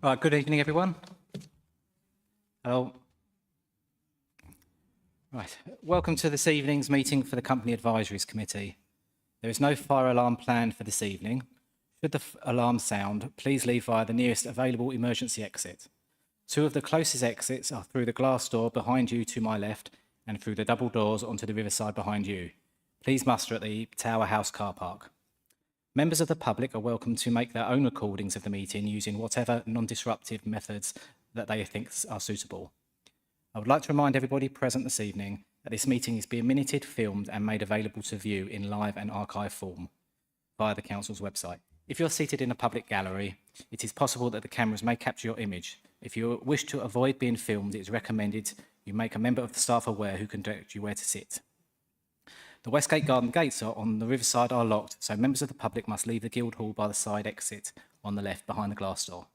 Right, good evening, everyone. Hello. Right, welcome to this evening's meeting for the Company Advisories Committee. There is no fire alarm planned for this evening. Should the alarm sound, please leave via the nearest available emergency exit. Two of the closest exits are through the glass door behind you to my left and through the double doors onto the riverside behind you. Please muster at the Tower House car park. Members of the public are welcome to make their own recordings of the meeting using whatever non-disruptive methods that they think are suitable. I would like to remind everybody present this evening that this meeting is being minuted, filmed and made available to view in live and archive form via the Council's website. If you're seated in a public gallery, it is possible that the cameras may capture your image. If you wish to avoid being filmed, it is recommended you make a member of the staff aware who can direct you where to sit. The Westgate Garden gates on the riverside are locked, so members of the public must leave the Guildhall by the side exit on the left behind the glass door.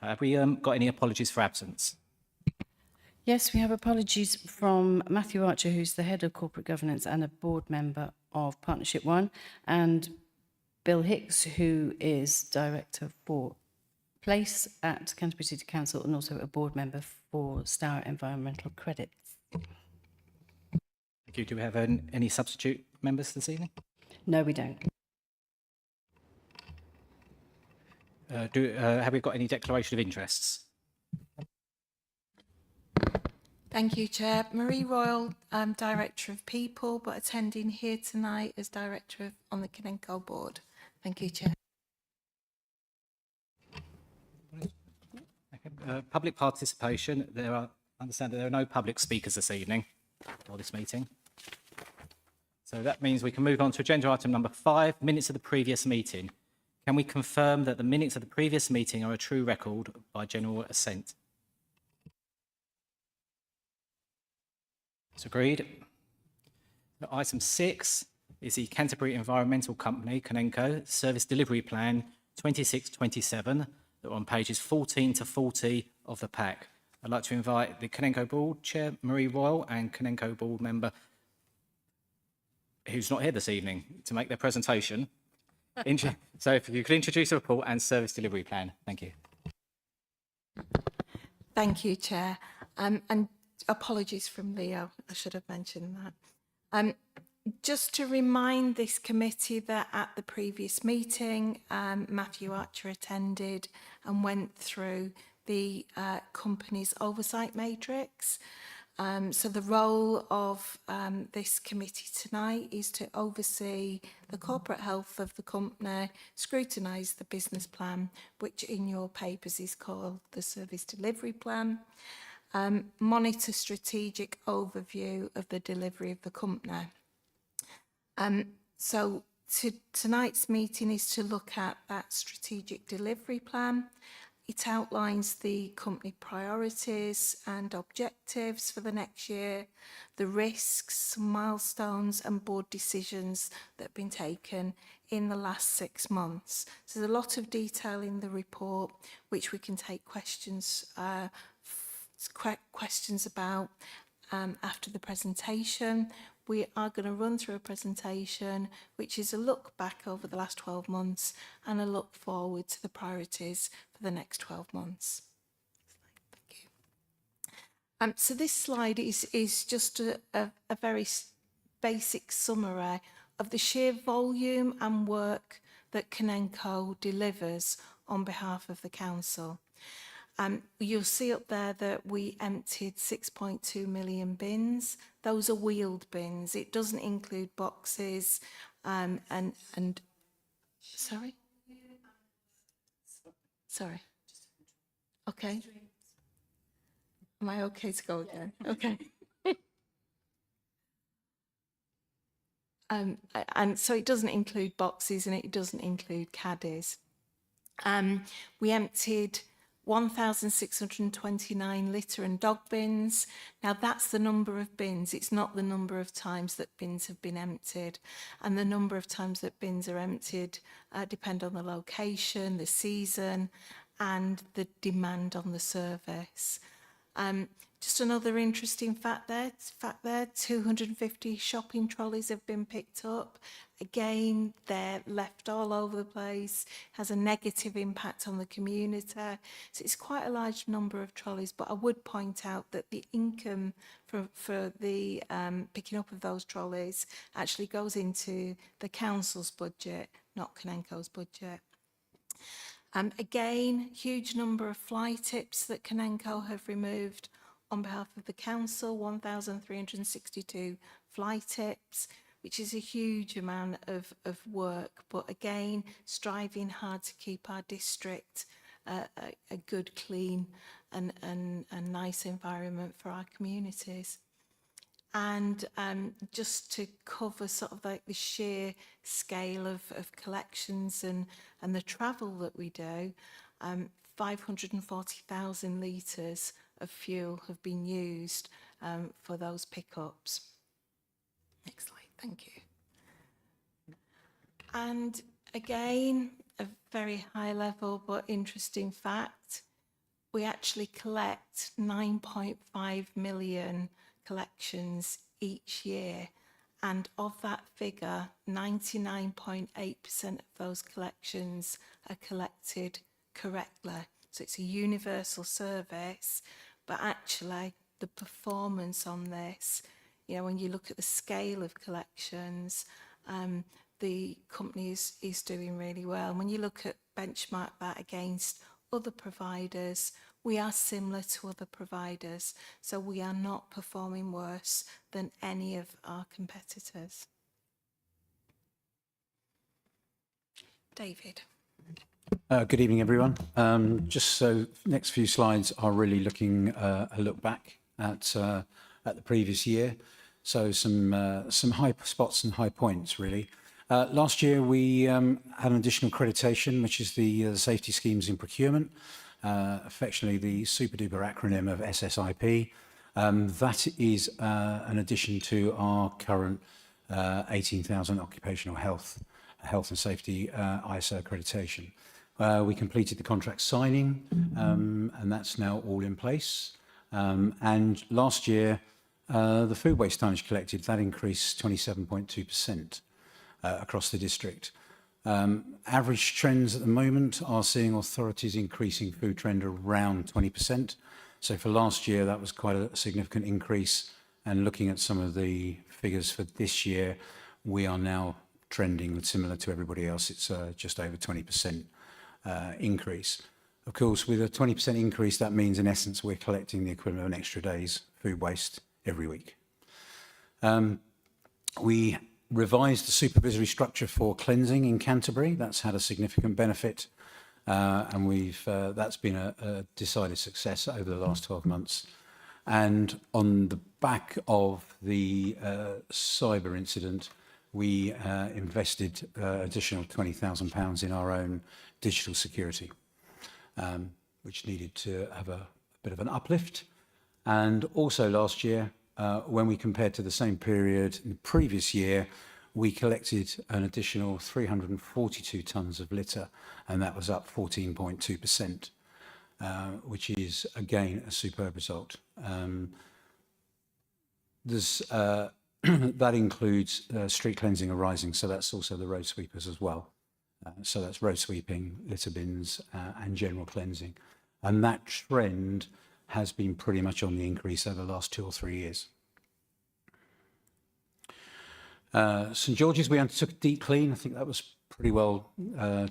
Have we got any apologies for absence? Yes, we have apologies from Matthew Archer, who's the Head of Corporate Governance and a board member of Partnership One, and Bill Hicks, who is Director for Place at Canterbury City Council and also a board member for Stour Environmental Credits. Thank you. Do we have any substitute members this evening? No, we don't. Have we got any declaration of interests? Thank you, Chair. Marie Royal, Director of People, but attending here tonight as Director on the Kinenco Board. Thank you, Chair. Okay. Public participation. I understand that there are no public speakers this evening for this meeting. So that means we can move on to agenda item number 5, minutes of the previous meeting. Can we confirm that the minutes of the previous meeting are a true record by general assent? It's agreed. Item 6 is the Canterbury Environmental Company, Kinenco, Service Delivery Plan 2627, that are on pages 14 to 40 of the pack. I'd like to invite the Kinenco Board Chair, Marie Royal, and Kinenco Board Member, who's not here this evening, to make their presentation. So if you could introduce the report and service delivery plan. Thank you. Thank you, Chair. And apologies from Leo, I should have mentioned that. Just to remind this committee that at the previous meeting, Matthew Archer attended and went through the company's oversight matrix. So the role of this committee tonight is to oversee the corporate health of the company, scrutinise the business plan, which in your papers is called the service delivery plan, monitor strategic overview of the delivery of the company. So tonight's meeting is to look at that strategic delivery plan. It outlines the company priorities and objectives for the next year, the risks, milestones and board decisions that have been taken in the last 6 months. So there's a lot of detail in the report, which we can take questions about after the presentation. We are going to run through a presentation which is a look back over the last 12 months and a look forward to the priorities for the next 12 months. Thank you. So this slide is just a very basic summary of the sheer volume and work that Kinenco delivers on behalf of the council. You'll see up there that we emptied 6.2 million bins. Those are wheeled bins. It doesn't include boxes and sorry? Sorry. Okay. Am I okay to go again? Okay. And so it doesn't include boxes and it doesn't include caddies. We emptied 1,629 litter and dog bins. Now that's the number of bins. It's not the number of times that bins have been emptied. And the number of times that bins are emptied depend on the location, the season, and the demand on the service. Just another interesting fact there, 250 shopping trolleys have been picked up. Again, they're left all over the place, has a negative impact on the community. So it's quite a large number of trolleys, but I would point out that the income for the picking up of those trolleys actually goes into the council's budget, not Canenco's budget. Again, huge number of fly tips that Canenco have removed on behalf of the council, 1,362 fly tips, which is a huge amount of work. But again, striving hard to keep our district a good, clean and nice environment for our communities. And just to cover sort of like the sheer scale of collections and the travel that we do, 540,000 litres of fuel have been used for those pickups. Next slide, thank you. And again, a very high level but interesting fact, we actually collect 9.5 million collections each year, and of that figure 99.8% of those collections are collected correctly. So it's a universal service, but actually the performance on this, you know, when you look at the scale of collections, the company is doing really well. When you look at benchmark that against other providers, we are similar to other providers, so we are not performing worse than any of our competitors. David. Good evening, everyone. Just so next few slides are really looking a look back at the previous year. So some high spots and high points, really. Last year we had an additional accreditation, which is the Safety Schemes in Procurement, affectionately the super duper acronym of SSIP. That is an addition to our current 18,000 occupational health and safety ISO accreditation. We completed the contract signing, and that's now all in place. And last year, the food waste tonnage collected, that increased 27.2% across the district. Average trends at the moment are seeing authorities increasing food trend around 20%. So for last year, that was quite a significant increase. And looking at some of the figures for this year, we are now trending similar to everybody else. It's just over 20% increase. Of course, with a 20% increase, that means in essence we're collecting the equivalent of an extra day's food waste every week. We revised the supervisory structure for cleansing in Canterbury. That's had a significant benefit, and that's been a decided success over the last 12 months. And on the back of the cyber incident, we invested additional £20,000 in our own digital security, which needed to have a bit of an uplift. And also last year, when we compared to the same period in the previous year, we collected an additional 342 tonnes of litter, and that was up 14.2%, which is, again, a superb result. That includes street cleansing arising, so that's also the road sweepers as well. So that's road sweeping, litter bins, and general cleansing. And that trend has been pretty much on the increase over the last 2 or 3 years. St George's, we undertook a deep clean. I think that was pretty well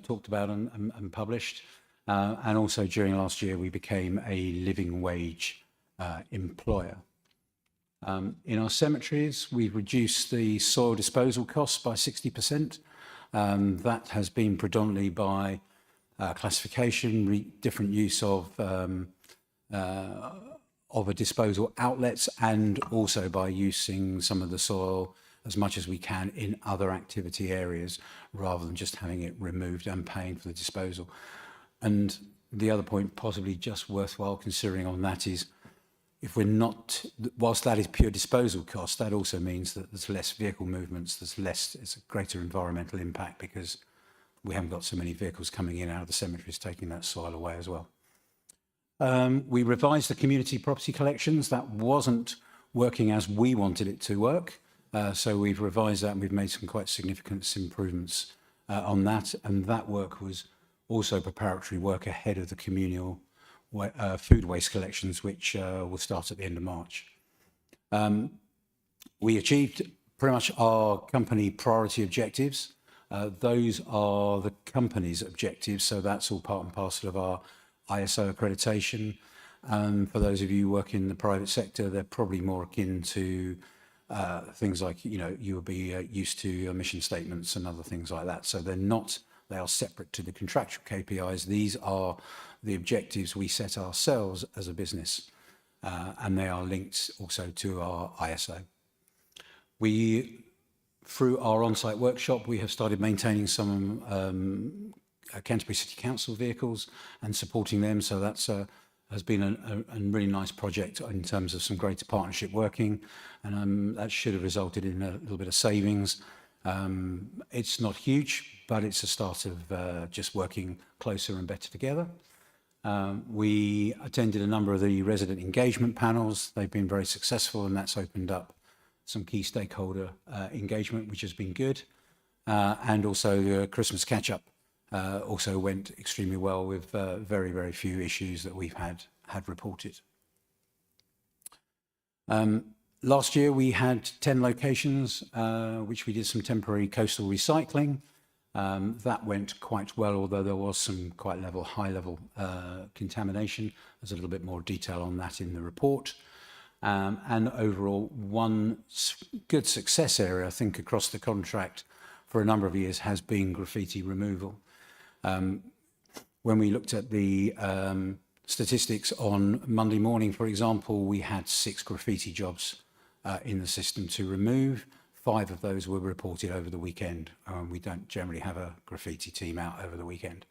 talked about and published. And also during last year, we became a living wage employer. In our cemeteries, we've reduced the soil disposal costs by 60%. That has been predominantly by classification, different use of a disposal outlets, and also by using some of the soil as much as we can in other activity areas, rather than just having it removed and paying for the disposal. And the other point possibly just worthwhile considering on that is, if we're not, whilst that is pure disposal cost, that also means that there's less vehicle movements, it's a greater environmental impact because we haven't got so many vehicles coming in and out of the cemeteries taking that soil away as well. We revised the community property collections. That wasn't working as we wanted it to work. So we've revised that and we've made some quite significant improvements on that. And that work was also preparatory work ahead of the communal food waste collections, which will start at the end of March. We achieved pretty much our company priority objectives. Those are the company's objectives, so that's all part and parcel of our ISO accreditation. For those of you who work in the private sector, they're probably more akin to things like, you will be used to emission statements and other things like that. So they are separate to the contractual KPIs. These are the objectives we set ourselves as a business, and they are linked also to our ISO. Through our on-site workshop, we have started maintaining some Canterbury City Council vehicles and supporting them. So that's has been a really nice project in terms of some greater partnership working, and that should have resulted in a little bit of savings. It's not huge, but it's a start of just working closer and better together. We attended a number of the resident engagement panels. They've been very successful, and that's opened up some key stakeholder engagement, which has been good. And also the Christmas catch-up also went extremely well with very, very few issues that we've had reported. Last year we had 10 locations, which we did some temporary coastal recycling. That went quite well, although there was some quite high-level contamination. There's a little bit more detail on that in the report. And overall, one good success area, I think, across the contract for a number of years has been graffiti removal. When we looked at the statistics on Monday morning, for example, we had 6 graffiti jobs in the system to remove. 5 of those were reported over the weekend. We don't generally have a graffiti team out over the weekend.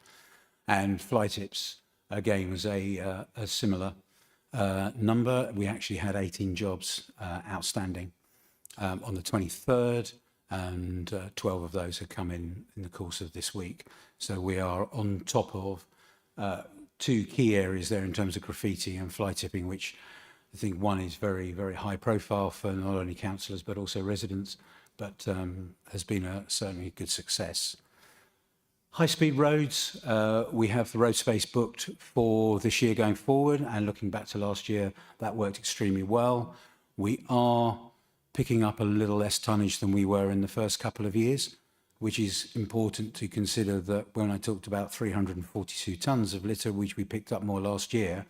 And fly tips, again, was a similar number. We actually had 18 jobs outstanding on the 23rd, and 12 of those have come in the course of this week. So we are on top of 2 key areas there in terms of graffiti and fly tipping, which I think one is very, very high profile for not only councillors but also residents, but has been certainly a good success. High-speed roads, we have the road space booked for this year going forward, and looking back to last year, that worked extremely well. We are picking up a little less tonnage than we were in the first couple of years, which is important to consider that when I talked about 342 tonnes of litter, which we picked up more last year,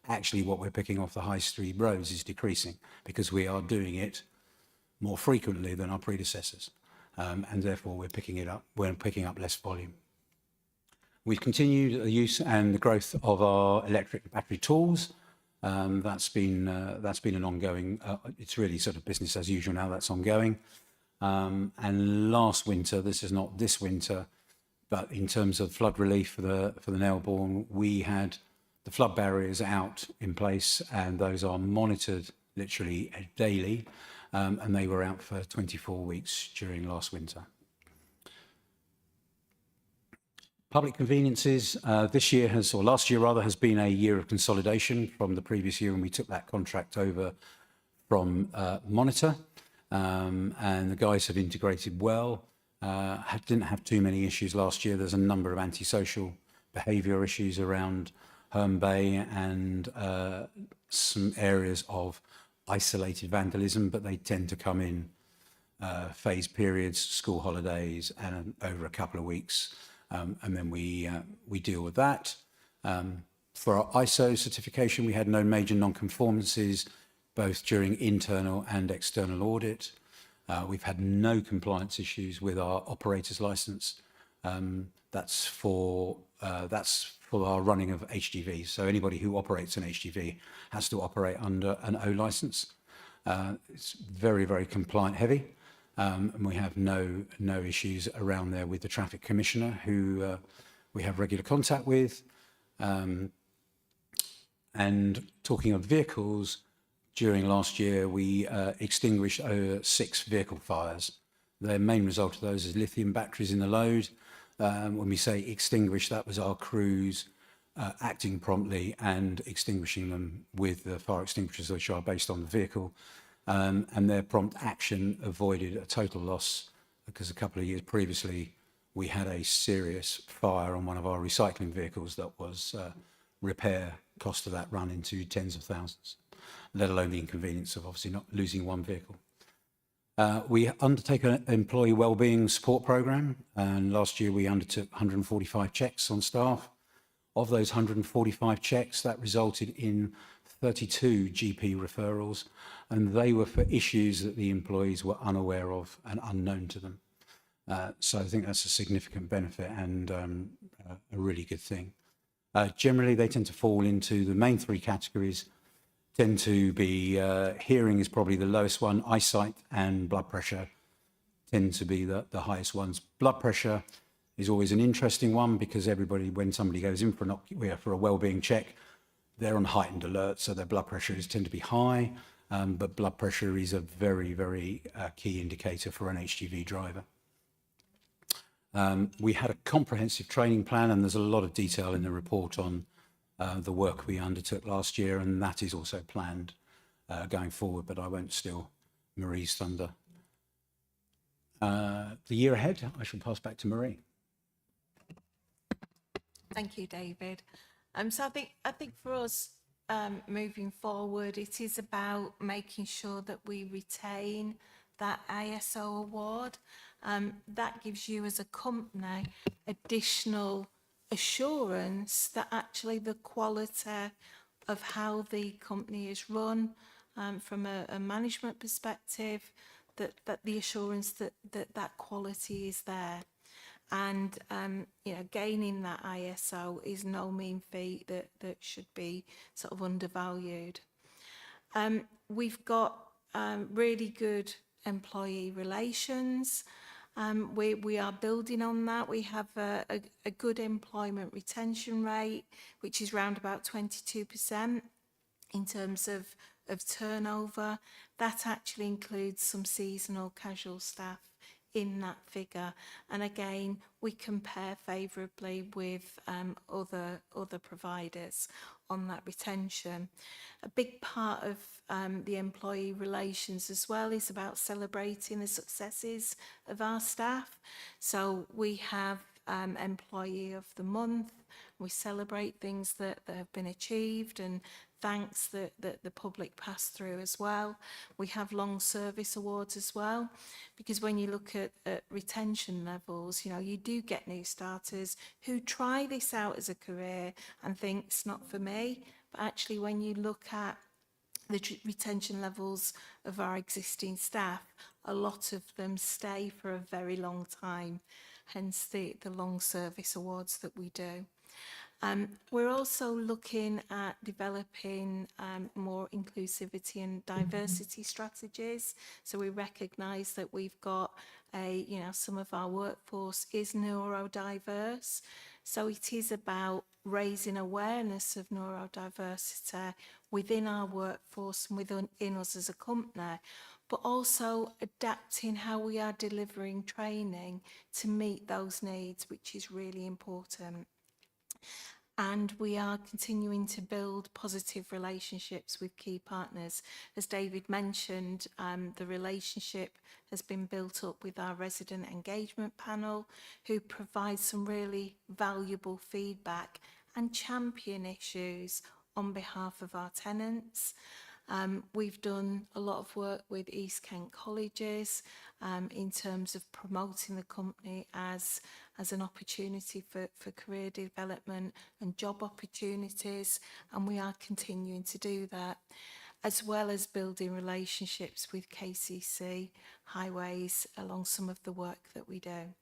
actually what we're picking off the high street roads is decreasing because we are doing it more frequently than our predecessors. And therefore we're picking up less volume. We've continued the use and the growth of our electric battery tools. That's been an ongoing, it's really sort of business as usual now, that's ongoing. And last winter, this is not this winter, but in terms of flood relief for the Nailbourne, we had the flood barriers out in place, and those are monitored literally daily, and they were out for 24 weeks during last winter. Public conveniences, this year has, or last year rather, has been a year of consolidation from the previous year when we took that contract over from Monitor, and the guys have integrated well. Didn't have too many issues last year. There's a number of antisocial behaviour issues around Herne Bay and some areas of isolated vandalism, but they tend to come in phased periods, school holidays, and over a couple of weeks. And then we deal with that. For our ISO certification, we had no major non-conformances, both during internal and external audit. We've had no compliance issues with our operator's license. That's for our running of HGVs. So anybody who operates an HGV has to operate under an O license. It's very, very compliant heavy. And we have no issues around there with the traffic commissioner, who we have regular contact with. And talking of vehicles, during last year we extinguished 6 vehicle fires. The main result of those is lithium batteries in the load. When we say extinguish, that was our crews acting promptly and extinguishing them with the fire extinguishers, which are based on the vehicle. And their prompt action avoided a total loss, because a couple of years previously we had a serious fire on one of our recycling vehicles that was repair cost of that run into tens of thousands, let alone the inconvenience of obviously not losing one vehicle. We undertake an employee wellbeing support program, and last year we undertook 145 checks on staff. Of those 145 checks, that resulted in 32 GP referrals, and they were for issues that the employees were unaware of and unknown to them. So I think that's a significant benefit and a really good thing. Generally, they tend to fall into the main three categories, tend to be hearing is probably the lowest one, eyesight and blood pressure tend to be the highest ones. Blood pressure is always an interesting one, because everybody, when somebody goes in for a wellbeing check, they're on heightened alert, so their blood pressures tend to be high, but blood pressure is a very, very key indicator for an HGV driver. We had a comprehensive training plan, and there's a lot of detail in the report on the work we undertook last year, and that is also planned going forward, but I won't steal Marie's thunder. The year ahead, I shall pass back to Marie. Thank you, David. So I think for us, moving forward, it is about making sure that we retain that ISO award. That gives you as a company additional assurance that actually the quality of how the company is run, from a management perspective, that the assurance that quality is there. And you know, gaining that ISO is no mean feat that should be sort of undervalued. We've got really good employee relations. We are building on that. We have a good employment retention rate, which is around about 22% in terms of turnover. That actually includes some seasonal casual staff in that figure, and again we compare favourably with other providers on that retention. A big part of the employee relations as well is about celebrating the successes of our staff. So we have Employee of the Month. We celebrate things that have been achieved and thanks that the public pass through as well. We have long service awards as well, because when you look at retention levels, you know, you do get new starters who try this out as a career and think it's not for me, but actually when you look at the retention levels of our existing staff, a lot of them stay for a very long time, hence the long service awards that we do. We're also looking at developing more inclusivity and diversity strategies. So we recognise that we've got some of our workforce is neurodiverse. So it is about raising awareness of neurodiversity within our workforce and within us as a company, but also adapting how we are delivering training to meet those needs, which is really important. And we are continuing to build positive relationships with key partners. As David mentioned, the relationship has been built up with our resident engagement panel, who provide some really valuable feedback and champion issues on behalf of our tenants. We've done a lot of work with East Kent colleges in terms of promoting the company as an opportunity for career development and job opportunities, and we are continuing to do that, as well as building relationships with KCC Highways along some of the work that we do.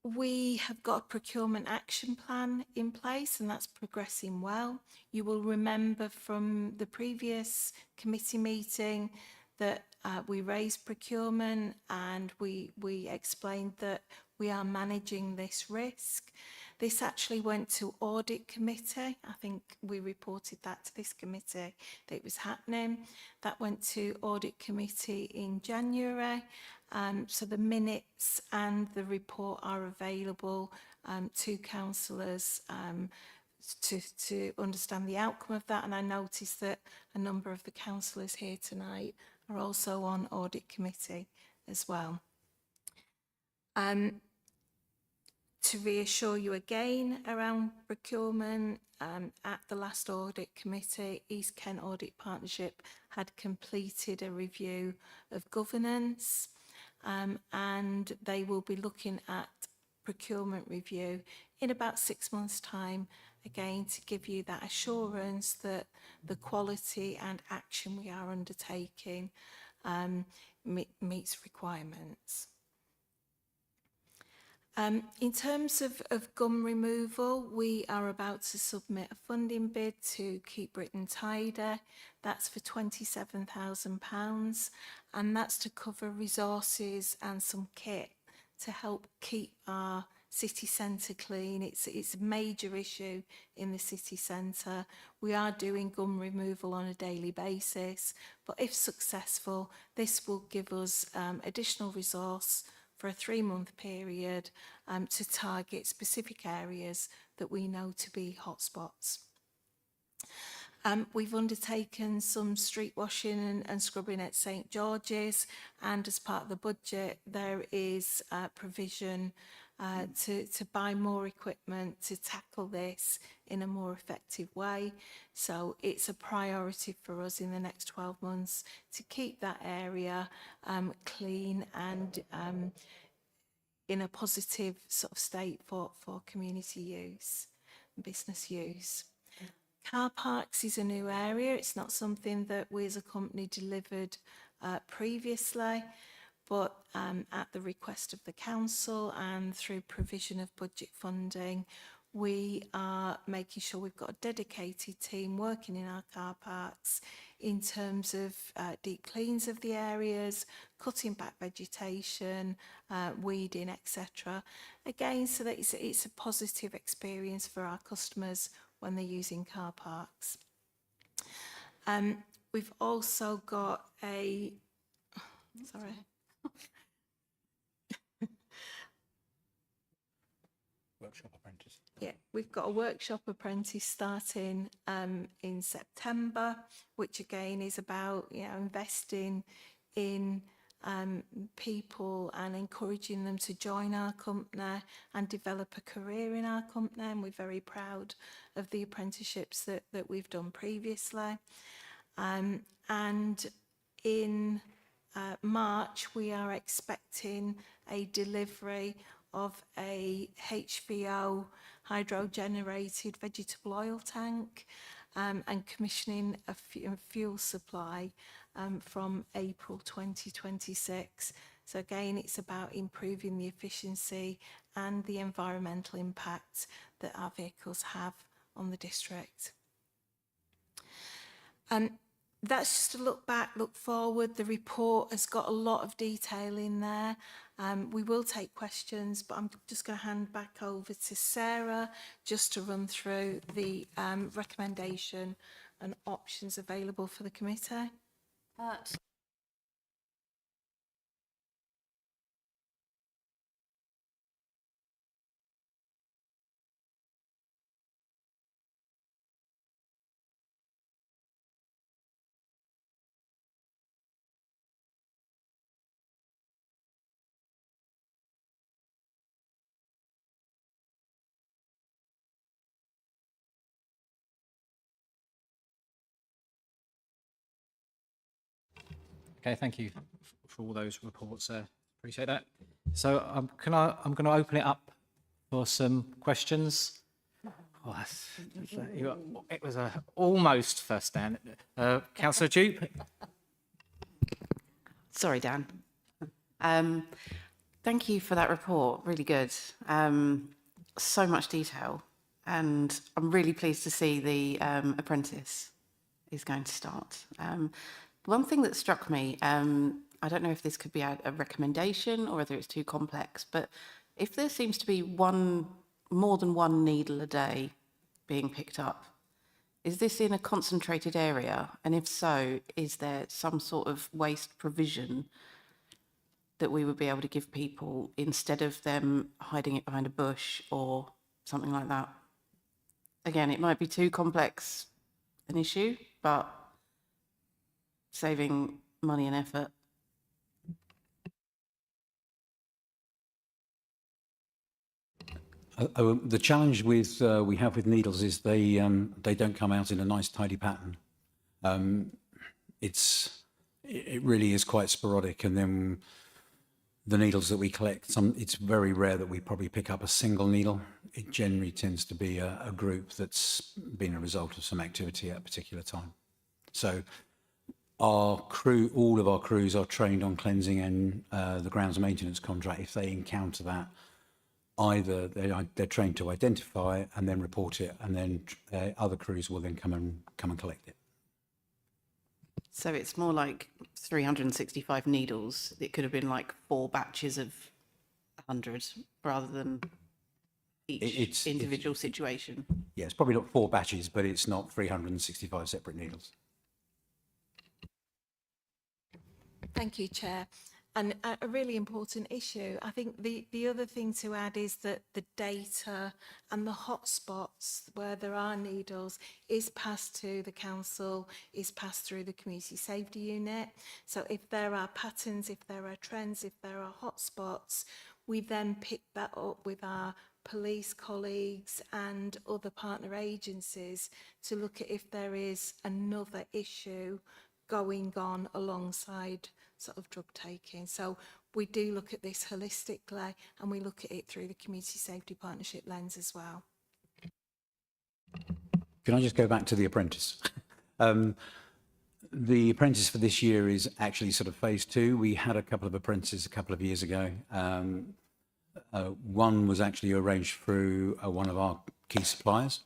We have got a procurement action plan in place, and that's progressing well. You will remember from the previous committee meeting that we raised procurement, and we explained that we are managing this risk. This actually went to audit committee. I think we reported that to this committee that it was happening. That went to audit committee in January. So the minutes and the report are available to councillors to understand the outcome of that. And I noticed that a number of the councillors here tonight are also on audit committee as well. To reassure you again around procurement, at the last audit committee, East Kent Audit Partnership had completed a review of governance, and they will be looking at procurement review in about 6 months' time, again to give you that assurance that the quality and action we are undertaking meets requirements. In terms of gum removal, we are about to submit a funding bid to Keep Britain Tidy. That's for £27,000, and that's to cover resources and some kit to help keep our city centre clean. It's a major issue in the city centre. We are doing gum removal on a daily basis, but if successful, this will give us additional resource for a 3-month period to target specific areas that we know to be hotspots. We've undertaken some street washing and scrubbing at St George's, and as part of the budget there is provision to buy more equipment to tackle this in a more effective way. So it's a priority for us in the next 12 months to keep that area clean and in a positive sort of state for community use, business use. Car parks is a new area. It's not something that we as a company delivered previously, but at the request of the council and through provision of budget funding, we are making sure we've got a dedicated team working in our car parks in terms of deep cleans of the areas, cutting back vegetation, weeding, etc. Again, so that it's a positive experience for our customers when they're using car parks. We've also got a, sorry. Workshop apprentice. Yeah, we've got a workshop apprentice starting in September, which again is about investing in people and encouraging them to join our company and develop a career in our company. And we're very proud of the apprenticeships that we've done previously. And in March, we are expecting a delivery of a HVO hydro-generated vegetable oil tank and commissioning a fuel supply from April 2026. So again, it's about improving the efficiency and the environmental impact that our vehicles have on the district. That's just a look back, look forward. The report has got a lot of detail in there. We will take questions, but I'm just going to hand back over to Sarah just to run through the recommendation and options available for the committee. Okay, thank you for all those reports. Appreciate that. So I'm going to open it up for some questions. Oh, it was a almost first down. Councillor Dupe. Sorry, Dan. Thank you for that report. Really good. So much detail, and I'm really pleased to see the apprentice is going to start. One thing that struck me, I don't know if this could be a recommendation or whether it's too complex, but if there seems to be more than one needle a day being picked up, is this in a concentrated area? And if so, is there some sort of waste provision that we would be able to give people instead of them hiding it behind a bush or something like that. Again, it might be too complex an issue, but saving money and effort. The challenge with we have with needles is they don't come out in a nice tidy pattern. It really is quite sporadic, and then the needles that we collect, it's very rare that we probably pick up a single needle. It generally tends to be a group that's been a result of some activity at a particular time. So our crew, all of our crews are trained on cleansing and the grounds maintenance contract. If they encounter that, either they're trained to identify and then report it, and then other crews will then come and collect it. So it's more like 365 needles. It could have been like 4 batches of 100 rather than each individual situation. Yeah, it's probably not 4 batches, but it's not 365 separate needles. Thank you, Chair. And a really important issue. I think the other thing to add is that the data and the hotspots where there are needles is passed to the council, is passed through the community safety unit. So if there are patterns, if there are trends, if there are hotspots, we then pick that up with our police colleagues and other partner agencies to look at if there is another issue going on alongside sort of drug taking. So we do look at this holistically, and we look at it through the community safety partnership lens as well. Can I just go back to the apprentice? The apprentice for this year is actually sort of phase 2. We had a couple of apprentices a couple of years ago. One was actually arranged through one of our key suppliers.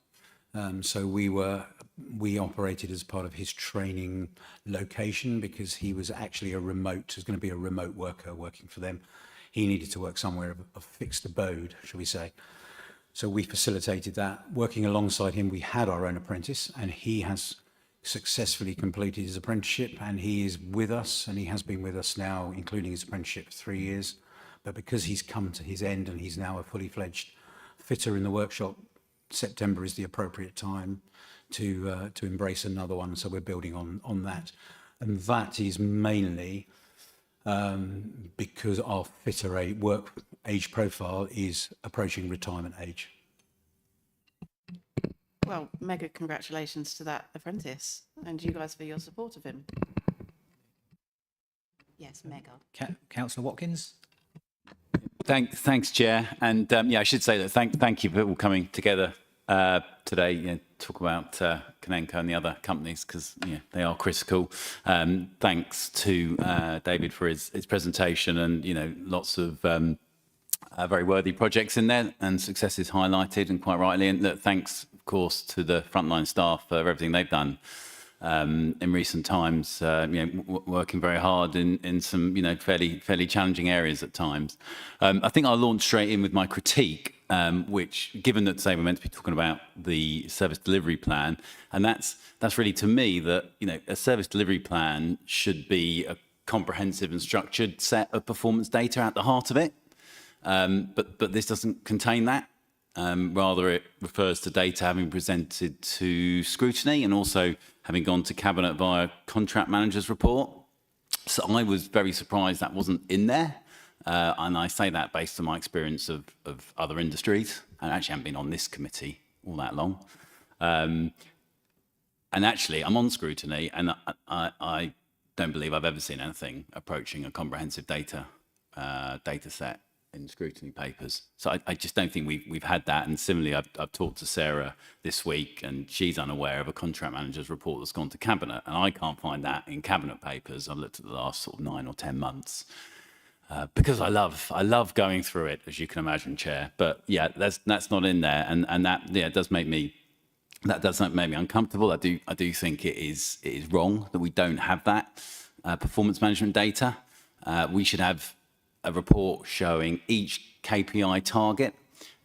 So we operated as part of his training location, because he was actually going to be a remote worker working for them. He needed to work somewhere of a fixed abode, shall we say. So we facilitated that. Working alongside him, we had our own apprentice, and he has successfully completed his apprenticeship, and he is with us, and he has been with us now, including his apprenticeship, 3 years. But because he's come to his end and he's now a fully fledged fitter in the workshop, September is the appropriate time to embrace another one. So we're building on that, and that is mainly because our fitter work age profile is approaching retirement age. Well, mega congratulations to that apprentice, and you guys for your support of him. Yes, mega. Councillor Watkins? Thanks, Chair. And yeah, I should say that thank you for all coming together today, talk about Kanenko and the other companies, because they are critical. Thanks to David for his presentation, and lots of very worthy projects in there and successes highlighted, and quite rightly. And look, thanks, of course, to the frontline staff for everything they've done in recent times, working very hard in some fairly challenging areas at times. I think I'll launch straight in with my critique, which, given that today we're meant to be talking about the service delivery plan, and that's really, to me, that a service delivery plan should be a comprehensive and structured set of performance data at the heart of it. But this doesn't contain that. Rather, it refers to data having presented to scrutiny and also having gone to Cabinet via contract manager's report. So I was very surprised that wasn't in there. And I say that based on my experience of other industries. I actually haven't been on this committee all that long. And actually, I'm on scrutiny, and I don't believe I've ever seen anything approaching a comprehensive data set in scrutiny papers. So I just don't think we've had that. And similarly, I've talked to Sarah this week, and she's unaware of a contract manager's report that's gone to Cabinet, and I can't find that in Cabinet papers. I've looked at the last sort of 9 or 10 months. Because I love going through it, as you can imagine, Chair. But yeah, that's not in there, and that does make me uncomfortable. I do think it is wrong that we don't have that performance management data. We should have a report showing each KPI target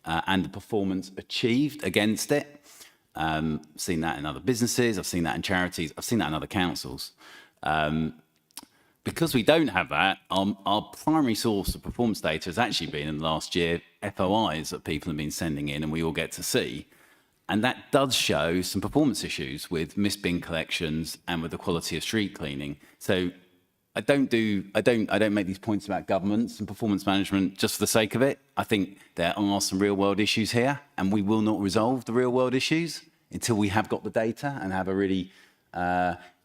and the performance achieved against it. Seen that in other businesses. I've seen that in charities. I've seen that in other councils. because we don't have that, our primary source of performance data has actually been in the last year FOIs that people have been sending in and we all get to see. And that does show some performance issues with missed bin collections and with the quality of street cleaning. So I don't make these points about governments and performance management just for the sake of it. I think there are some real world issues here, and we will not resolve the real world issues until we have got the data and have a really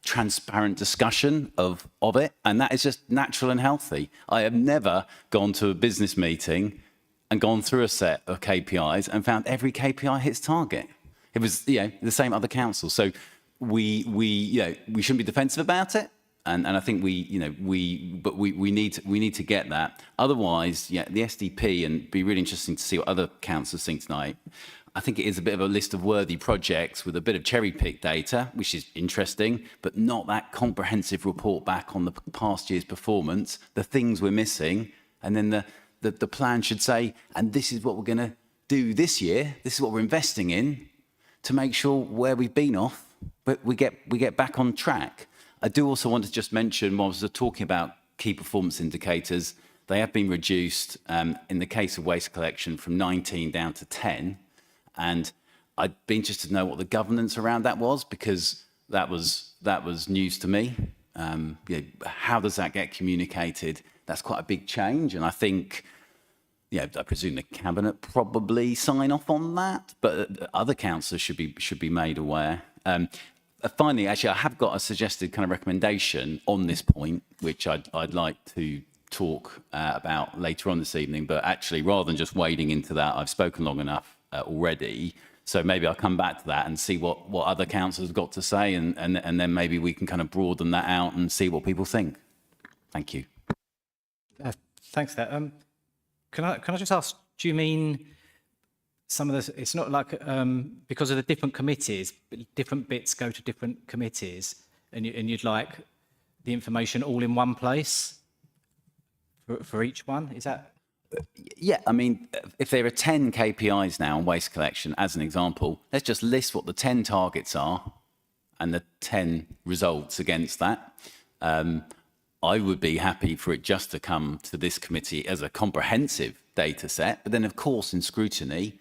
transparent discussion of it. And that is just natural and healthy. I have never gone to a business meeting and gone through a set of KPIs and found every KPI hits target. It was, the same other councils. So we shouldn't be defensive about it. And I think we need to get that. Otherwise, the SDP, and it'd be really interesting to see what other councils think tonight. I think it is a bit of a list of worthy projects with a bit of cherry-picked data, which is interesting, but not that comprehensive report back on the past year's performance, the things we're missing, and then the plan should say, and this is what we're going to do this year. This is what we're investing in to make sure where we've been off, but we get back on track. I do also want to just mention, while I was talking about key performance indicators, they have been reduced in the case of waste collection from 19 down to 10. And I'd be interested to know what the governance around that was, because that was news to me. How does that get communicated? That's quite a big change. And I think, I presume the cabinet probably sign off on that, but other councillors should be made aware. Finally, actually, I have got a suggested kind of recommendation on this point, which I'd like to talk about later on this evening. But actually, rather than just wading into that, I've spoken long enough already. So maybe I'll come back to that and see what other councillors have got to say, and then maybe we can kind of broaden that out and see what people think. Thank you. Thanks for that. Can I just ask, do you mean some of this, it's not like, because of the different committees, different bits go to different committees, and you'd like the information all in one place for each one? Is that? Yeah, I mean, if there are 10 KPIs now on waste collection, as an example, let's just list what the 10 targets are and the 10 results against that. I would be happy for it just to come to this committee as a comprehensive data set. But then, of course, in scrutiny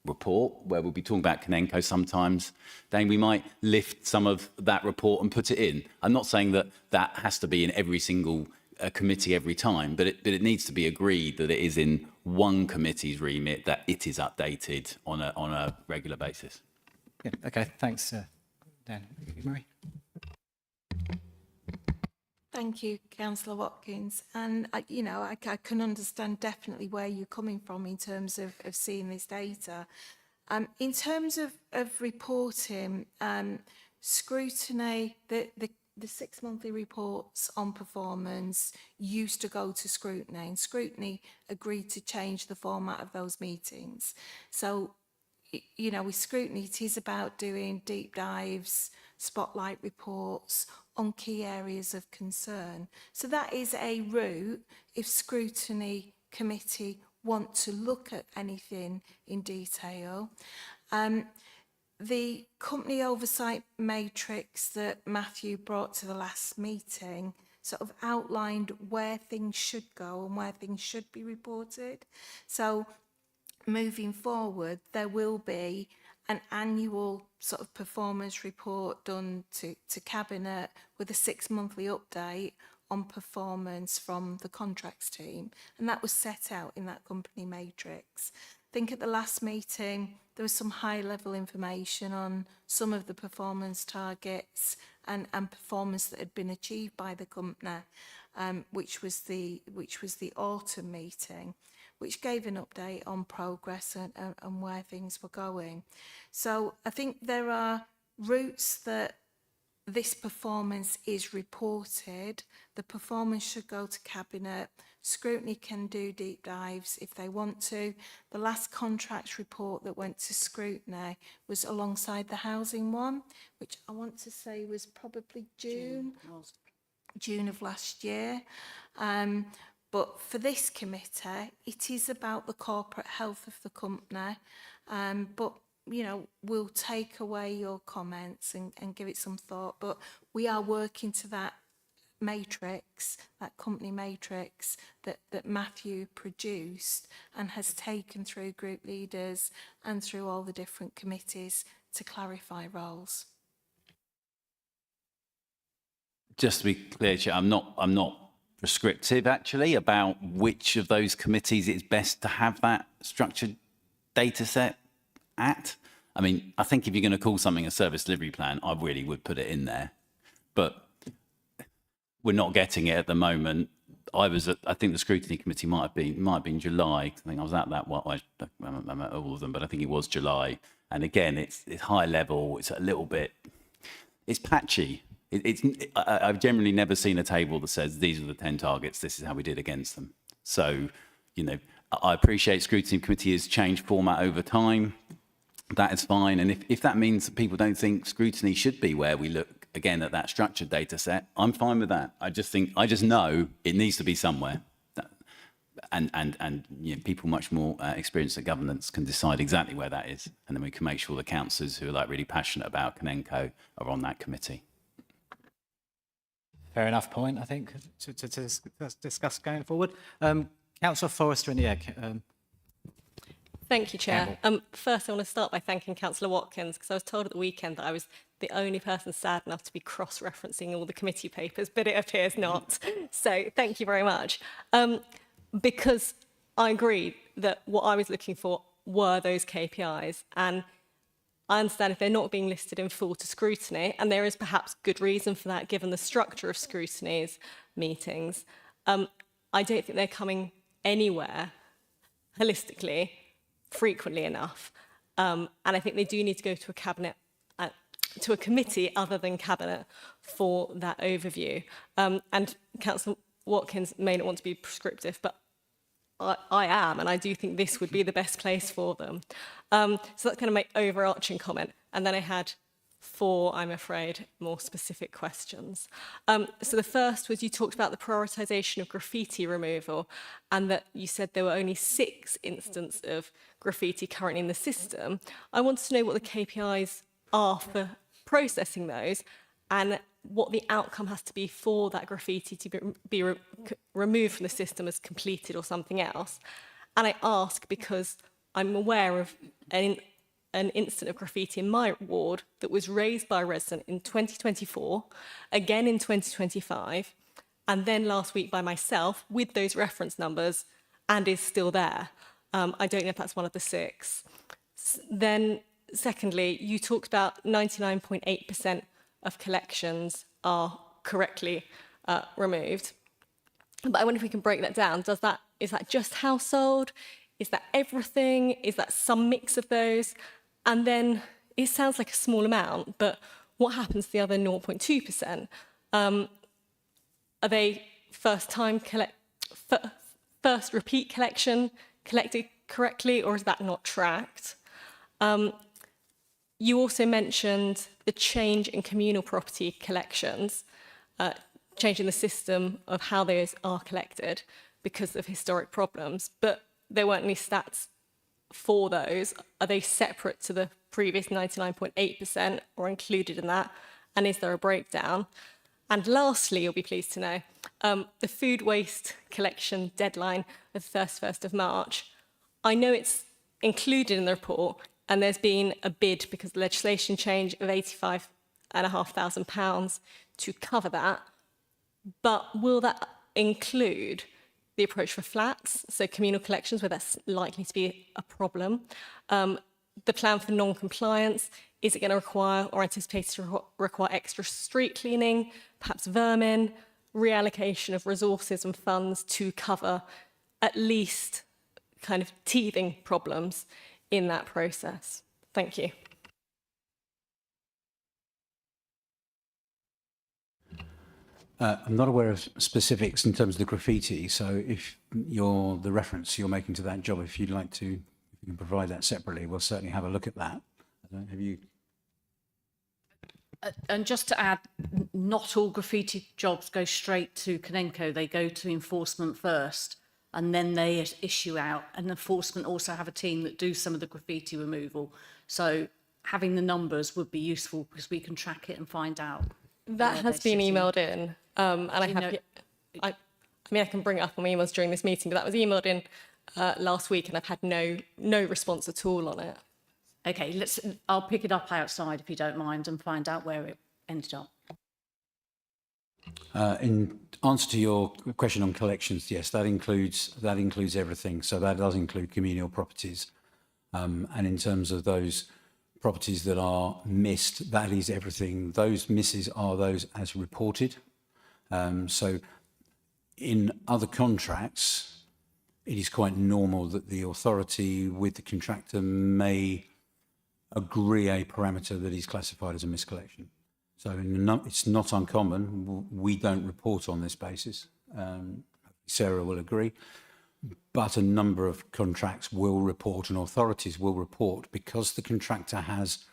report, where we'll be talking about Kanenko sometimes, then we might lift some of that report and put it in. I'm not saying that has to be in every single committee every time, but it needs to be agreed that it is in one committee's remit, that it is updated on a regular basis. Yeah, okay, thanks, Dan. Marie? Thank you, Councillor Watkins. And, I can understand definitely where you're coming from in terms of seeing this data. In terms of reporting, scrutiny, the 6 monthly reports on performance used to go to scrutiny, and scrutiny agreed to change the format of those meetings. So, with scrutiny, it is about doing deep dives, spotlight reports on key areas of concern. So that is a route if scrutiny committee want to look at anything in detail. The company oversight matrix that Matthew brought to the last meeting sort of outlined where things should go and where things should be reported. So moving forward, there will be an annual sort of performance report done to Cabinet with a 6 monthly update on performance from the contracts team. And that was set out in that company matrix. I think at the last meeting, there was some high level information on some of the performance targets and performance that had been achieved by the company, which was the autumn meeting, which gave an update on progress and where things were going. So I think there are routes that this performance is reported. The performance should go to Cabinet. Scrutiny can do deep dives if they want to. The last contracts report that went to scrutiny was alongside the housing one, which I want to say was probably June of last year. But for this committee, it is about the corporate health of the company. But, we'll take away your comments and give it some thought. But we are working to that matrix, that company matrix that Matthew produced and has taken through group leaders and through all the different committees to clarify roles. Just to be clear, Chair, I'm not prescriptive actually about which of those committees it's best to have that structured data set at. I mean, I think if you're going to call something a service delivery plan, I really would put it in there. But we're not getting it at the moment. I think the scrutiny committee might have been July. I think I was at that one. I'm at all of them, but I think it was July. And again, it's high level. It's a little bit, it's patchy. I've generally never seen a table that says these are the 10 targets. This is how we did against them. So, you know, I appreciate scrutiny committee has changed format over time. That is fine. And if that means that people don't think scrutiny should be where we look again at that structured data set, I'm fine with that. I just know it needs to be somewhere. And you know, people much more experienced at governance can decide exactly where that is. And then we can make sure the councillors who are like really passionate about Canenco are on that committee. Fair enough point, I think, to discuss going forward. Councillor Forrester in the egg. Thank you, Chair. First, I want to start by thanking Councillor Watkins, because I was told at the weekend that I was the only person sad enough to be cross-referencing all the committee papers, but it appears not. So thank you very much. Because I agree that what I was looking for were those KPIs, and I understand if they're not being listed in full to scrutiny, and there is perhaps good reason for that given the structure of scrutiny's meetings, I don't think they're coming anywhere holistically frequently enough. And I think they do need to go to a cabinet, to a committee other than cabinet for that overview. And Councillor Watkins may not want to be prescriptive, but I am, and I do think this would be the best place for them. So that's kind of my overarching comment. And then I had 4, I'm afraid, more specific questions. So the first was you talked about the prioritisation of graffiti removal, and that you said there were only 6 instances of graffiti currently in the system. I wanted to know what the KPIs are for processing those, and what the outcome has to be for that graffiti to be removed from the system as completed or something else. And I ask because I'm aware of an incident of graffiti in my ward that was raised by a resident in 2024, again in 2025, and then last week by myself with those reference numbers, and is still there. I don't know if that's one of the 6. Then, secondly, you talked about 99.8% of collections are correctly removed. But I wonder if we can break that down. Is that just household? Is that everything? Is that some mix of those? And then it sounds like a small amount, but what happens to the other 0.2%? Are they first repeat collection collected correctly, or is that not tracked? You also mentioned the change in communal property collections, changing the system of how those are collected because of historic problems, but there weren't any stats for those. Are they separate to the previous 99.8% or included in that? And is there a breakdown? And lastly, you'll be pleased to know, the food waste collection deadline of the 31st of March. I know it's included in the report, and there's been a bid because of the legislation change of £85,500 to cover that. But will that include the approach for flats, so communal collections, where that's likely to be a problem? The plan for non-compliance, is it going to require or anticipated to require extra street cleaning, perhaps vermin, reallocation of resources and funds to cover at least kind of teething problems in that process? Thank you. I'm not aware of specifics in terms of the graffiti, so if the reference you're making to that job, if you'd like to, if you can provide that separately, we'll certainly have a look at that. Have you? And just to add, not all graffiti jobs go straight to Canenco. They go to enforcement first, and then they issue out. And enforcement also have a team that do some of the graffiti removal. So having the numbers would be useful because we can track it and find out. That has been emailed in And I have, I mean, I can bring it up on my emails during this meeting, but that was emailed in last week, and I've had no response at all on it. Okay, I'll pick it up outside if you don't mind and find out where it ended up. In answer to your question on collections, yes, that includes everything. So that does include communal properties. And in terms of those properties that are missed, that is everything. Those misses are those as reported. So in other contracts, it is quite normal that the authority with the contractor may agree a parameter that is classified as a miscollection. So it's not uncommon. We don't report on this basis. Sarah will agree. But a number of contracts will report and authorities will report because the contractor has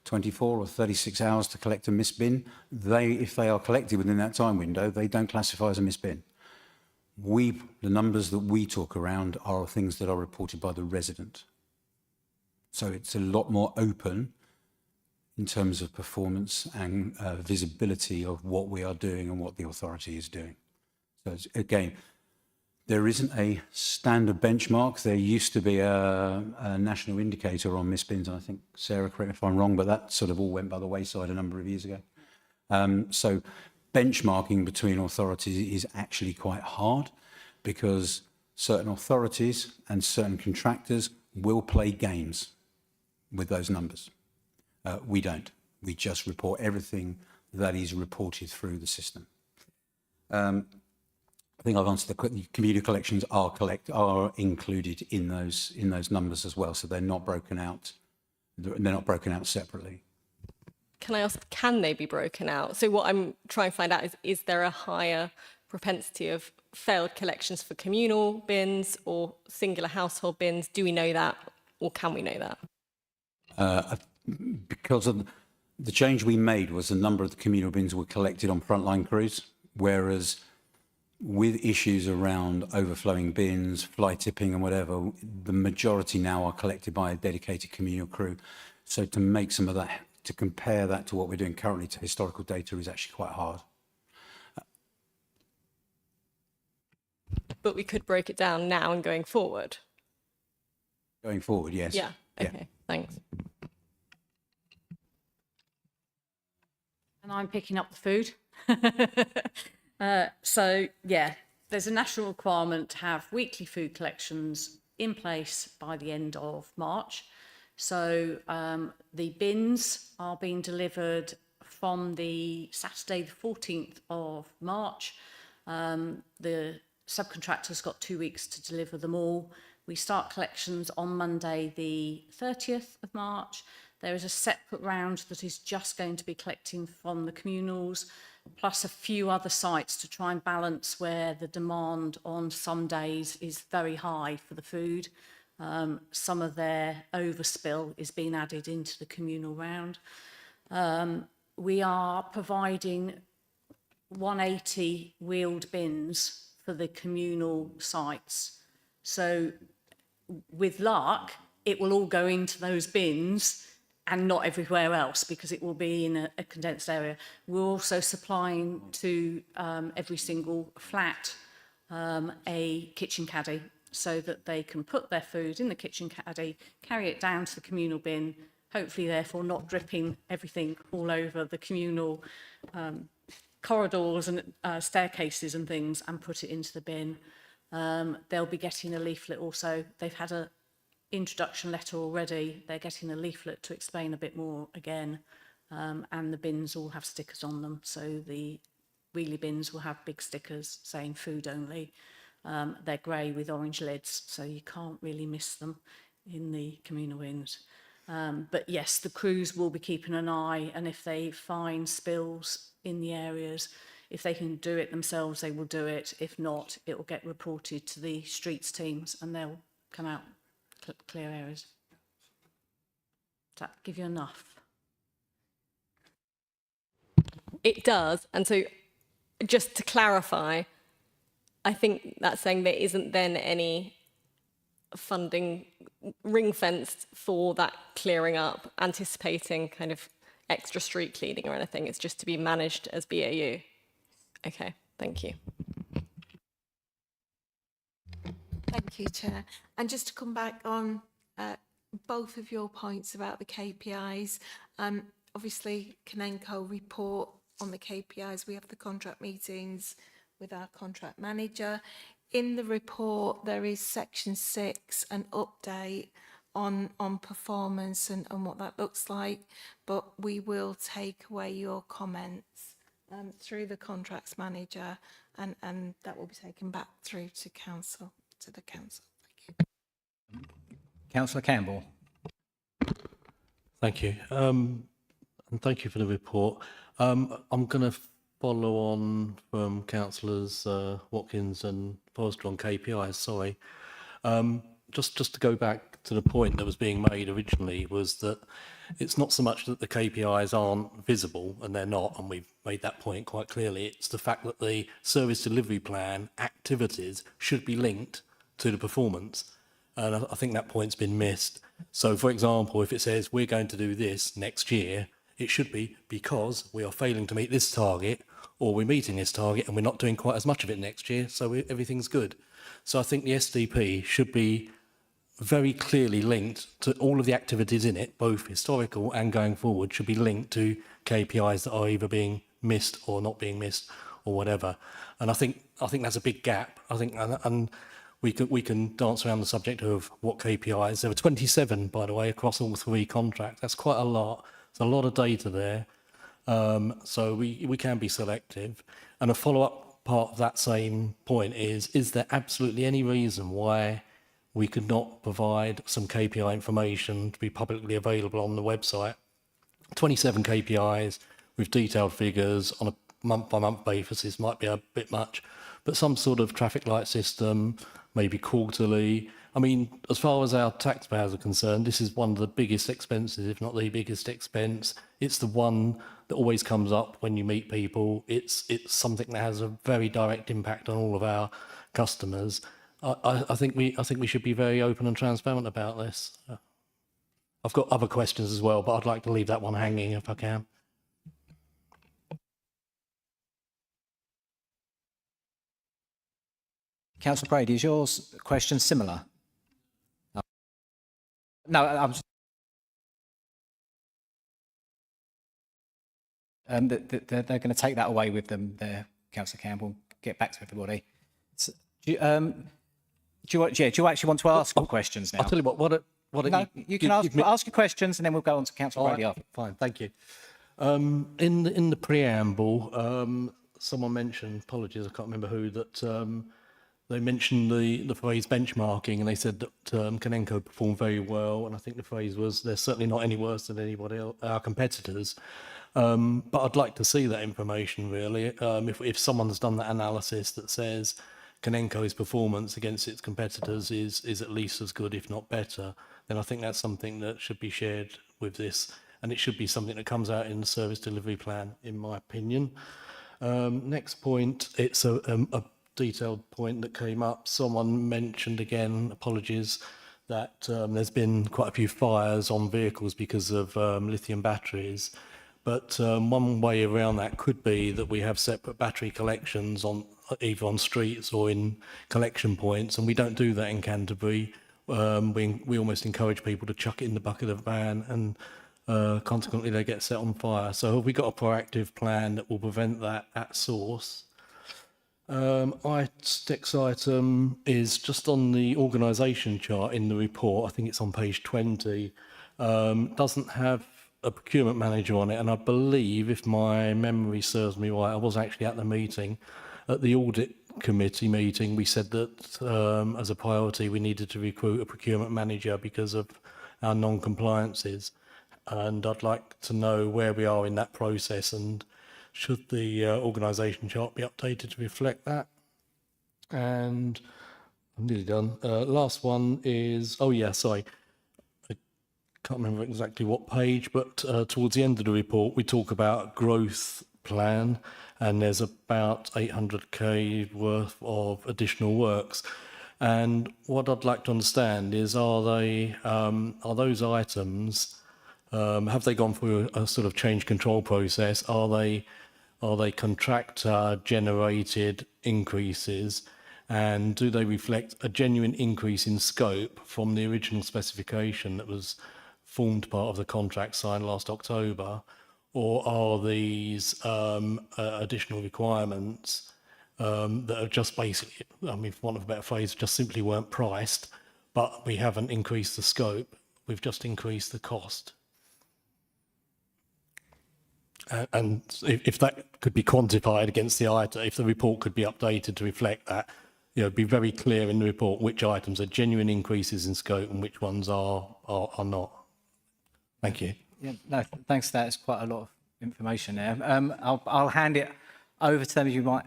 24 or 36 hours to collect a missed bin. If they are collected within that time window, they don't classify as a missed bin. The numbers that we talk around are things that are reported by the resident. So it's a lot more open in terms of performance and visibility of what we are doing and what the authority is doing. So again, there isn't a standard benchmark. There used to be a national indicator on missed bins, and I think, Sarah, correct me if I'm wrong, but that sort of all went by the wayside a number of years ago. So benchmarking between authorities is actually quite hard because certain authorities and certain contractors will play games with those numbers. We don't. We just report everything that is reported through the system. I think I've answered the community collections are included in those numbers as well, so they're not broken out. They're not broken out separately. Can I ask, can they be broken out? So what I'm trying to find out is there a higher propensity of failed collections for communal bins or singular household bins? Do we know that, or can we know that? Because of the change we made was a number of the communal bins were collected on frontline crews, whereas with issues around overflowing bins, fly tipping and whatever, the majority now are collected by a dedicated communal crew. So to make some of that, to compare that to what we're doing currently to historical data is actually quite hard. But we could break it down now and going forward. Going forward, yes. Yeah, okay, thanks. And I'm picking up the food. So, yeah, there's a national requirement to have weekly food collections in place by the end of March. So the bins are being delivered from the Saturday, the 14th of March. The subcontractor's got 2 weeks to deliver them all. We start collections on Monday, the 30th of March. There is a separate round that is just going to be collecting from the communals, plus a few other sites to try and balance where the demand on some days is very high for the food. Some of their overspill is being added into the communal round. We are providing 180 wheeled bins for the communal sites. So with luck, it will all go into those bins and not everywhere else because it will be in a condensed area. We're also supplying to every single flat a kitchen caddy so that they can put their food in the kitchen caddy, carry it down to the communal bin, hopefully therefore not dripping everything all over the communal corridors and staircases and things, and put it into the bin. They'll be getting a leaflet also. They've had a introduction letter already. They're getting a leaflet to explain a bit more again, and the bins all have stickers on them. So the wheelie bins will have big stickers saying food only. They're grey with orange lids, so you can't really miss them in the communal bins. But yes, the crews will be keeping an eye, and if they find spills in the areas, if they can do it themselves, they will do it. If not, it will get reported to the streets teams and they'll come out, clear areas. Does that give you enough? It does. And so just to clarify, I think that's saying there isn't then any funding ring-fenced for that clearing up, anticipating kind of extra street cleaning or anything. It's just to be managed as BAU. Okay, thank you. Thank you, Chair. And just to come back on both of your points about the KPIs, obviously Canenco report on the KPIs. We have the contract meetings with our contract manager. In the report, there is section 6, an update on performance and what that looks like, but we will take away your comments through the contracts manager, and that will be taken back through to council, to the council. Thank you. Councillor Campbell. Thank you. And thank you for the report. I'm going to follow on from councillors Watkins and Forrester on KPIs, sorry. Just to go back to the point that was being made originally was that it's not so much that the KPIs aren't visible, and they're not, and we've made that point quite clearly. It's the fact that the service delivery plan activities should be linked to the performance. And I think that point's been missed. So, for example, if it says we're going to do this next year, it should be because we are failing to meet this target, or we're meeting this target and we're not doing quite as much of it next year, so everything's good. So I think the SDP should be very clearly linked to all of the activities in it, both historical and going forward, should be linked to KPIs that are either being missed or not being missed or whatever. And I think that's a big gap. I think, and we can dance around the subject of what KPIs. There were 27, by the way, across all 3 contracts. That's quite a lot. There's a lot of data there. So we can be selective. And a follow-up part of that same point is there absolutely any reason why we could not provide some KPI information to be publicly available on the website? 27 KPIs with detailed figures on a month-by-month basis. This might be a bit much, but some sort of traffic light system, maybe quarterly. I mean, as far as our taxpayers are concerned, this is one of the biggest expenses, if not the biggest expense. It's the one that always comes up when you meet people. It's something that has a very direct impact on all of our customers. I think we should be very open and transparent about this. I've got other questions as well, but I'd like to leave that one hanging if I can. Councillor Brady, is yours question similar? No, I'm. They're going to take that away with them there, Councillor Campbell. Get back to everybody. So, do you actually want to ask questions now? I'll tell you what. No, you can ask your questions, and then we'll go on to Councillor Brady after. Fine, thank you. In the preamble, someone mentioned, apologies, I can't remember who, that they mentioned the phrase benchmarking, and they said that Canenco performed very well, and I think the phrase was, they're certainly not any worse than anybody else, our competitors. But I'd like to see that information, really. If someone's done that analysis that says Canenco's performance against its competitors is at least as good, if not better, then I think that's something that should be shared with this, and it should be something that comes out in the service delivery plan, in my opinion. Next point, it's a detailed point that came up. Someone mentioned again, apologies, that there's been quite a few fires on vehicles because of lithium batteries. But one way around that could be that we have separate battery collections on either on streets or in collection points, and we don't do that in Canterbury. We almost encourage people to chuck it in the bucket of a van, and consequently they get set on fire. So have we got a proactive plan that will prevent that at source? Next item is just on the organisation chart in the report. I think it's on page 20. Doesn't have a procurement manager on it, and I believe, if my memory serves me right, I was actually at the meeting. At the audit committee meeting, we said that as a priority we needed to recruit a procurement manager because of our non-compliances, and I'd like to know where we are in that process, and should the organisation chart be updated to reflect that. And I'm nearly done. Last one is, oh yeah, sorry, can't remember exactly what page, but towards the end of the report, we talk about growth plan, and there's about 800k worth of additional works. And what I'd like to understand is, are those items, have they gone through a sort of change control process? Are they Are they contractor generated increases? And do they reflect a genuine increase in scope from the original specification that was formed part of the contract signed last October? Or are these additional requirements that are just basically, I mean, for want of a better phrase, just simply weren't priced, but we haven't increased the scope, we've just increased the cost? And if that could be quantified against the item, if the report could be updated to reflect that, you know, be very clear in the report which items are genuine increases in scope and which ones are not. Thank you. Yeah, no, thanks for that. It's quite a lot of information there. I'll hand it over to them if you might,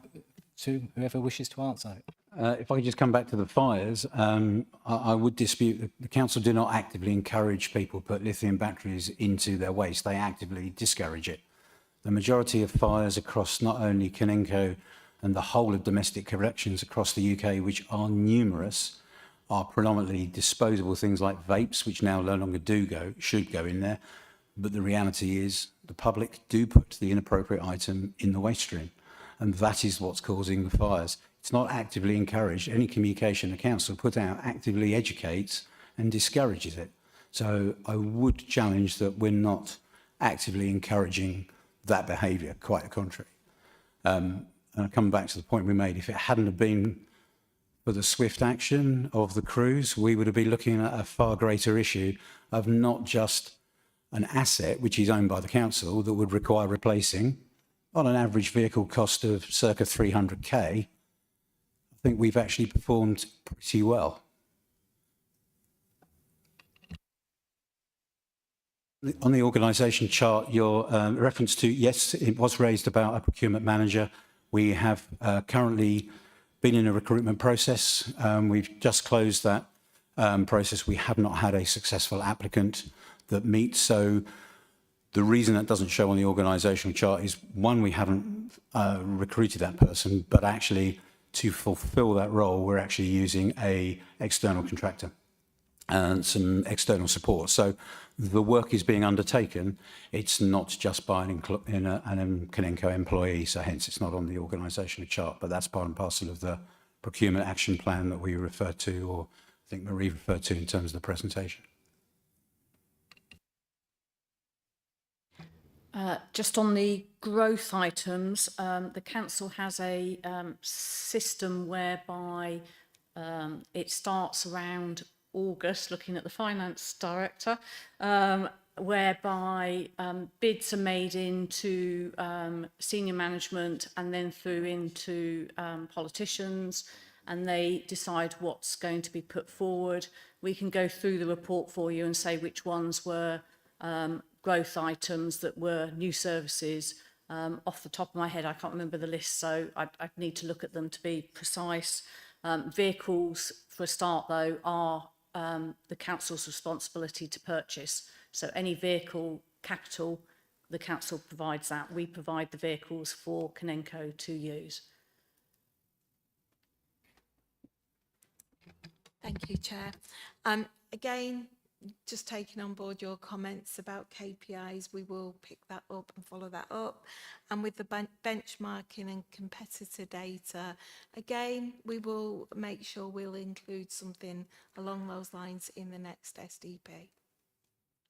to whoever wishes to answer. If I could just come back to the fires, I would dispute that the council do not actively encourage people to put lithium batteries into their waste. They actively discourage it. The majority of fires across not only Canenco and the whole of domestic collections across the UK, which are numerous, are predominantly disposable things like vapes, which now no longer should go in there. But the reality is the public do put the inappropriate item in the waste stream. And that is what's causing the fires. It's not actively encouraged. Any communication the council put out actively educates and discourages it. So I would challenge that we're not actively encouraging that behaviour, quite the contrary. And I come back to the point we made. If it hadn't have been for the swift action of the crews, we would have been looking at a far greater issue of not just an asset which is owned by the council that would require replacing on an average vehicle cost of circa 300k. I think we've actually performed pretty well. On the organisation chart, your reference to, yes, it was raised about a procurement manager. We have currently been in a recruitment process. We've just closed that process. We have not had a successful applicant that meets. So the reason that doesn't show on the organisational chart is, one, we haven't recruited that person, but actually to fulfil that role, we're actually using an external contractor and some external support. So the work is being undertaken. It's not just by an Canenco employee, so hence it's not on the organisational chart, but that's part and parcel of the procurement action plan that we referred to, or I think Marie referred to in terms of the presentation. Just on the growth items, the council has a system whereby it starts around August, looking at the finance director, whereby bids are made into senior management and then through into politicians, and they decide what's going to be put forward. We can go through the report for you and say which ones were growth items that were new services. Off the top of my head, I can't remember the list, so I'd need to look at them to be precise. Vehicles, for a start though, are the council's responsibility to purchase. So any vehicle capital, the council provides that. We provide the vehicles for Canenco to use. Thank you, Chair. Again, just taking on board your comments about KPIs, we will pick that up and follow that up. And with the benchmarking and competitor data, again, we will make sure we'll include something along those lines in the next SDP.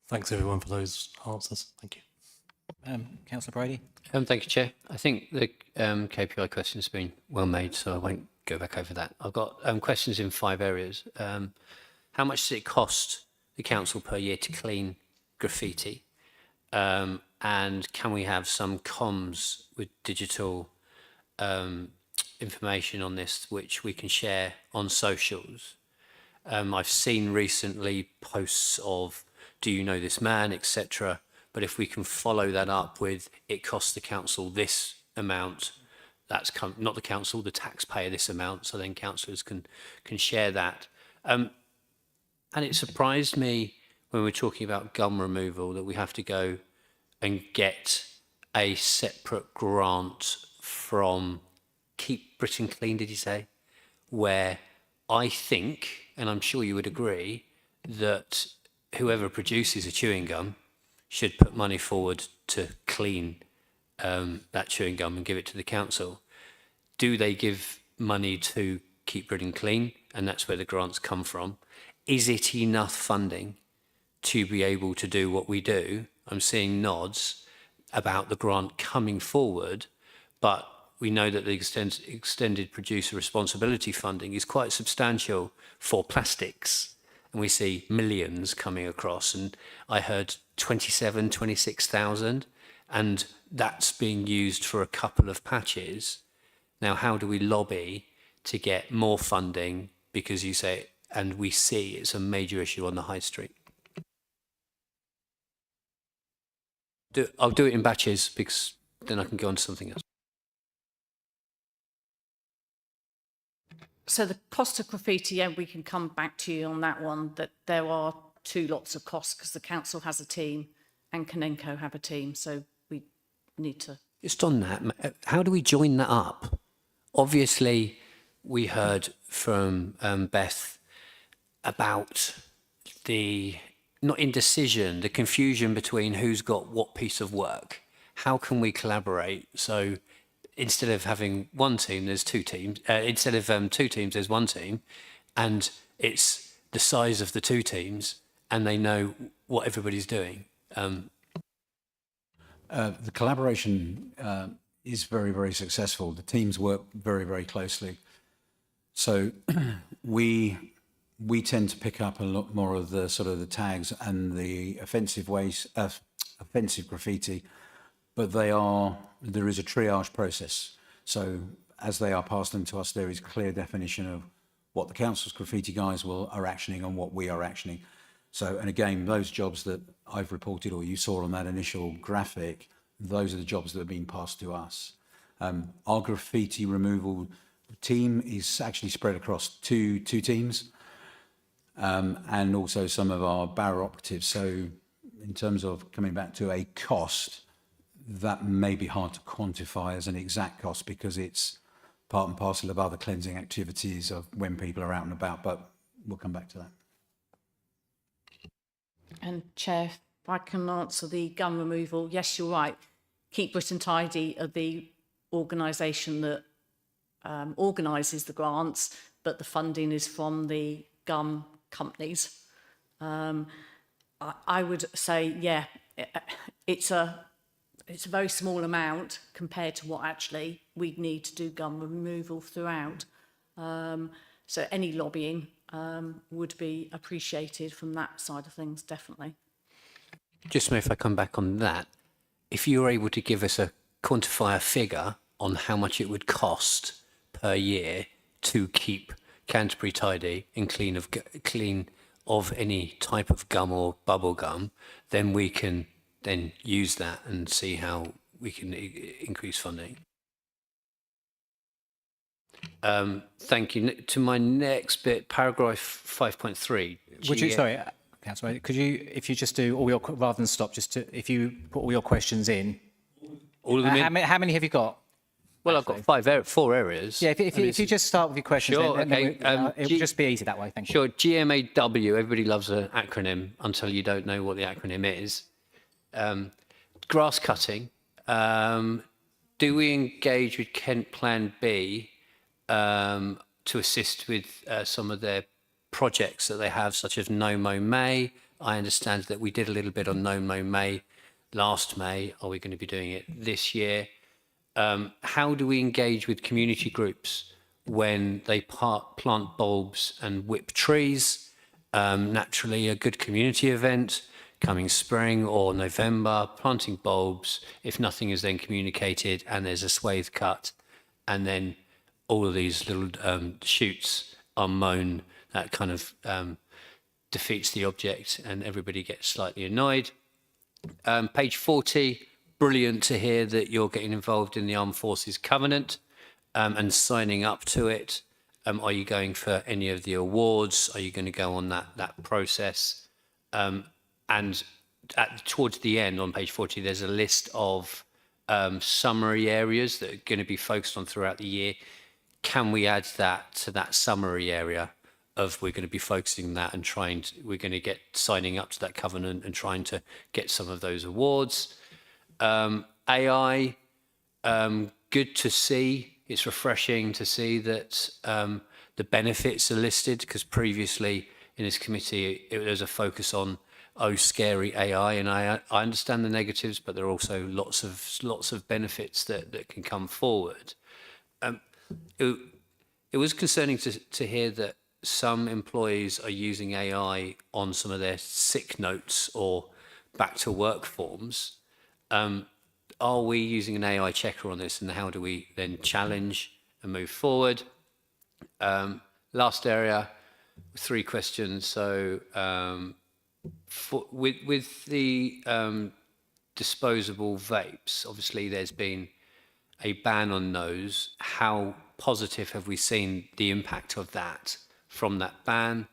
Thanks everyone for those answers. Thank you. Councillor Brady. Thank you, Chair. I think the KPI question has been well made, so I won't go back over that. I've got questions in 5 areas. How much does it cost the council per year to clean graffiti? And can we have some comms with digital information on this, which we can share on socials? I've seen recently posts of, do you know this man, etc. But if we can follow that up with, it costs the council this amount, that's not the council, the taxpayer this amount, so then councillors can share that. And it surprised me when we're talking about gum removal that we have to go and get a separate grant from Keep Britain Clean, did you say? Where I think, and I'm sure you would agree, that whoever produces a chewing gum should put money forward to clean that chewing gum and give it to the council. Do they give money to keep Britain clean? And that's where the grants come from. Is it enough funding to be able to do what we do? I'm seeing nods about the grant coming forward, but we know that the extended producer responsibility funding is quite substantial for plastics. And we see millions coming across. And I heard 26,000, and that's being used for a couple of patches. Now, how do we lobby to get more funding? Because you say, and we see it's a major issue on the high street. I'll do it in batches because then I can go on to something else. So the cost of graffiti, yeah, we can come back to you on that one, that there are two lots of costs because the council has a team and Kanenko have a team. So we need to. Just on that, how do we join that up? Obviously, we heard from Beth about the, not indecision, the confusion between who's got what piece of work. How can we collaborate? So instead of having one team, there's two teams. Instead of two teams, there's one team. And it's the size of the two teams and they know what everybody's doing. The collaboration is very, very successful. The teams work very, very closely. So we tend to pick up a lot more of the sort of the tags and the offensive graffiti, but there is a triage process. So as they are passed on to us, there is clear definition of what the council's graffiti guys are actioning and what we are actioning. So, and again, those jobs that I've reported or you saw on that initial graphic, those are the jobs that are being passed to us. Our graffiti removal team is actually spread across two teams, and also some of our barrier operatives. So in terms of coming back to a cost, that may be hard to quantify as an exact cost because it's part and parcel of other cleansing activities of when people are out and about, but we'll come back to that. And Chair, if I can answer the gun removal, yes, you're right. Keep Britain Tidy are the organisation that organises the grants, but the funding is from the gum companies. I would say, yeah, it's a very small amount compared to what actually we'd need to do gum removal throughout. So any lobbying would be appreciated from that side of things, definitely. Just if I come back on that, if you were able to give us quantify a figure on how much it would cost per year to keep Canterbury tidy and clean of any type of gum or bubble gum, then we can then use that and see how we can increase funding. Thank you. To my next bit, paragraph 5.3. Would you, sorry, Councillor, could you, if you just do all your, rather than stop, if you put all your questions in. All of them in? How many have you got? Well, I've got 4 areas. Yeah, if you just start with your questions, Sure, then okay. it will just be easy that way, thank you. Sure, GMAW, everybody loves an acronym until you don't know what the acronym is. Grass cutting. Do we engage with Kent Plan B to assist with some of their projects that they have, such as No Mow May? I understand that we did a little bit on No Mow May last May. Are we going to be doing it this year? How do we engage with community groups when they plant bulbs and whip trees? Naturally, a good community event coming spring or November, planting bulbs, if nothing is then communicated and there's a swathe cut, and then all of these little shoots are mown, that kind of defeats the object and everybody gets slightly annoyed. Page 40, brilliant to hear that you're getting involved in the Armed Forces Covenant and signing up to it. Are you going for any of the awards? Are you going to go on that process? And towards the end on page 40, there's a list of summary areas that are going to be focused on throughout the year. Can we add that to that summary area of we're going to be focusing that and we're going to get signing up to that covenant and trying to get some of those awards? AI, Good to see. It's refreshing to see that the benefits are listed, because previously in this committee there was a focus on scary AI, and I understand the negatives, but there are also lots of benefits that can come forward. It was concerning to hear that some employees are using AI on some of their sick notes or back to work forms. Are we using an AI checker on this, and how do we then challenge and move forward? Last area, 3 questions. So with the disposable vapes, obviously there's been a ban on those. How positive have we seen the impact of that from that ban?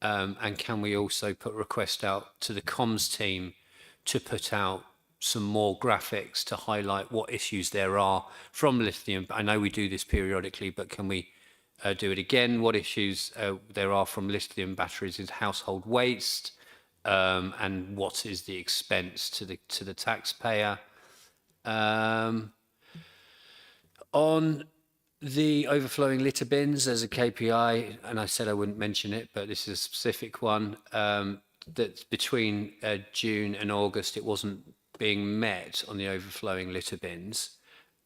And can we also put a request out to the comms team to put out some more graphics to highlight what issues there are from lithium? I know we do this periodically, but can we do it again? What issues there are from lithium batteries in household waste, and what is the expense to the taxpayer? On the overflowing litter bins, there's a KPI, and I said I wouldn't mention it, but this is a specific one, that between June and August it wasn't being met on the overflowing litter bins.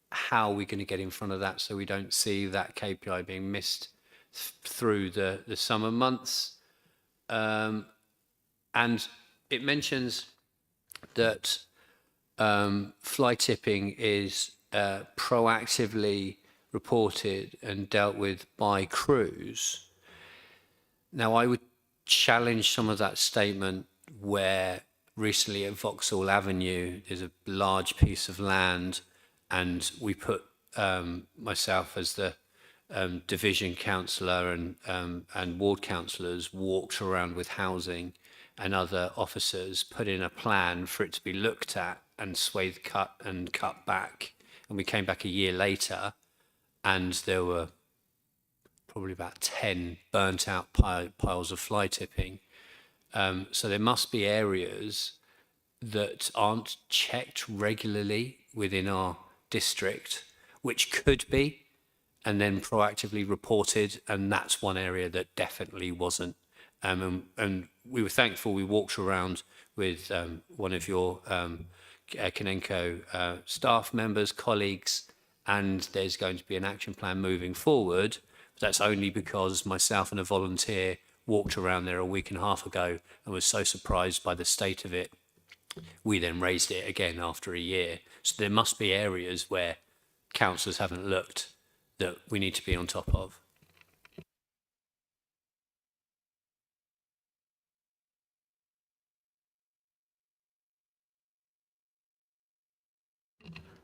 How are we going to get in front of that so we don't see that KPI being missed through the summer months? And it mentions that fly tipping is proactively reported and dealt with by crews. Now, I would challenge some of that statement, where recently at Vauxhall Avenue there's a large piece of land, and we put myself as the division councillor and ward councillors walked around with housing, and other officers put in a plan for it to be looked at and swathe cut and cut back. And we came back a year later, and there were probably about 10 burnt out piles of fly tipping. So there must be areas that aren't checked regularly within our district, which could be, and then proactively reported. And that's one area that definitely wasn't. And we were thankful. We walked around with one of your Kanenko staff members, colleagues, and there's going to be an action plan moving forward. But that's only because myself and a volunteer walked around there a week and a half ago and was so surprised by the state of it. We then raised it again after a year. So there must be areas where councillors haven't looked that we need to be on top of.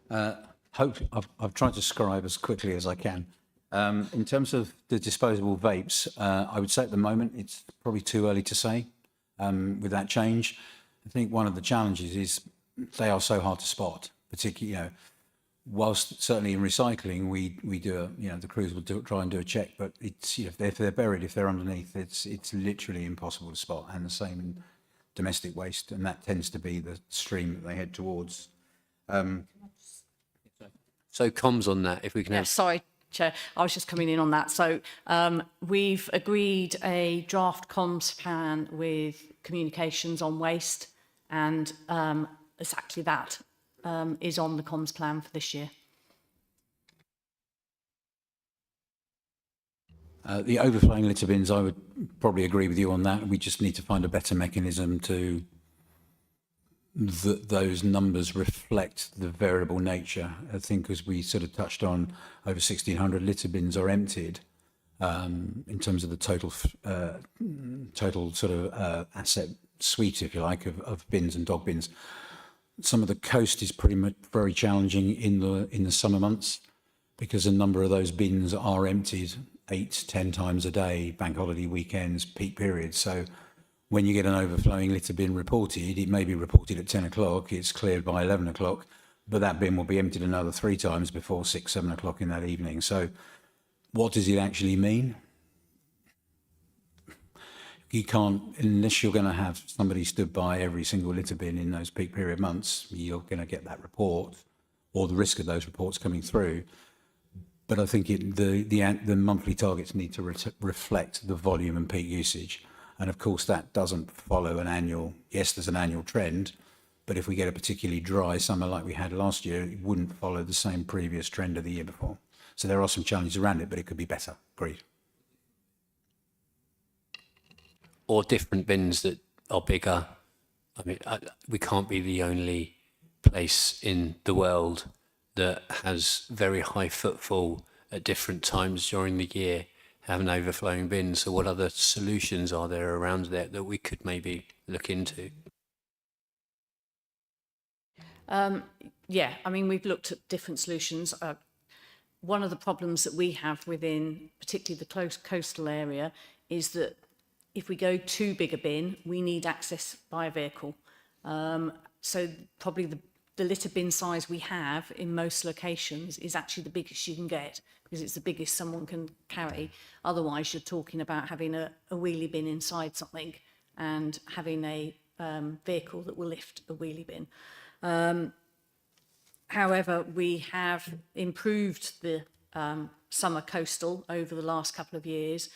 I've tried to describe as quickly as I can. In terms of the disposable vapes, I would say at the moment it's probably too early to say with that change. I think one of the challenges is they are so hard to spot, particularly, whilst certainly in recycling, we do, the crews will try and do a check, but it's, if they're buried, if they're underneath, it's literally impossible to spot. And the same in domestic waste, and that tends to be the stream that they head towards. So comms on that, if we can Yeah, have... sorry, Chair. I was just coming in on that. So we've agreed a draft comms plan with communications on waste, and exactly that is on the comms plan for this year. The overflowing litter bins, I would probably agree with you on that. We just need to find a better mechanism to that those numbers reflect the variable nature. I think, as we sort of touched on, over 1,600 litter bins are emptied in terms of the total sort of asset suite, if you like, of bins and dog bins. Some of the coast is pretty much very challenging in the summer months, because a number of those bins are emptied 8-10 times a day, bank holiday weekends, peak periods. So when you get an overflowing litter bin reported, it may be reported at 10 o'clock, it's cleared by 11 o'clock, but that bin will be emptied another 3 times before 6-7 o'clock in that evening. So what does it actually mean? You can't, unless you're going to have somebody stood by every single litter bin in those peak period months, you're going to get that report. or the risk of those reports coming through. But I think the monthly targets need to reflect the volume and peak usage. And of course, that doesn't follow an annual, yes, there's an annual trend, but if we get a particularly dry summer like we had last year, it wouldn't follow the same previous trend of the year before. So there are some challenges around it, but it could be better. Agreed. Or different bins that are bigger. I mean, we can't be the only place in the world that has very high footfall at different times during the year, have an overflowing bin. So what other solutions are there around there that we could maybe look into? Yeah, I mean, we've looked at different solutions. One of the problems that we have within particularly the close coastal area is that if we go too big a bin, we need access by a vehicle. So probably the litter bin size we have in most locations is actually the biggest you can get because it's the biggest someone can carry. Otherwise, you're talking about having a wheelie bin inside something and having a vehicle that will lift a wheelie bin. However, we have improved the summer coastal over the last couple of years.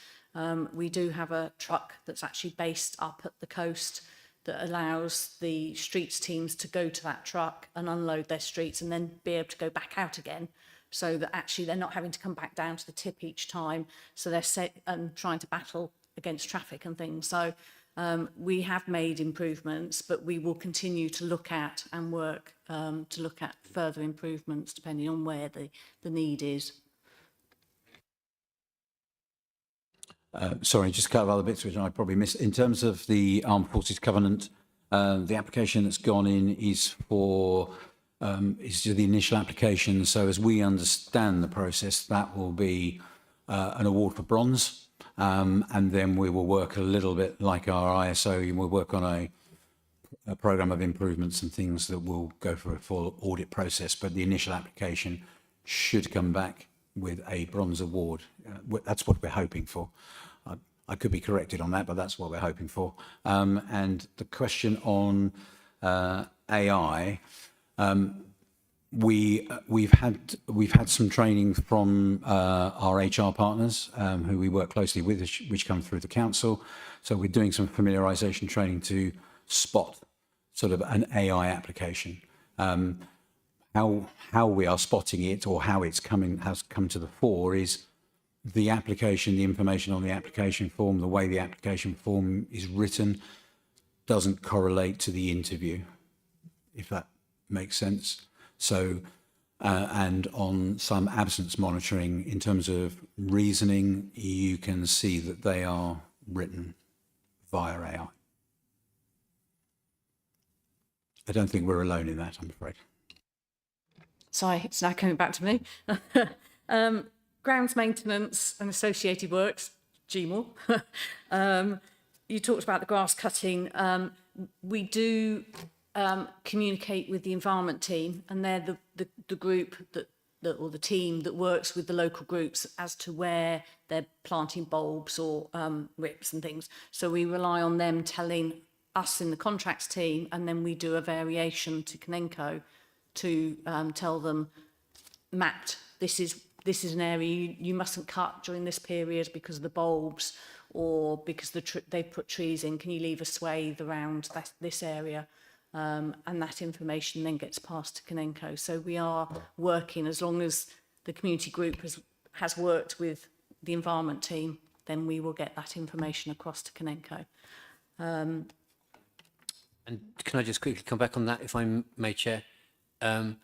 We do have a truck that's actually based up at the coast that allows the streets teams to go to that truck and unload their streets and then be able to go back out again, so that actually they're not having to come back down to the tip each time. So they're trying to battle against traffic and things. So we have made improvements, but we will continue to look at and work to look at further improvements depending on where the need is. Sorry, just a couple of other bits which I probably missed. In terms of the Armed Forces Covenant, the application that's gone in is for is the initial application. So as we understand the process, that will be an award for bronze. And then we will work a little bit like our ISO, and we'll work on a program of improvements and things that will go for a full audit process. But the initial application should come back with a bronze award. That's what we're hoping for. I could be corrected on that, but that's what we're hoping for. And the question on AI, we've had some training from our HR partners who we work closely with, which come through the council. So we're doing some familiarisation training to spot sort of an AI application. How we are spotting it, or how it's has come to the fore, is the application, the information on the application form, the way the application form is written, doesn't correlate to the interview, if that makes sense. So, and on some absence monitoring, in terms of reasoning, you can see that they are written via AI. I don't think we're alone in that, I'm afraid. Sorry, it's now coming back to me. Grounds maintenance and associated works, GMOR. You talked about the grass cutting. We do communicate with the environment team, and they're the group or the team that works with the local groups as to where they're planting bulbs or rips and things. So we rely on them telling us in the contracts team, and then we do a variation to Canenco to tell them, mapped, this is an area you mustn't cut during this period because of the bulbs, or because they put trees in. Can you leave a swathe around this area? And that information then gets passed to Canenco. So we are working, as long as the community group has worked with the environment team, then we will get that information across to Canenco. And can I just quickly come back on that, if I may, Chair? And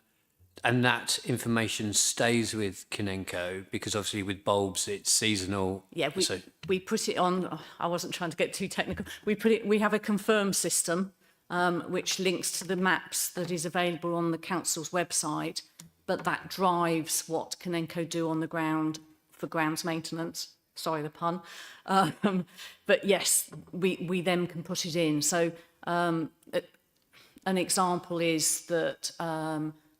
that information stays with Canenco, because obviously with bulbs it's seasonal. Yeah, we put it on. I wasn't trying to get too technical. We have a confirm system which links to the maps that is available on the council's website, but that drives what Canenco do on the ground for grounds maintenance. Sorry, the pun. But yes, we then can put it in. So an example is that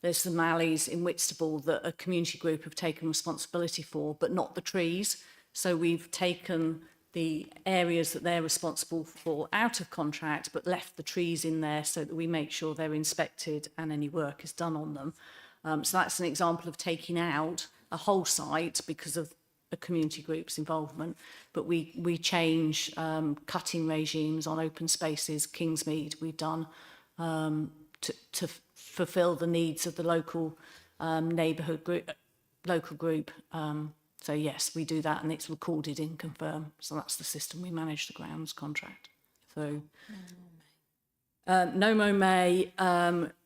there's some alleys in Whitstable that a community group have taken responsibility for, but not the trees. So we've taken the areas that they're responsible for out of contract, but left the trees in there so that we make sure they're inspected and any work is done on them. So that's an example of taking out a whole site because of a community group's involvement. But we change cutting regimes on open spaces. Kingsmead we've done to fulfil the needs of the local neighbourhood group, local group. So yes, we do that, and it's recorded in Confirm. So that's the system we manage the grounds contract. So NOMO May,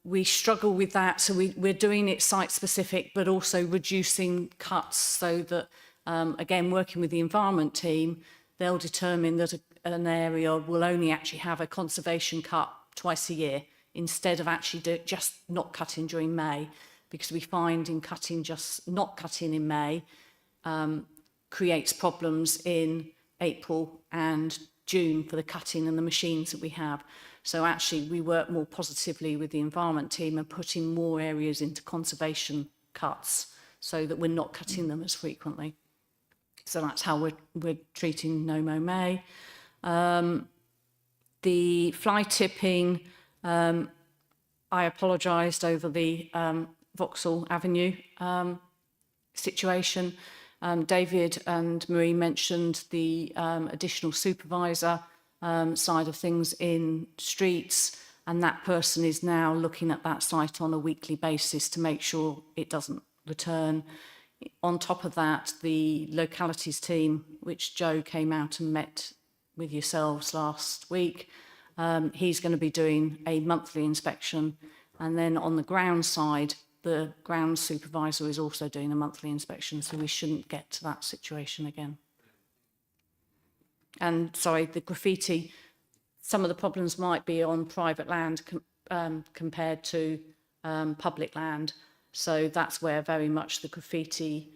we struggle with that. So we're doing it site specific, but also reducing cuts so that, again, working with the environment team, they'll determine that an area will only actually have a conservation cut twice a year instead of actually just not cutting during May, because we find in cutting, just not cutting in May, creates problems in April and June for the cutting and the machines that we have. So actually we work more positively with the environment team and putting more areas into conservation cuts so that we're not cutting them as frequently. So that's how we're treating NOMO May. The fly tipping, I apologised over the Vauxhall Avenue situation. David and Marie mentioned the additional supervisor side of things in streets, and that person is now looking at that site on a weekly basis to make sure it doesn't return. On top of that, the localities team, which Joe came out and met with yourselves last week, he's going to be doing a monthly inspection, and then on the ground side, the ground supervisor is also doing a monthly inspection, so we shouldn't get to that situation again. And sorry, the graffiti, some of the problems might be on private land compared to public land. So that's where very much the graffiti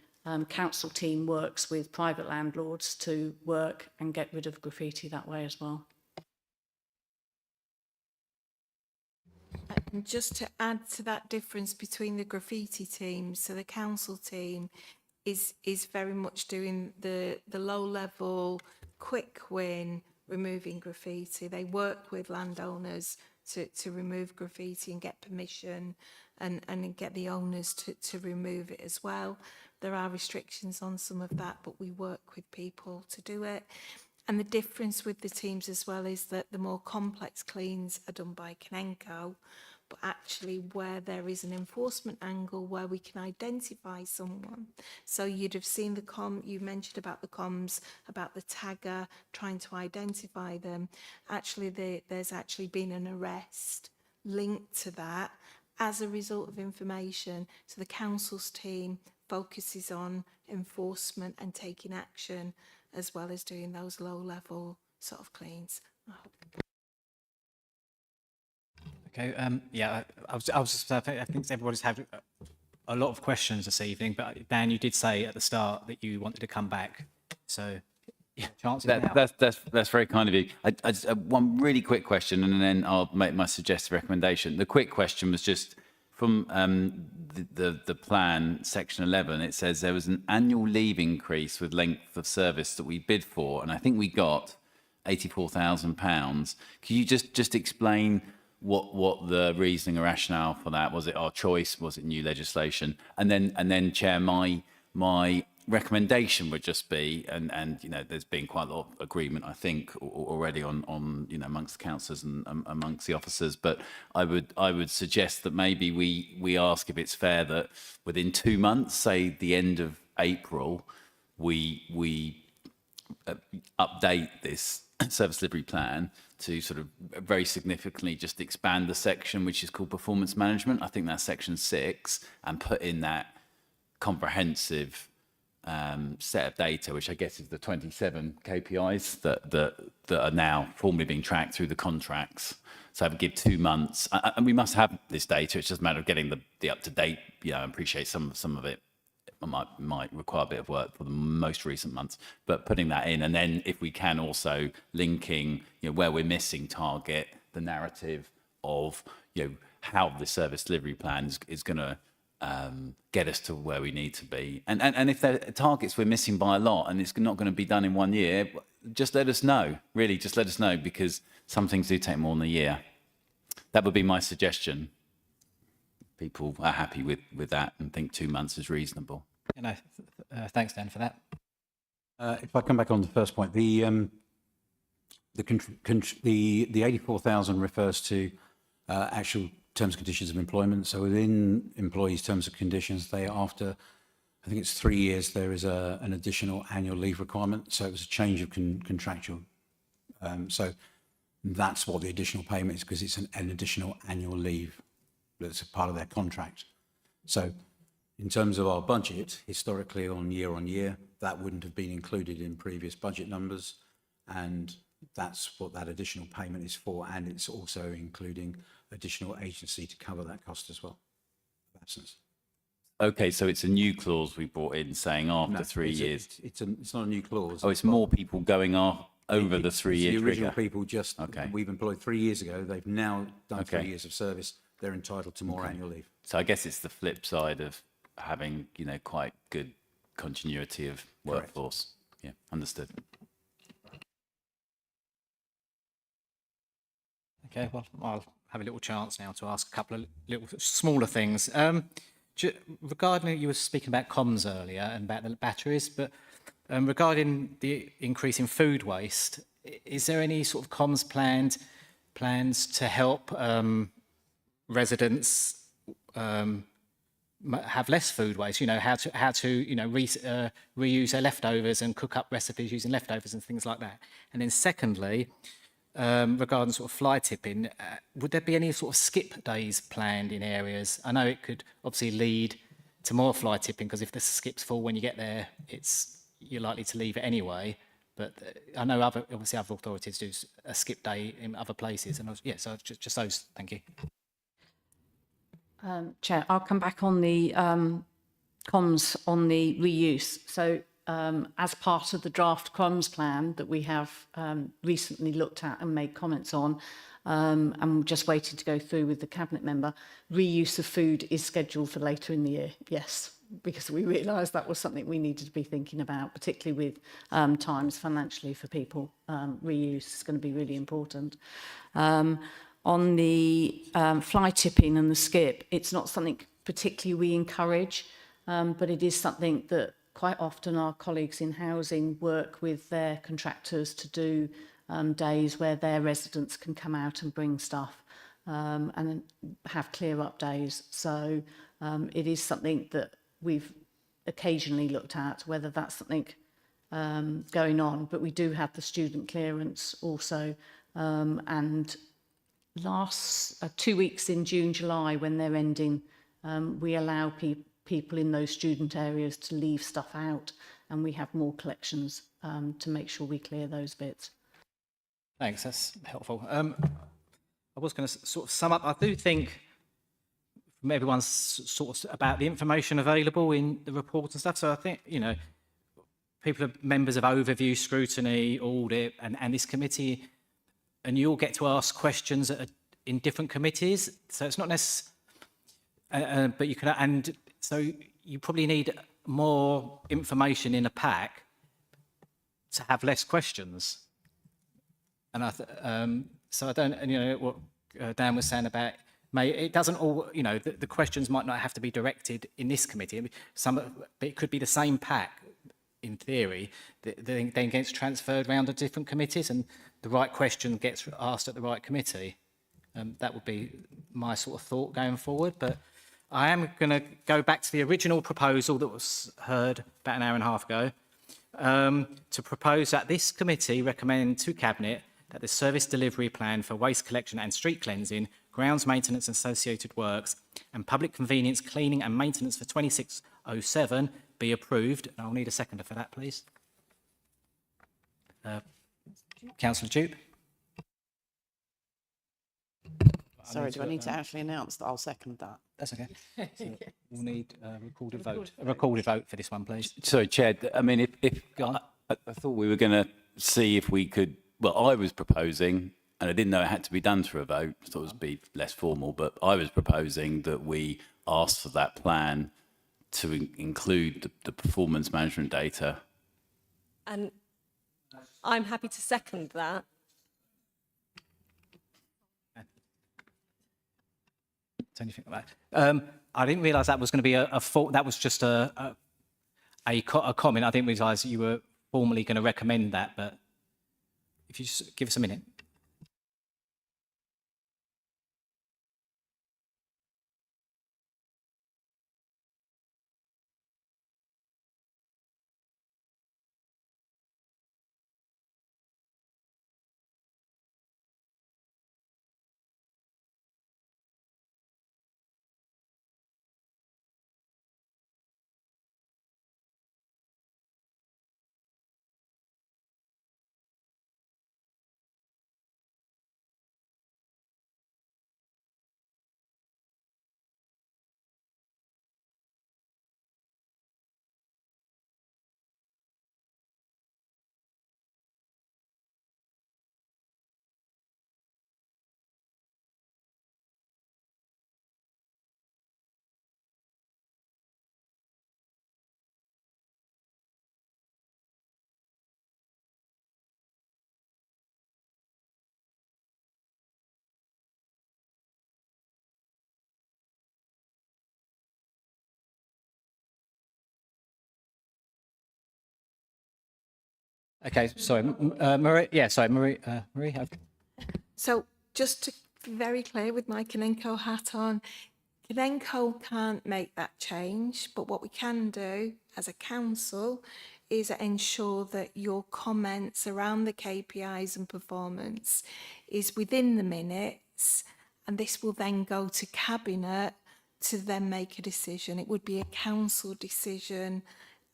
council team works with private landlords to work and get rid of graffiti that way as well. And just to add to that difference between the graffiti team, so the council team is very much doing the low level, quick win, removing graffiti. They work with landowners to remove graffiti and get permission and get the owners to remove it as well. There are restrictions on some of that, but we work with people to do it. And the difference with the teams as well is that the more complex cleans are done by Canenco, but actually where there is an enforcement angle where we can identify someone. So you'd have seen you mentioned about the comms, about the tagger, trying to identify them. Actually, there's actually been an arrest linked to that as a result of information. So the council's team focuses on enforcement and taking action, as well as doing those low-level sort of cleans. Okay, yeah, I think everybody's had a lot of questions this evening, but Dan, you did say at the start that you wanted to come back, so yeah, chance is now. That's very kind of you. I just, one really quick question, and then I'll make my suggested recommendation. The quick question was just from the plan, section 11, it says there was an annual leave increase with length of service that we bid for, and I think we got £84,000. Can you just explain what the reasoning or rationale for that? Was it our choice? Was it new legislation? And then Chair, my recommendation would just be, and you know, there's been quite a lot of agreement, I think, already on you know, amongst the councillors and amongst the officers, but I would suggest that maybe we ask if it's fair that within 2 months, say the end of April, we update this service delivery plan to sort of very significantly just expand the section which is called performance management. I think that's section 6, and put in that comprehensive set of data, which I guess is the 27 KPIs that are now formally being tracked through the contracts. So I would give 2 months, and we must have this data. It's just a matter of getting the up to date. You know, I appreciate some of it might require a bit of work for the most recent months, but putting that in, and then if we can also linking, you know, where we're missing target, the narrative of, you know, how the service delivery plan is going to get us to where we need to be, and if there are targets we're missing by a lot and it's not going to be done in 1 year, just let us know. Really, just let us know, because some things do take more than a year. That would be my suggestion. people are happy with that and think 2 months is reasonable. You know, thanks, Dan, for that. If I come back on the first point, the 84,000 refers to actual terms and conditions of employment. So within employees' terms and conditions, they after, I think it's 3 years, there is an additional annual leave requirement. So it was a change of contractual. So that's what the additional payment is, because it's an additional annual leave that's a part of their contract. So in terms of our budget, historically on year, that wouldn't have been included in previous budget numbers. And that's what that additional payment is for. And it's also including additional agency to cover that cost as well. Absence. Okay, so it's a new clause we brought in saying after No, 3 years. It's not a new clause. Oh, it's more people going over the It's 3 year the original trigger. people just, Okay. we've employed 3 years ago. They've now done 3 Okay. years of service. They're entitled to more annual leave. So I guess it's the flip side of having, you know, quite good continuity of workforce. Yeah, understood. Okay, well, I'll have a little chance now to ask a couple of little smaller things. Regarding, you were speaking about comms earlier and about the batteries, but regarding the increase in food waste, is there any sort of comms plans to help residents have less food waste? You know, how to you know reuse their leftovers and cook up recipes using leftovers and things like that. And then secondly, regarding sort of fly tipping, would there be any sort of skip days planned in areas? I know it could obviously lead to more fly tipping, because if the skips full when you get there, you're likely to leave it anyway. But I know obviously other authorities do a skip day in other places, and so just those. Thank you. Chair, I'll come back on the comms on the reuse. So as part of the draft comms plan that we have recently looked at and made comments on, and just waiting to go through with the cabinet member, reuse of food is scheduled for later in the year. Yes, because we realised that was something we needed to be thinking about, particularly with times financially for people. Reuse is going to be really important. On the fly tipping and the skip, it's not something particularly we encourage, but it is something that quite often our colleagues in housing work with their contractors to do days where their residents can come out and bring stuff and have clear up days. So it is something that we've occasionally looked at, whether that's something going on, but we do have the student clearance also, and last 2 weeks in June, July, when they're ending, we allow people in those student areas to leave stuff out, and we have more collections to make sure we clear those bits. Thanks, that's helpful. I was going to sort of sum up. I do think from everyone's sort of about the information available in the report and stuff. So I think, you know, people are members of overview, scrutiny, audit, and this committee, and you all get to ask questions in different committees. So it's not necessarily, but you can, and so you probably need more information in a pack to have less questions. And so I don't, you know, what Dan was saying about, it doesn't all, you know, the questions might not have to be directed in this committee. But it could be the same pack in theory, then gets transferred around to different committees, and the right question gets asked at the right committee. That would be my sort of thought going forward. But I am going to go back to the original proposal that was heard about an hour and a half ago, to propose that this committee recommend to Cabinet that the service delivery plan for waste collection and street cleansing, grounds maintenance and associated works, and public convenience cleaning and maintenance for 2607 be approved. And I'll need a seconder for that, please. Councillor Dupe. Sorry, do I need to actually announce that I'll second that? That's okay. So we'll need a recorded vote. A recorded vote for this one, please. Sorry, Chair, I mean, I thought we were going to see if we could, well, I was proposing, and I didn't know it had to be done through a vote, so it would be less formal, but I was proposing that we ask for that plan to include the performance management data. And I'm happy to second that. anything like that. I didn't realise that was going to be a full. That was just a comment. I didn't realise you were formally going to recommend that. But if you just give us a minute. Okay, sorry, Marie. Yeah, sorry, Marie. Marie. So just to be very clear with my Canenco hat on, Canenco can't make that change, but what we can do as a council is ensure that your comments around the KPIs and performance is within the minutes, and this will then go to Cabinet to then make a decision. It would be a council decision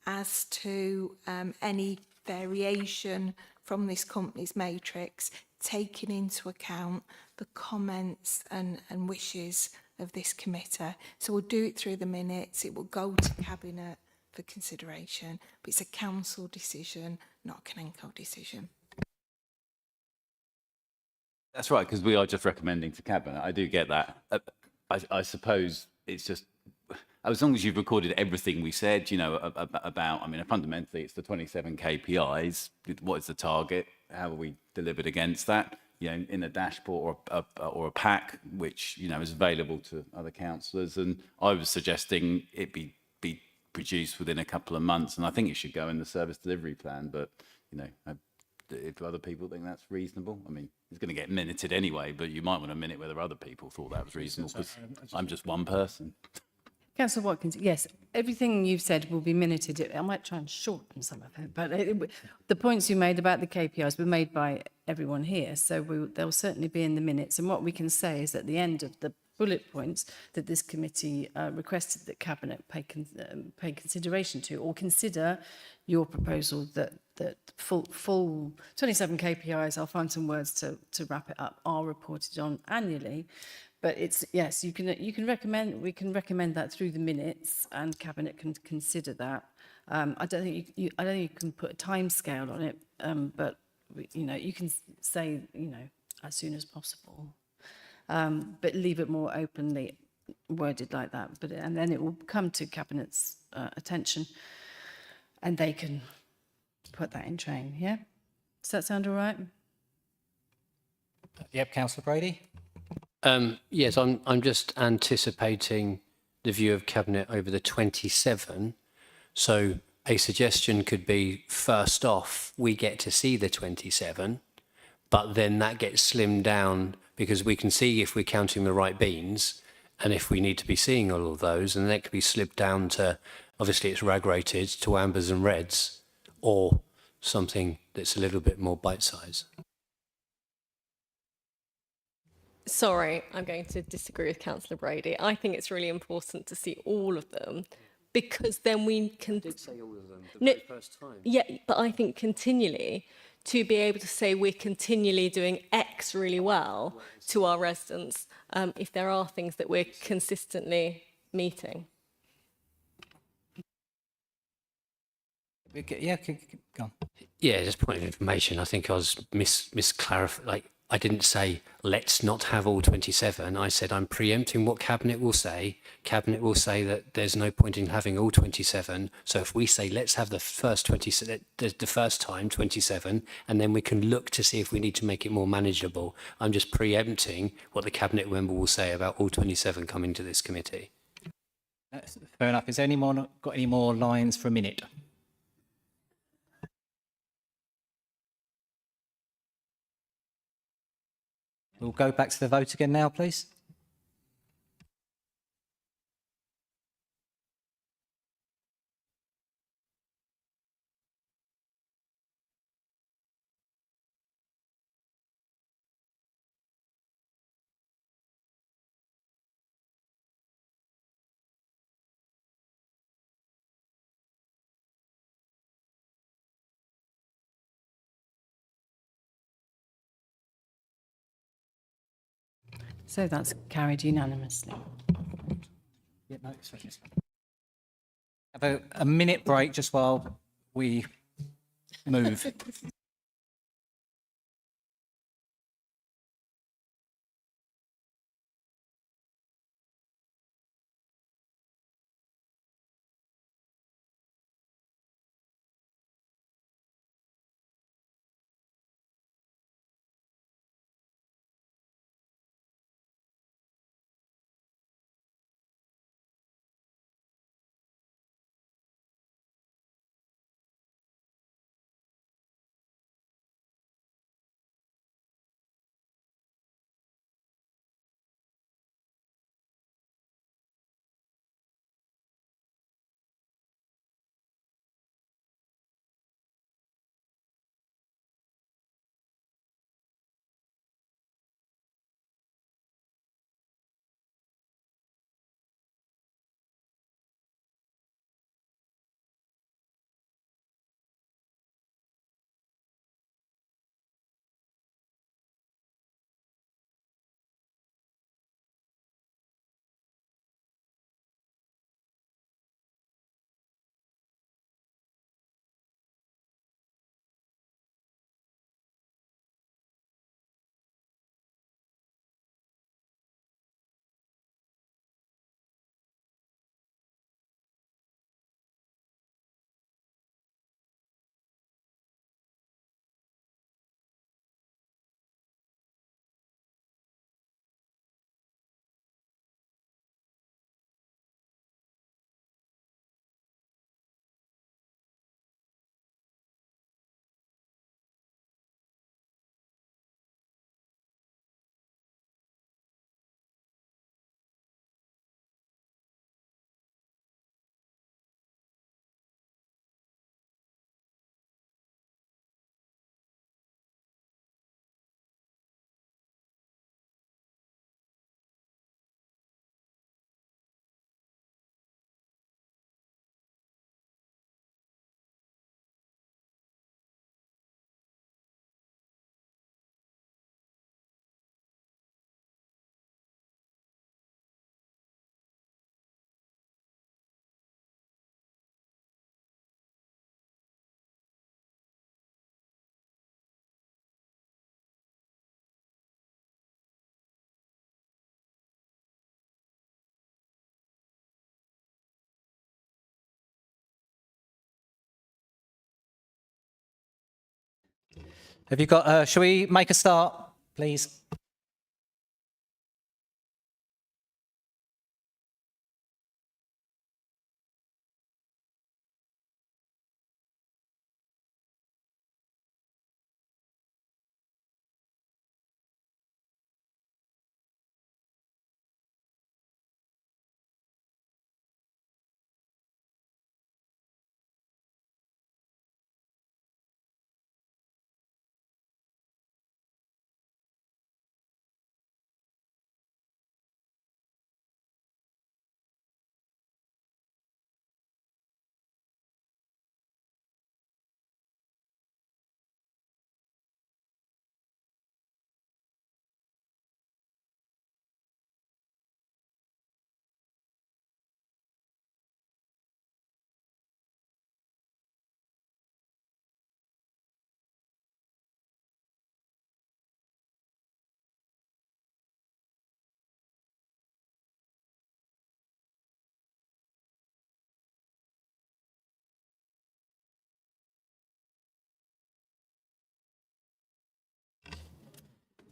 as to any variation from this company's matrix, taking into account the comments and wishes of this committee. So we'll do it through the minutes. It will go to Cabinet for consideration, but it's a council decision, not a Canenco decision. That's right, because we are just recommending to Cabinet. I do get that. I suppose it's just, as long as you've recorded everything we said, you know, about, I mean, fundamentally, it's the 27 KPIs. What is the target? How are we delivered against that? You know, in a dashboard or a pack, which, you know, is available to other councillors. And I was suggesting it be produced within a couple of months. And I think it should go in the service delivery plan. But, you know, if other people think that's reasonable, I mean, it's going to get minuted anyway, but you might want to minute whether other people thought that was reasonable, because I'm just one person. Councillor Watkins, yes, everything you've said will be minuted. I might try and shorten some of it, but the points you made about the KPIs were made by everyone here, so they'll certainly be in the minutes. And what we can say is at the end of the bullet points that this committee requested that Cabinet pay consideration to, or consider your proposal that full 27 KPIs, I'll find some words to wrap it up, are reported on annually. But it's, yes, we can recommend that through the minutes, and Cabinet can consider that. I don't think you can put a time scale on it, but you know, you can say, you know, as soon as possible, but leave it more openly worded like that. But and then it will come to Cabinet's attention, and they can put that in train. Yeah, does that sound all right? Yep, Councillor Brady. Yes, I'm just anticipating the view of Cabinet over the 27. So a suggestion could be, first off, we get to see the 27, but then that gets slimmed down because we can see if we're counting the right beans and if we need to be seeing all of those, and then it could be slipped down to, obviously it's rag rated, to ambers and reds, or something that's a little bit more bite-sized. Sorry, I'm going to disagree with Councillor Brady. I think it's really important to see all of them, because then we can... I did say all of them the very first time. Yeah, but I think continually, to be able to say we're continually doing X really well to our residents, if there are things that we're consistently meeting. Yeah, go on. Yeah, just point of information. I think I was misclarified. Like, I didn't say, let's not have all 27. I said, I'm preempting what Cabinet will say. Cabinet will say that there's no point in having all 27. So if we say, let's have the first 27, the first time 27, and then we can look to see if we need to make it more manageable. I'm just preempting what the Cabinet member will say about all 27 coming to this committee. That's fair enough. Has anyone got any more lines for a minute? We'll go back to the vote again now, please. So that's carried unanimously. Yeah, no, it's fine. Have a minute break just while we move. Have you got, shall we make a start, please?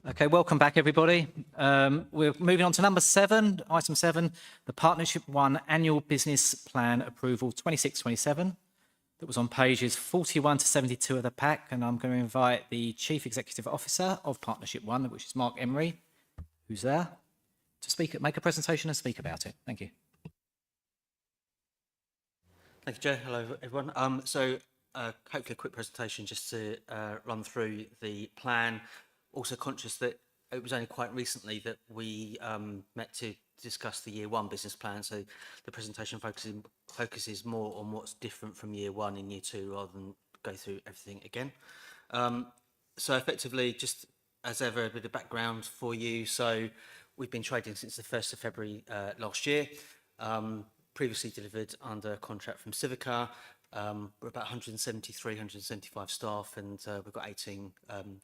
Okay, welcome back, everybody. We're moving on to number 7, item 7, the Partnership One Annual Business Plan Approval 26-27. That was on pages 41 to 72 of the pack, and I'm going to invite the Chief Executive Officer of Partnership One, which is Mark Emery, who's there, to speak, make a presentation and speak about it. Thank you. Thank you, Joe. Hello, everyone. Hopefully a quick presentation just to run through the plan. Also conscious that it was only quite recently that we met to discuss the year 1 business plan. So the presentation focuses more on what's different from year 1 in year 2 rather than go through everything again. So effectively, just as ever, a bit of background for you. So we've been trading since the 1st of February last year. Previously delivered under contract from Civica. We're about 173, 175 staff, and we've got 18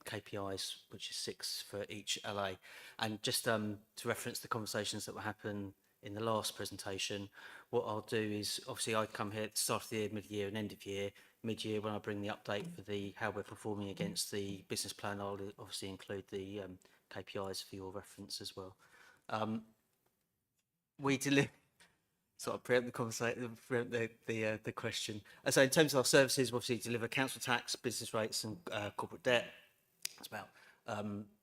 KPIs, which is 6 for each LA. And just to reference the conversations that were happening in the last presentation, what I'll do is, obviously I come here at the start of the year, mid-year and end of year. Mid-year, when I bring the update for the how we're performing against the business plan, I'll obviously include the KPIs for your reference as well. We deliver. Sort of preempt the conversation, preempt the question. So in terms of our services, we obviously deliver council tax, business rates, and corporate debt. It's about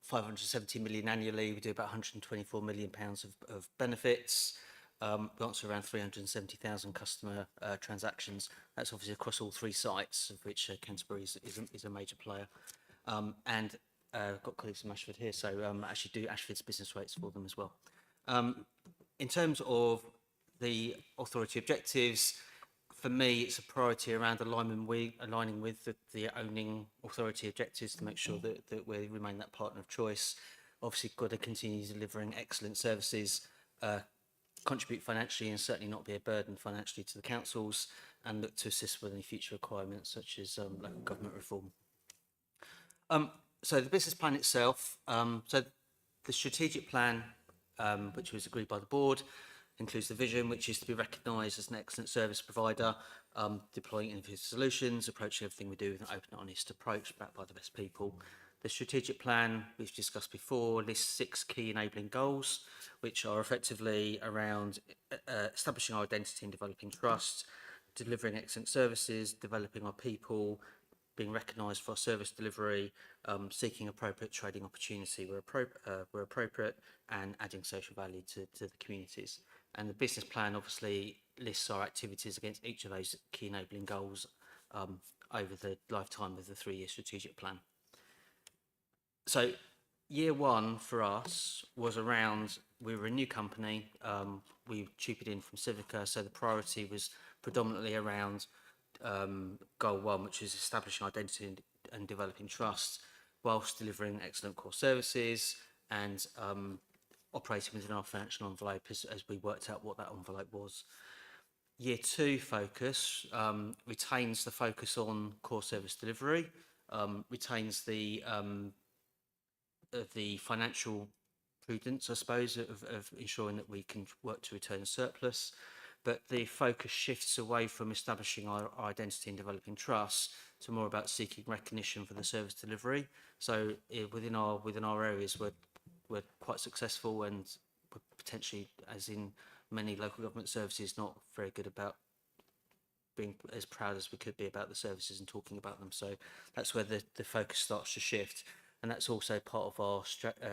570 million annually. We do about 124 million pounds of benefits. We answer around 370,000 customer transactions. That's obviously across all 3 sites, of which Canterbury is a major player. And I've got colleagues from Ashford here, so actually do Ashford's business rates for them as well. In terms of the authority objectives, for me, it's a priority around aligning with the owning authority objectives to make sure that we remain that partner of choice. Obviously, got to continue delivering excellent services, contribute financially and certainly not be a burden financially to the councils, and look to assist with any future requirements such as local government reform. So the business plan itself, so the strategic plan, which was agreed by the board, includes the vision, which is to be recognised as an excellent service provider, deploying innovative solutions, approaching everything we do with an open and honest approach, backed by the best people. The strategic plan, we've discussed before, lists 6 key enabling goals, which are effectively around establishing our identity and developing trust, delivering excellent services, developing our people, being recognised for our service delivery, seeking appropriate trading opportunity where appropriate, and adding social value to the communities. And the business plan obviously lists our activities against each of those key enabling goals over the lifetime of the 3-year strategic plan. So year 1 for us was around, we were a new company, we cheaped in from Civica, so the priority was predominantly around goal 1, which is establishing identity and developing trust, whilst delivering excellent core services and operating within our financial envelope as we worked out what that envelope was. Year 2 focus retains the focus on core service delivery, retains the financial prudence, I suppose, of ensuring that we can work to return a surplus, but the focus shifts away from establishing our identity and developing trust to more about seeking recognition for the service delivery. So within our areas, we're quite successful, and potentially, as in many local government services, not very good about being as proud as we could be about the services and talking about them. So that's where the focus starts to shift. And that's also part of our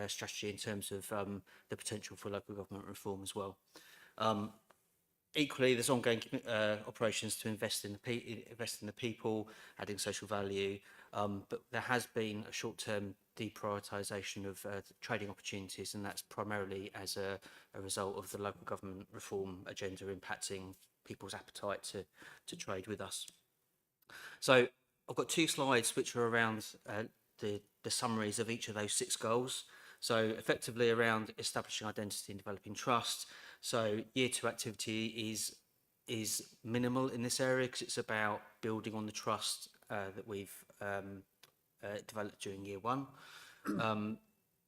strategy in terms of the potential for local government reform as well. Equally, there's ongoing operations to invest in the people, adding social value, but there has been a short-term deprioritisation of trading opportunities, and that's primarily as a result of the local government reform agenda impacting people's appetite to trade with us. So I've got 2 slides which are around the summaries of each of those 6 goals. So effectively around establishing identity and developing trust. So year 2 activity is minimal in this area because it's about building on the trust that we've developed during year 1.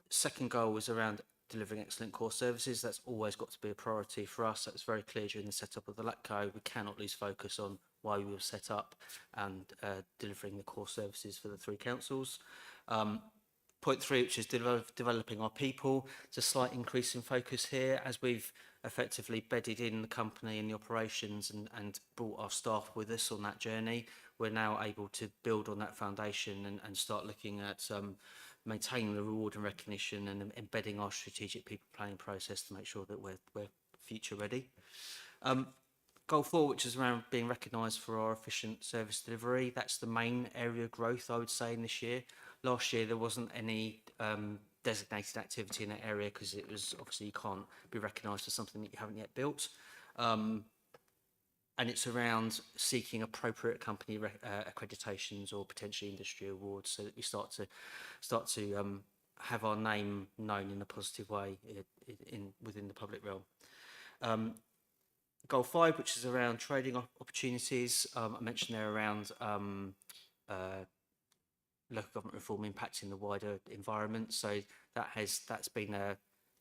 Second goal was around delivering excellent core services. That's always got to be a priority for us. That was very clear during the setup of the LATCO. We cannot lose focus on why we were set up and delivering the core services for the 3 councils. Point 3, which is developing our people. It's a slight increase in focus here as we've effectively bedded in the company and the operations and brought our staff with us on that journey. We're now able to build on that foundation and start looking at maintaining the reward and recognition and embedding our strategic people planning process to make sure that we're future ready. Goal 4, which is around being recognised for our efficient service delivery. That's the main area of growth, I would say, in this year. Last year, there wasn't any designated activity in that area because it was obviously you can't be recognised for something that you haven't yet built. And it's around seeking appropriate company accreditations or potentially industry awards so that we start to have our name known in a positive way within the public realm. Goal 5, which is around trading opportunities. I mentioned there around local government reform impacting the wider environment. So that's been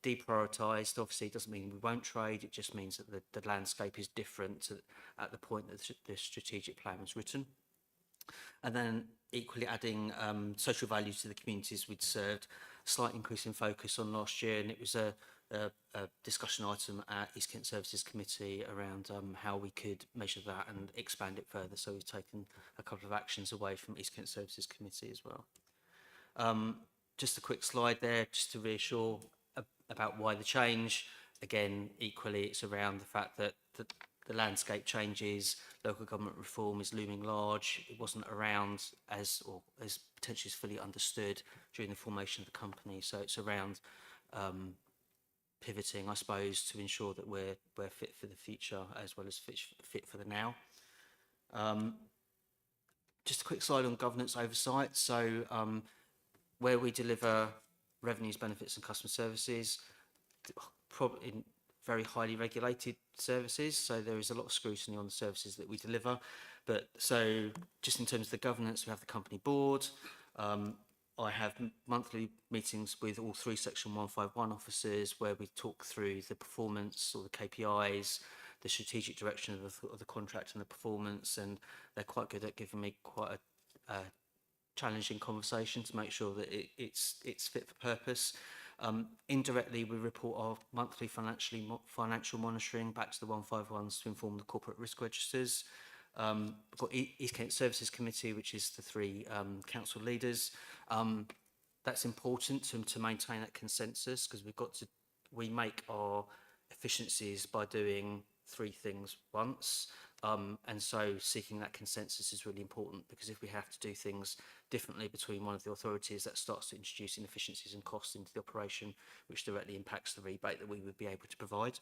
deprioritised. Obviously, it doesn't mean we won't trade. It just means that the landscape is different at the point that the strategic plan was written. And then equally adding social value to the communities we'd served. Slight increase in focus on last year, and it was a discussion item at East Kent Services Committee around how we could measure that and expand it further. So we've taken a couple of actions away from East Kent Services Committee as well. Just a quick slide there, just to reassure about why the change. Again, equally, it's around the fact that the landscape changes, local government reform is looming large. It wasn't around as potentially as fully understood during the formation of the company. So it's around pivoting, I suppose, to ensure that we're fit for the future as well as fit for the now. Just a quick slide on governance oversight. So where we deliver revenues, benefits and customer services, probably in very highly regulated services, so there is a lot of scrutiny on the services that we deliver. But so just in terms of the governance, we have the company board. I have monthly meetings with all 3 Section 151 officers where we talk through the performance or the KPIs, the strategic direction of the contract and the performance, and they're quite good at giving me quite a challenging conversation to make sure that it's fit for purpose. Indirectly, we report our monthly financial monitoring back to the 151s to inform the corporate risk registers. We've got East Kent Services Committee, which is the 3 council leaders. That's important to maintain that consensus because we make our efficiencies by doing 3 things once. And so seeking that consensus is really important because if we have to do things differently between one of the authorities, that starts to introduce inefficiencies and costs into the operation, which directly impacts the rebate that we would be able to provide.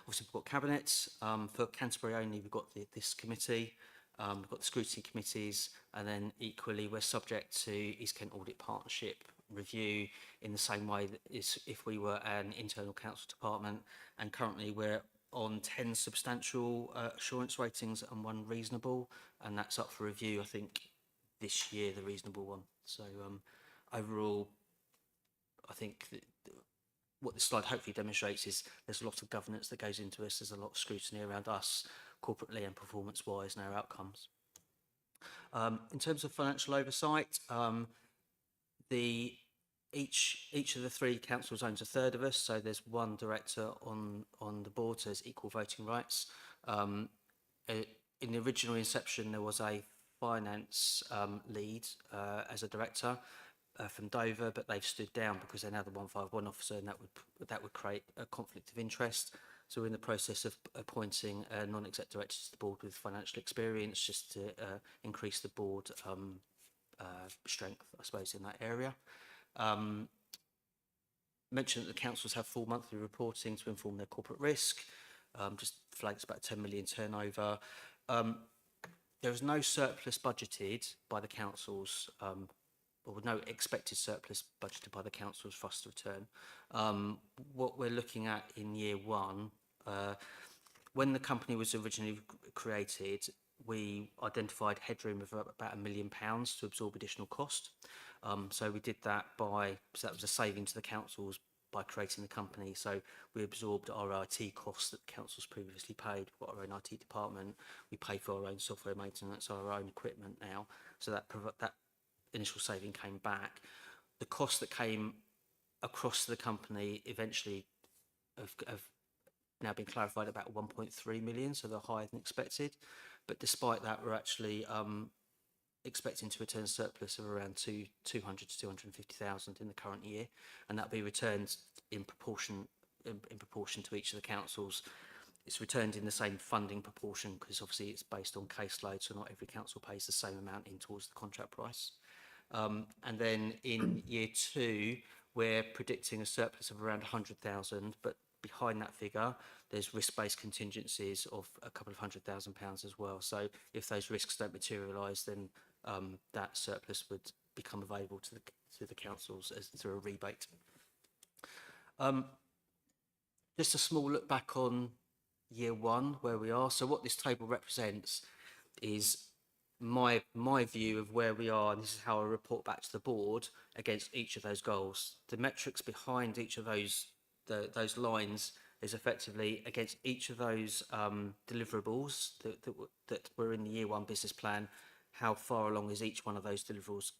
Obviously, we've got cabinets. For Canterbury only, we've got this committee. We've got the scrutiny committees, and then equally, we're subject to East Kent Audit Partnership review in the same way that is if we were an internal council department. And currently, we're on 10 substantial assurance ratings and 1 reasonable, and that's up for review, I think, this year, the reasonable one. So overall, I think that what this slide hopefully demonstrates is there's a lot of governance that goes into us. There's a lot of scrutiny around us corporately and performance-wise and our outcomes. In terms of financial oversight, each of the 3 councils owns a third of us, so there's 1 director on the board, so there's equal voting rights. In the original inception, there was a finance lead as a director from Dover, but they've stood down because they're now the 151 officer, and that would create a conflict of interest. So we're in the process of appointing a non-exec director to the board with financial experience, just to increase the board strength, I suppose, in that area. Mentioned that the councils have full monthly reporting to inform their corporate risk. Just flags about 10 million turnover. There is no surplus budgeted by the councils, or no expected surplus budgeted by the councils for us to return. What we're looking at in year 1, when the company was originally created, we identified headroom of about £1 million to absorb additional cost. So we did that so that was a saving to the councils by creating the company. So we absorbed our IT costs that the councils previously paid. We've got our own IT department. We pay for our own software maintenance, our own equipment now. So that initial saving came back. the costs that came across the company eventually have now been clarified at about 1.3 million, so they're higher than expected. But despite that, we're actually expecting to return surplus of around 200 to 250,000 in the current year, and that'll be returned in proportion to each of the councils. It's returned in the same funding proportion because obviously it's based on caseload, so not every council pays the same amount in towards the contract price. And then in year 2, we're predicting a surplus of around 100,000, but behind that figure, there's risk-based contingencies of a couple of £100,000 as well. So if those risks don't materialise, then that surplus would become available to the councils as through a rebate. Just a small look back on year 1, where we are. So what this table represents is my view of where we are, and this is how I report back to the board against each of those goals. The metrics behind each of those lines is effectively against each of those deliverables that were in the year 1 business plan. How far along is each one of those deliverables?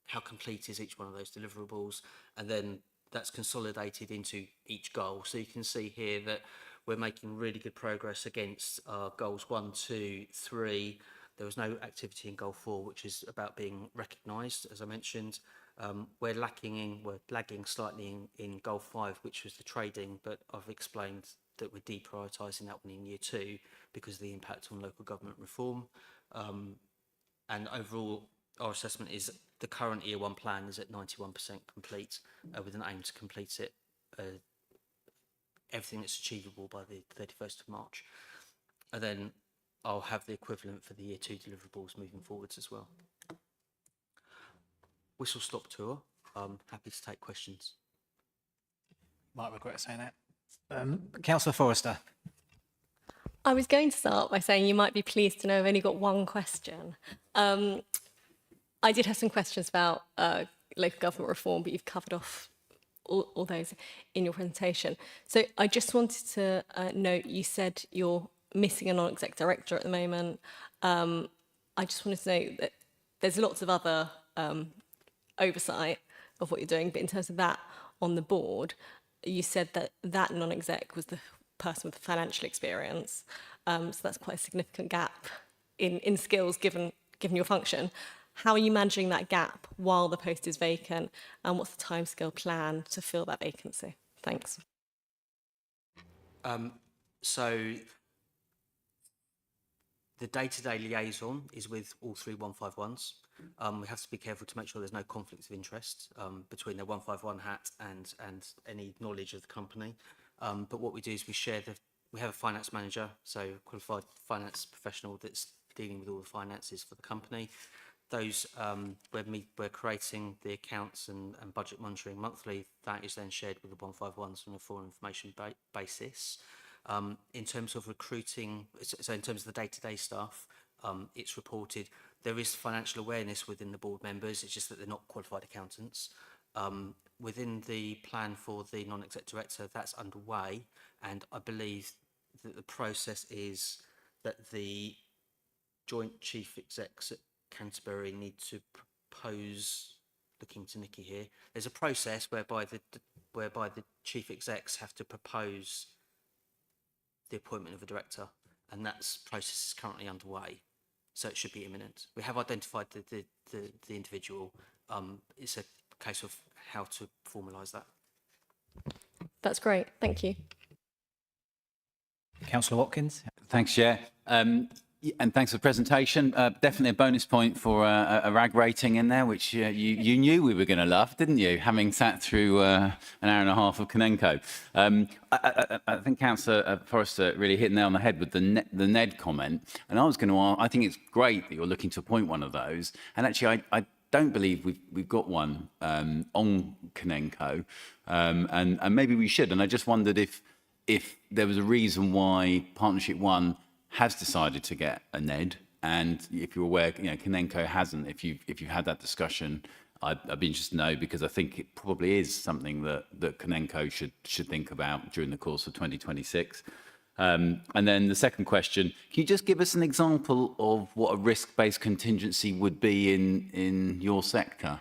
How complete is each one of those deliverables? And then that's consolidated into each goal. So you can see here that we're making really good progress against goals 1, 2, 3. There was no activity in goal 4, which is about being recognised, as I mentioned. We're lagging slightly in goal 5, which was the trading, but I've explained that we're deprioritising that one in year 2 because of the impact on local government reform. And overall, our assessment is the current year 1 plan is at 91% complete, with an aim to complete it, everything that's achievable by the 31st of March. And then I'll have the equivalent for the year 2 deliverables moving forwards as well. Whistle stop tour. Happy to take questions. Might regret saying that. Councillor Forrester. I was going to start by saying you might be pleased to know I've only got one question. I did have some questions about local government reform, but you've covered off all those in your presentation. So I just wanted to note, you said you're missing a non-exec director at the moment. I just wanted to know that there's lots of other oversight of what you're doing, but in terms of that on the board, you said that that non-exec was the person with the financial experience. So that's quite a significant gap in skills given your function. How are you managing that gap while the post is vacant, and what's the timescale plan to fill that vacancy? Thanks. So the day-to-day liaison is with all 3 151s. We have to be careful to make sure there's no conflicts of interest between their 151 hat and any knowledge of the company. But what we do is we have a finance manager, so a qualified finance professional that's dealing with all the finances for the company. Those, we're creating the accounts and budget monitoring monthly. That is then shared with the 151s on a full information basis. In terms of recruiting, so in terms of the day-to-day stuff, it's reported. There is financial awareness within the board members. It's just that they're not qualified accountants. Within the plan for the non-exec director, that's underway, and I believe that the process is that the joint chief execs at Canterbury need to propose, looking to Nikki here, there's a process whereby the chief execs have to propose the appointment of a director, and that process is currently underway, so it should be imminent. We have identified the individual. It's a case of how to formalise that. That's great. Thank you. Councillor Watkins. Thanks, Chair. And thanks for the presentation. Definitely a bonus point for a RAG rating in there, which you knew we were going to love, didn't you, having sat through an hour and a half of Kanenko. I think Councillor Forrester really hit the nail on the head with the NED comment. And I was going to ask, I think it's great that you're looking to appoint one of those. And actually, I don't believe we've got one on Kanenko. And maybe we should. And I just wondered if there was a reason why Partnership One has decided to get a NED, and if you're aware, Kanenko hasn't. If you've had that discussion, I'd be interested to know, because I think it probably is something that Kanenko should think about during the course of 2026. And then the second question: can you just give us an example of what a risk-based contingency would be in your sector?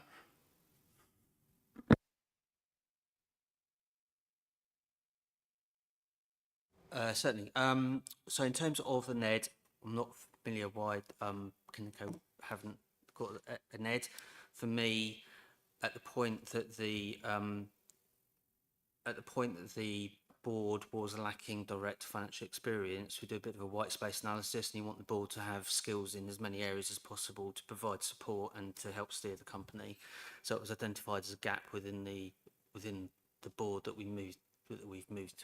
Certainly. So in terms of the NED, I'm not familiar why Kinco haven't got a NED. For me, at the point that the board was lacking direct financial experience, we do a bit of a white space analysis, and you want the board to have skills in as many areas as possible to provide support and to help steer the company. So it was identified as a gap within the board that we've moved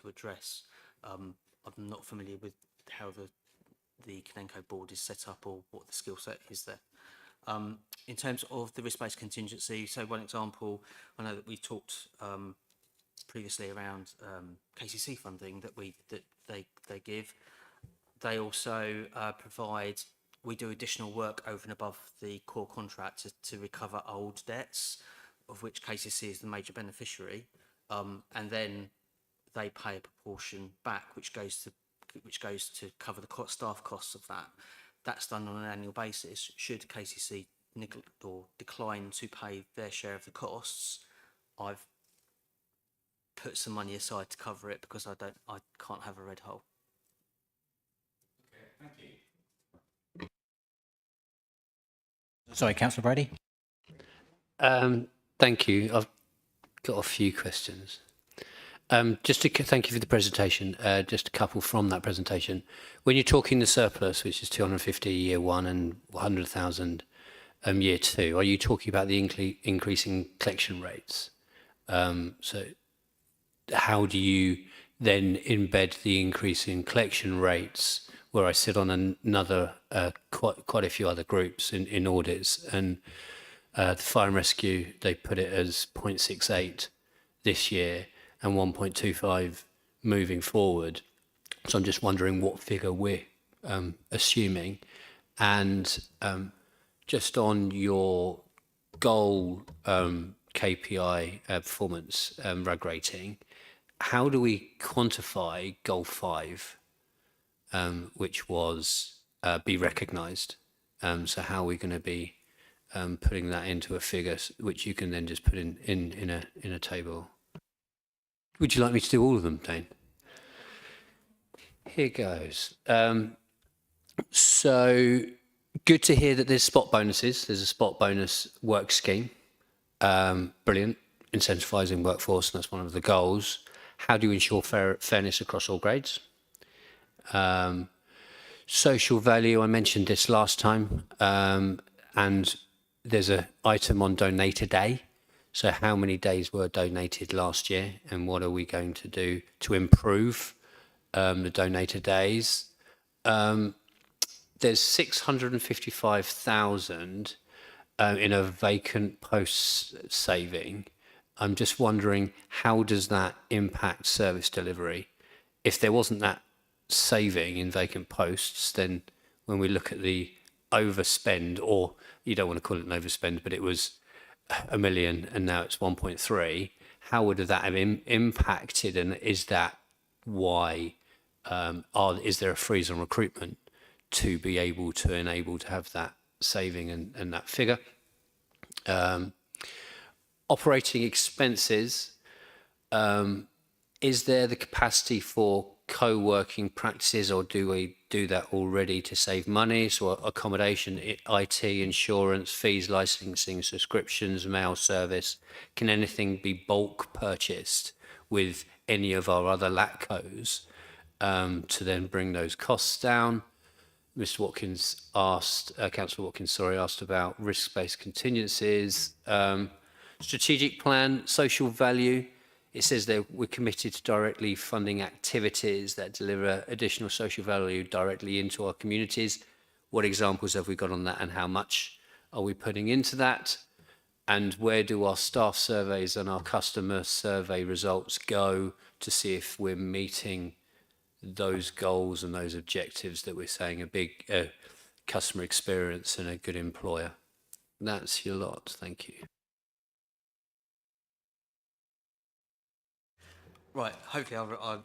to address. I'm not familiar with how the Kinenco board is set up or what the skill set is there. In terms of the risk-based contingency, so one example, I know that we talked previously around KCC funding that they give. They also provide, we do additional work over and above the core contract to recover old debts, of which KCC is the major beneficiary, and then they pay a proportion back, which goes to cover the staff costs of that. That's done on an annual basis. Should KCC neglect or decline to pay their share of the costs, I've put some money aside to cover it because I can't have a red hole. Okay, thank you. Sorry, Councillor Brady. Thank you. I've got a few questions. Just to thank you for the presentation. Just a couple from that presentation. When you're talking the surplus, which is 250 year one and 100,000 year two, are you talking about the increasing collection rates? So how do you then embed the increase in collection rates, where I sit on another, quite a few other groups in audits, and the fire and rescue, they put it as 0.68 this year and 1.25 moving forward. So I'm just wondering what figure we're assuming. And just on your goal KPI performance RAG rating, how do we quantify goal 5, which was be recognised? So how are we going to be putting that into a figure, which you can then just put in a table? Would you like me to do all of them, Dane? Here goes. So good to hear that there's spot bonuses. There's a spot bonus work scheme. Brilliant. Incentivising workforce, and that's one of the goals. How do you ensure fairness across all grades? Social value, I mentioned this last time, and there's an item on Donate a Day. So how many days were donated last year, and what are we going to do to improve the donated days? There's 655,000 in a vacant post saving. I'm just wondering, how does that impact service delivery? If there wasn't that saving in vacant posts, then when we look at the overspend, or you don't want to call it an overspend, but it was $1 million and now it's 1.3, how would that have impacted, and is that why is there a freeze on recruitment to be able to enable to have that saving and that figure? Operating expenses, is there the capacity for co-working practices, or do we do that already to save money? So accommodation, IT, insurance, fees, licensing, subscriptions, mail service, can anything be bulk purchased with any of our other LATCOs to then bring those costs down? Mr. Watkins asked, Councillor Watkins, sorry, asked about risk-based contingencies. Strategic plan, social value. It says that we're committed to directly funding activities that deliver additional social value directly into our communities. What examples have we got on that, and how much are we putting into that? And where do our staff surveys and our customer survey results go to see if we're meeting those goals and those objectives that we're saying, a big customer experience and a good employer? That's your lot. Thank you. Right, hopefully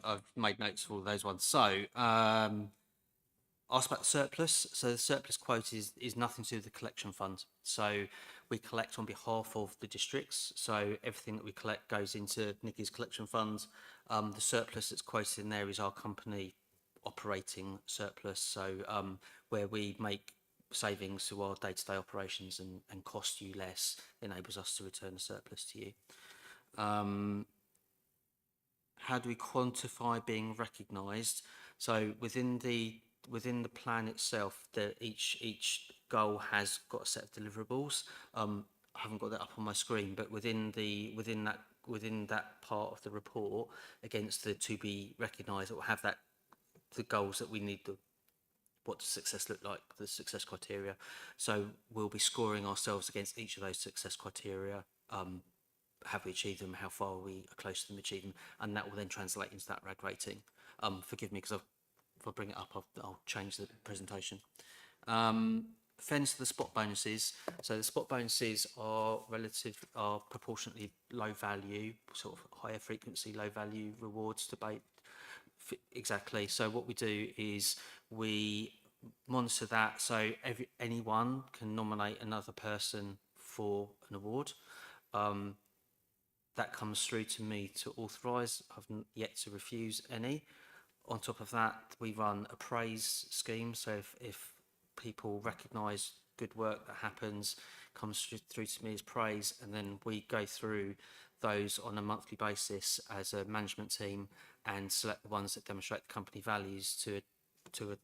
I've made notes of all those ones. So, asked about the surplus. So the surplus quote is nothing to do with the collection fund. So we collect on behalf of the districts. So everything that we collect goes into Nikki's collection fund. The surplus that's quoted in there is our company operating surplus, so where we make savings to our day-to-day operations and cost you less enables us to return a surplus to you. How do we quantify being recognised? So within the plan itself, each goal has got a set of deliverables. I haven't got that up on my screen, but within that part of the report, against the to be recognised, it will have the goals that we need, what does success look like, the success criteria. So we'll be scoring ourselves against each of those success criteria. Have we achieved them? How far are we close to them achieving them? And that will then translate into that RAG rating. Forgive me, because if I bring it up, I'll change the presentation. Fairness to the spot bonuses. So the spot bonuses are proportionately low value, sort of higher frequency, low value rewards debate. Exactly. So what we do is we monitor that. So anyone can nominate another person for an award. That comes through to me to authorise. I've yet to refuse any. On top of that, we run a praise scheme. So if people recognise good work that happens, comes through to me as praise, and then we go through those on a monthly basis as a management team and select the ones that demonstrate the company values to a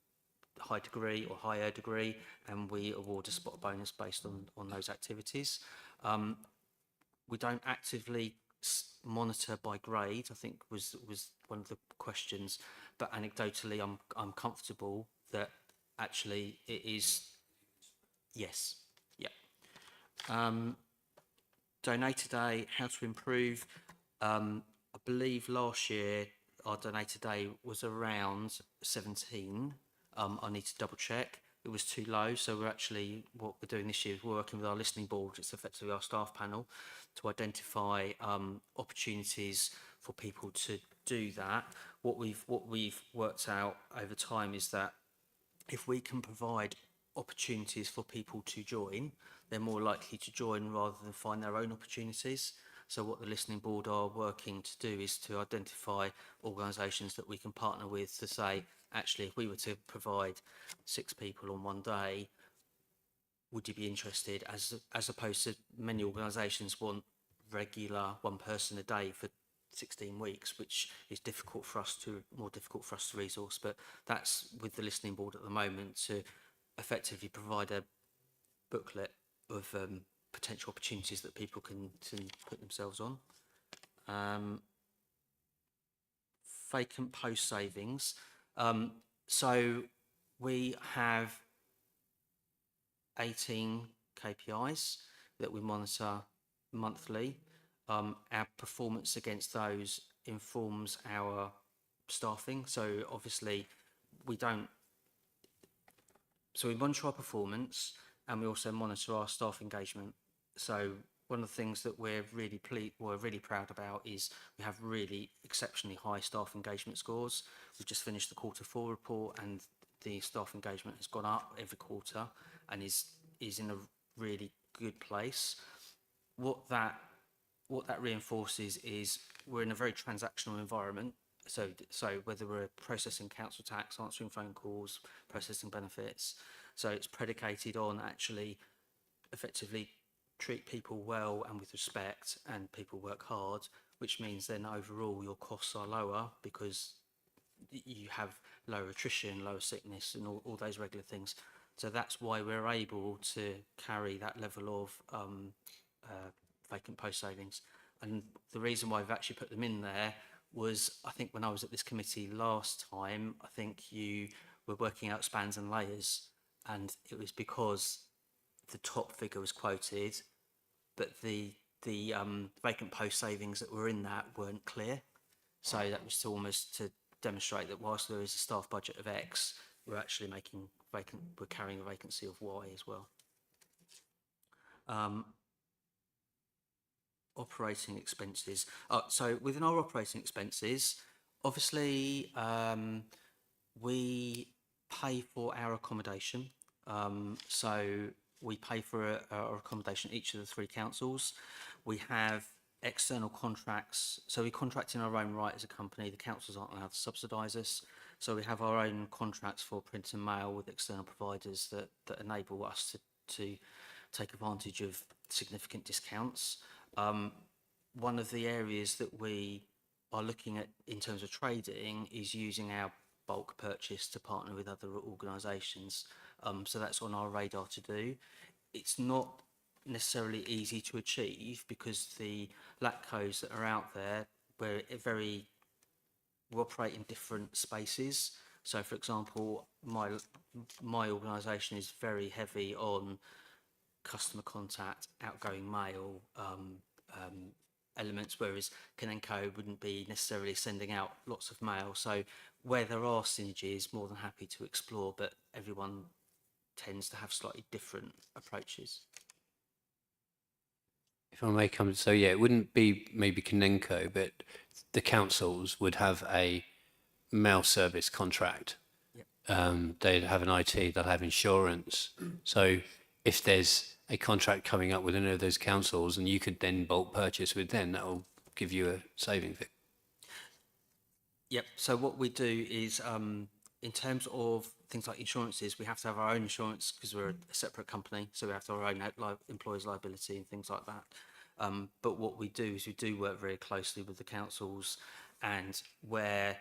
high degree or higher degree, and we award a spot bonus based on those activities. We don't actively monitor by grade, I think was one of the questions, but anecdotally I'm comfortable that actually it is, yes, yeah. Donate a day, how to improve. I believe last year our donate a day was around 17. I need to double check. It was too low, so what we're doing this year is we're working with our listening board, it's effectively our staff panel, to identify opportunities for people to do that. What we've worked out over time is that if we can provide opportunities for people to join, they're more likely to join rather than find their own opportunities. So what the listening board are working to do is to identify organisations that we can partner with to say, actually, if we were to provide 6 people on one day, would you be interested? As opposed to many organisations want regular one person a day for 16 weeks, which is more difficult for us to resource. But that's with the listening board at the moment, to effectively provide a booklet of potential opportunities that people can put themselves on. Vacant post savings. So we have 18 KPIs that we monitor monthly. Our performance against those informs our staffing. So obviously we monitor our performance, and we also monitor our staff engagement. So one of the things that we're really proud about is we have really exceptionally high staff engagement scores. We've just finished the Q4 report, and the staff engagement has gone up every quarter and is in a really good place. What that reinforces is we're in a very transactional environment. So whether we're processing council tax, answering phone calls, processing benefits, so it's predicated on actually effectively treat people well and with respect, and people work hard, which means then overall your costs are lower because you have lower attrition, lower sickness, and all those regular things. So that's why we're able to carry that level of vacant post savings. And the reason why we've actually put them in there was, I think when I was at this committee last time, I think you were working out spans and layers, and it was because the top figure was quoted, but the vacant post savings that were in that weren't clear. So that was almost to demonstrate that whilst there is a staff budget of X, we're actually we're carrying a vacancy of Y as well. Operating expenses. So within our operating expenses, obviously we pay for our accommodation. So we pay for our accommodation at each of the 3 councils. We have external contracts. So we contract in our own right as a company. The councils aren't allowed to subsidise us. So we have our own contracts for print and mail with external providers that enable us to take advantage of significant discounts. One of the areas that we are looking at in terms of trading is using our bulk purchase to partner with other organisations. So that's on our radar to do. It's not necessarily easy to achieve because the LATCOs that are out there, we operate in different spaces. So, for example, my organisation is very heavy on customer contact, outgoing mail, elements, whereas Canenco wouldn't be necessarily sending out lots of mail. So where there are synergies, more than happy to explore, but everyone tends to have slightly different approaches. If I may come, so yeah, it wouldn't be maybe Canenco, but the councils would have a mail service contract. Yep. They'd have an IT, they'll have insurance. So if there's a contract coming up with any of those councils and you could then bulk purchase with them, that will give you a saving fee. Yep. So what we do is, in terms of things like insurances, we have to have our own insurance because we're a separate company. So we have to have our own employers' liability and things like that. But what we do is we do work very closely with the councils, and where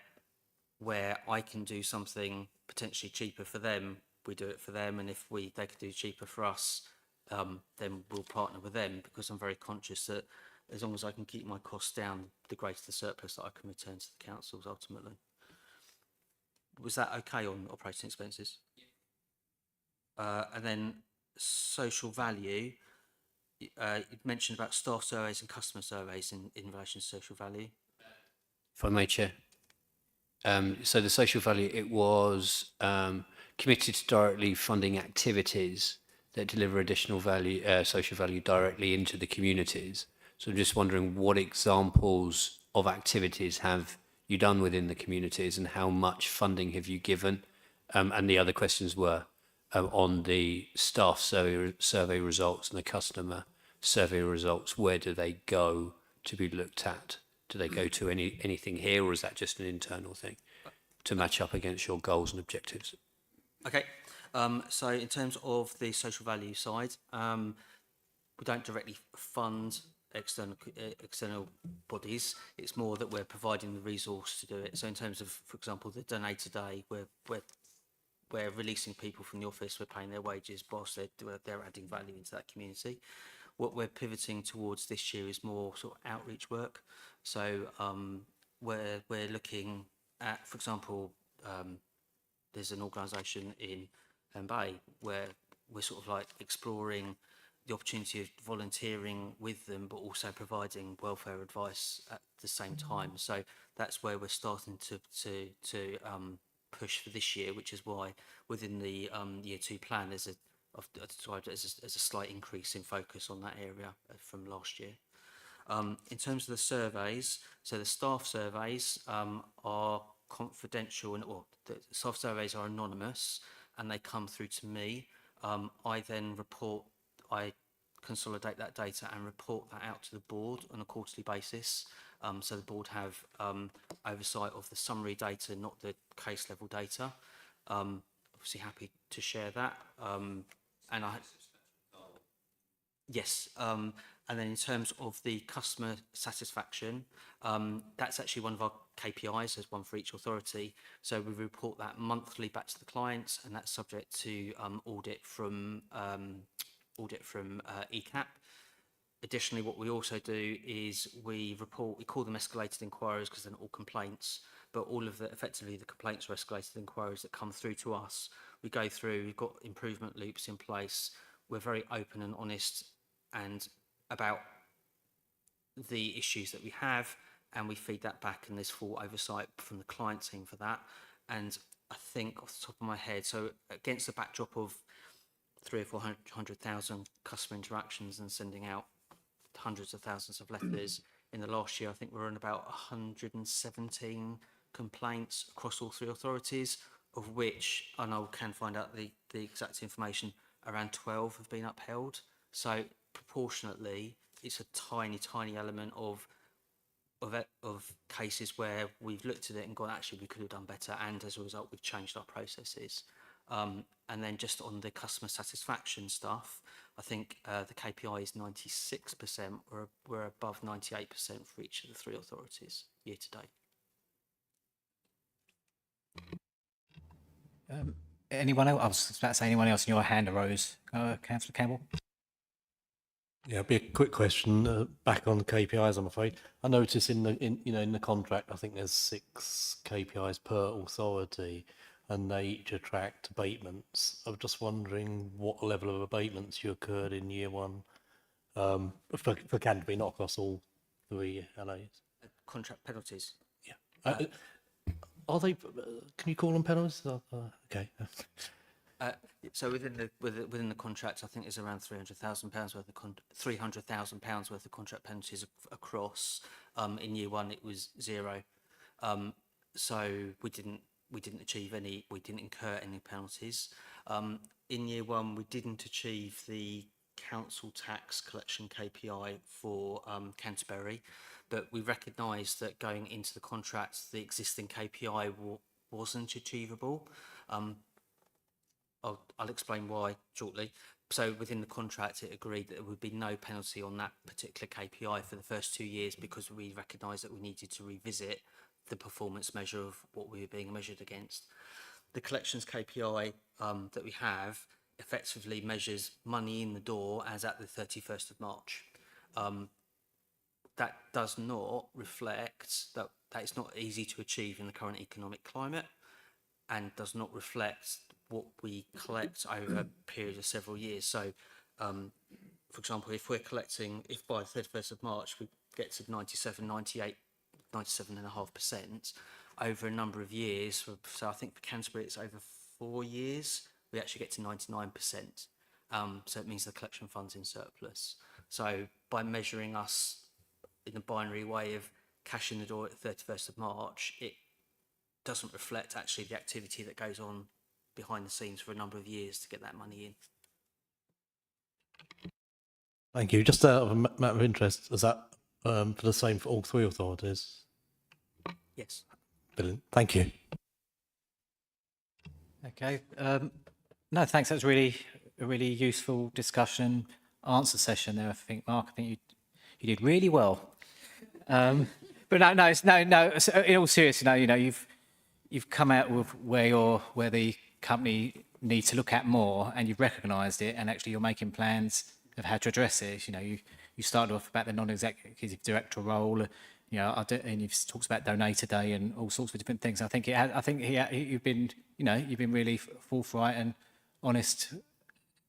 I can do something potentially cheaper for them, we do it for them. And if they could do cheaper for us, then we'll partner with them, because I'm very conscious that as long as I can keep my costs down, the greater the surplus that I can return to the councils ultimately. Was that okay on operating expenses? And then social value, you mentioned about staff surveys and customer surveys in relation to social value. If I may, Chair. So the social value, it was committed to directly funding activities that deliver additional value, social value directly into the communities. So I'm just wondering what examples of activities have you done within the communities and how much funding have you given? And the other questions were on the staff survey results and the customer survey results. Where do they go to be looked at? Do they go to anything here, or is that just an internal thing to match up against your goals and objectives? Okay. So in terms of the social value side, we don't directly fund external bodies. It's more that we're providing the resource to do it. So in terms of, for example, the Donate Today, we're releasing people from the office, we're paying their wages whilst they're adding value into that community. What we're pivoting towards this year is more sort of outreach work. So we're looking at, for example, there's an organisation in Bay where we're sort of like exploring the opportunity of volunteering with them, but also providing welfare advice at the same time. So that's where we're starting to push for this year, which is why within the year 2 plan I've described it as a slight increase in focus on that area from last year. In terms of the surveys, so the staff surveys are confidential, or the staff surveys are anonymous, and they come through to me. I then I consolidate that data and report that out to the board on a quarterly basis. So the board have oversight of the summary data, not the case level data. Obviously happy to share that. Yes. And then in terms of the customer satisfaction, that's actually one of our KPIs. There's one for each authority. So we report that monthly back to the clients, and that's subject to audit from ECAP. Additionally, what we also do is we call them escalated inquiries because they're not all complaints, but all of effectively the complaints are escalated inquiries that come through to us. We go through, we've got improvement loops in place. We're very open and honest and about the issues that we have, and we feed that back, and there's full oversight from the client team for that. And I think off the top of my head, so against the backdrop of 300,000 or 400,000 customer interactions and sending out hundreds of thousands of letters in the last year, I think we're on about 117 complaints across all 3 authorities, of which, and I can find out the exact information, around 12 have been upheld. So proportionately, it's a tiny, tiny element of cases where we've looked at it and gone, actually, we could have done better, and as a result, we've changed our processes. And then just on the customer satisfaction stuff, I think the KPI is 96%. We're above 98% for each of the three authorities year to date. Anyone else? I was about to say anyone else, and your hand arose. Councillor Campbell. Yeah, it'd be a quick question back on KPIs. I'm afraid I notice in the contract, I think there's 6 KPIs per authority, and they each attract abatements. I'm just wondering what level of abatements you occurred in year 1 for Canterbury, not across all 3 LAs. Contract penalties. Yeah. Are they? Can you call them penalties? Okay. So within the contract, I think there's around £300,000 worth of £300,000 worth of contract penalties across. In year 1, it was 0. So we didn't achieve any. We didn't incur any penalties. In year 1, we didn't achieve the council tax collection KPI for Canterbury, but we recognised that going into the contract, the existing KPI wasn't achievable. I'll explain why shortly. So within the contract, it agreed that there would be no penalty on that particular KPI for the first 2 years, because we recognised that we needed to revisit the performance measure of what we were being measured against. The collections KPI that we have effectively measures money in the door as at the 31st of March. That does not reflect that it's not easy to achieve in the current economic climate, and does not reflect what we collect over a period of several years. So, for example, if by the 31st of March we get to 97, 98, 97.5% over a number of years, so I think for Canterbury it's over 4 years, we actually get to 99%. So it means the collection fund's in surplus. So by measuring us in a binary way of cash in the door at the 31st of March, it doesn't reflect actually the activity that goes on behind the scenes for a number of years to get that money in. Thank you. Just out of a matter of interest, is that for the same for all 3 authorities? Yes. Brilliant. Thank you. Okay. No, thanks. That was a really useful discussion answer session there. I think, Mark, you did really well. But no. So in all seriousness, you've come out with where the company needs to look at more, and you've recognised it, and actually you're making plans of how to address it. You started off about the non-executive director role, and you've talked about Donator Day and all sorts of different things. I think you've been really forthright and honest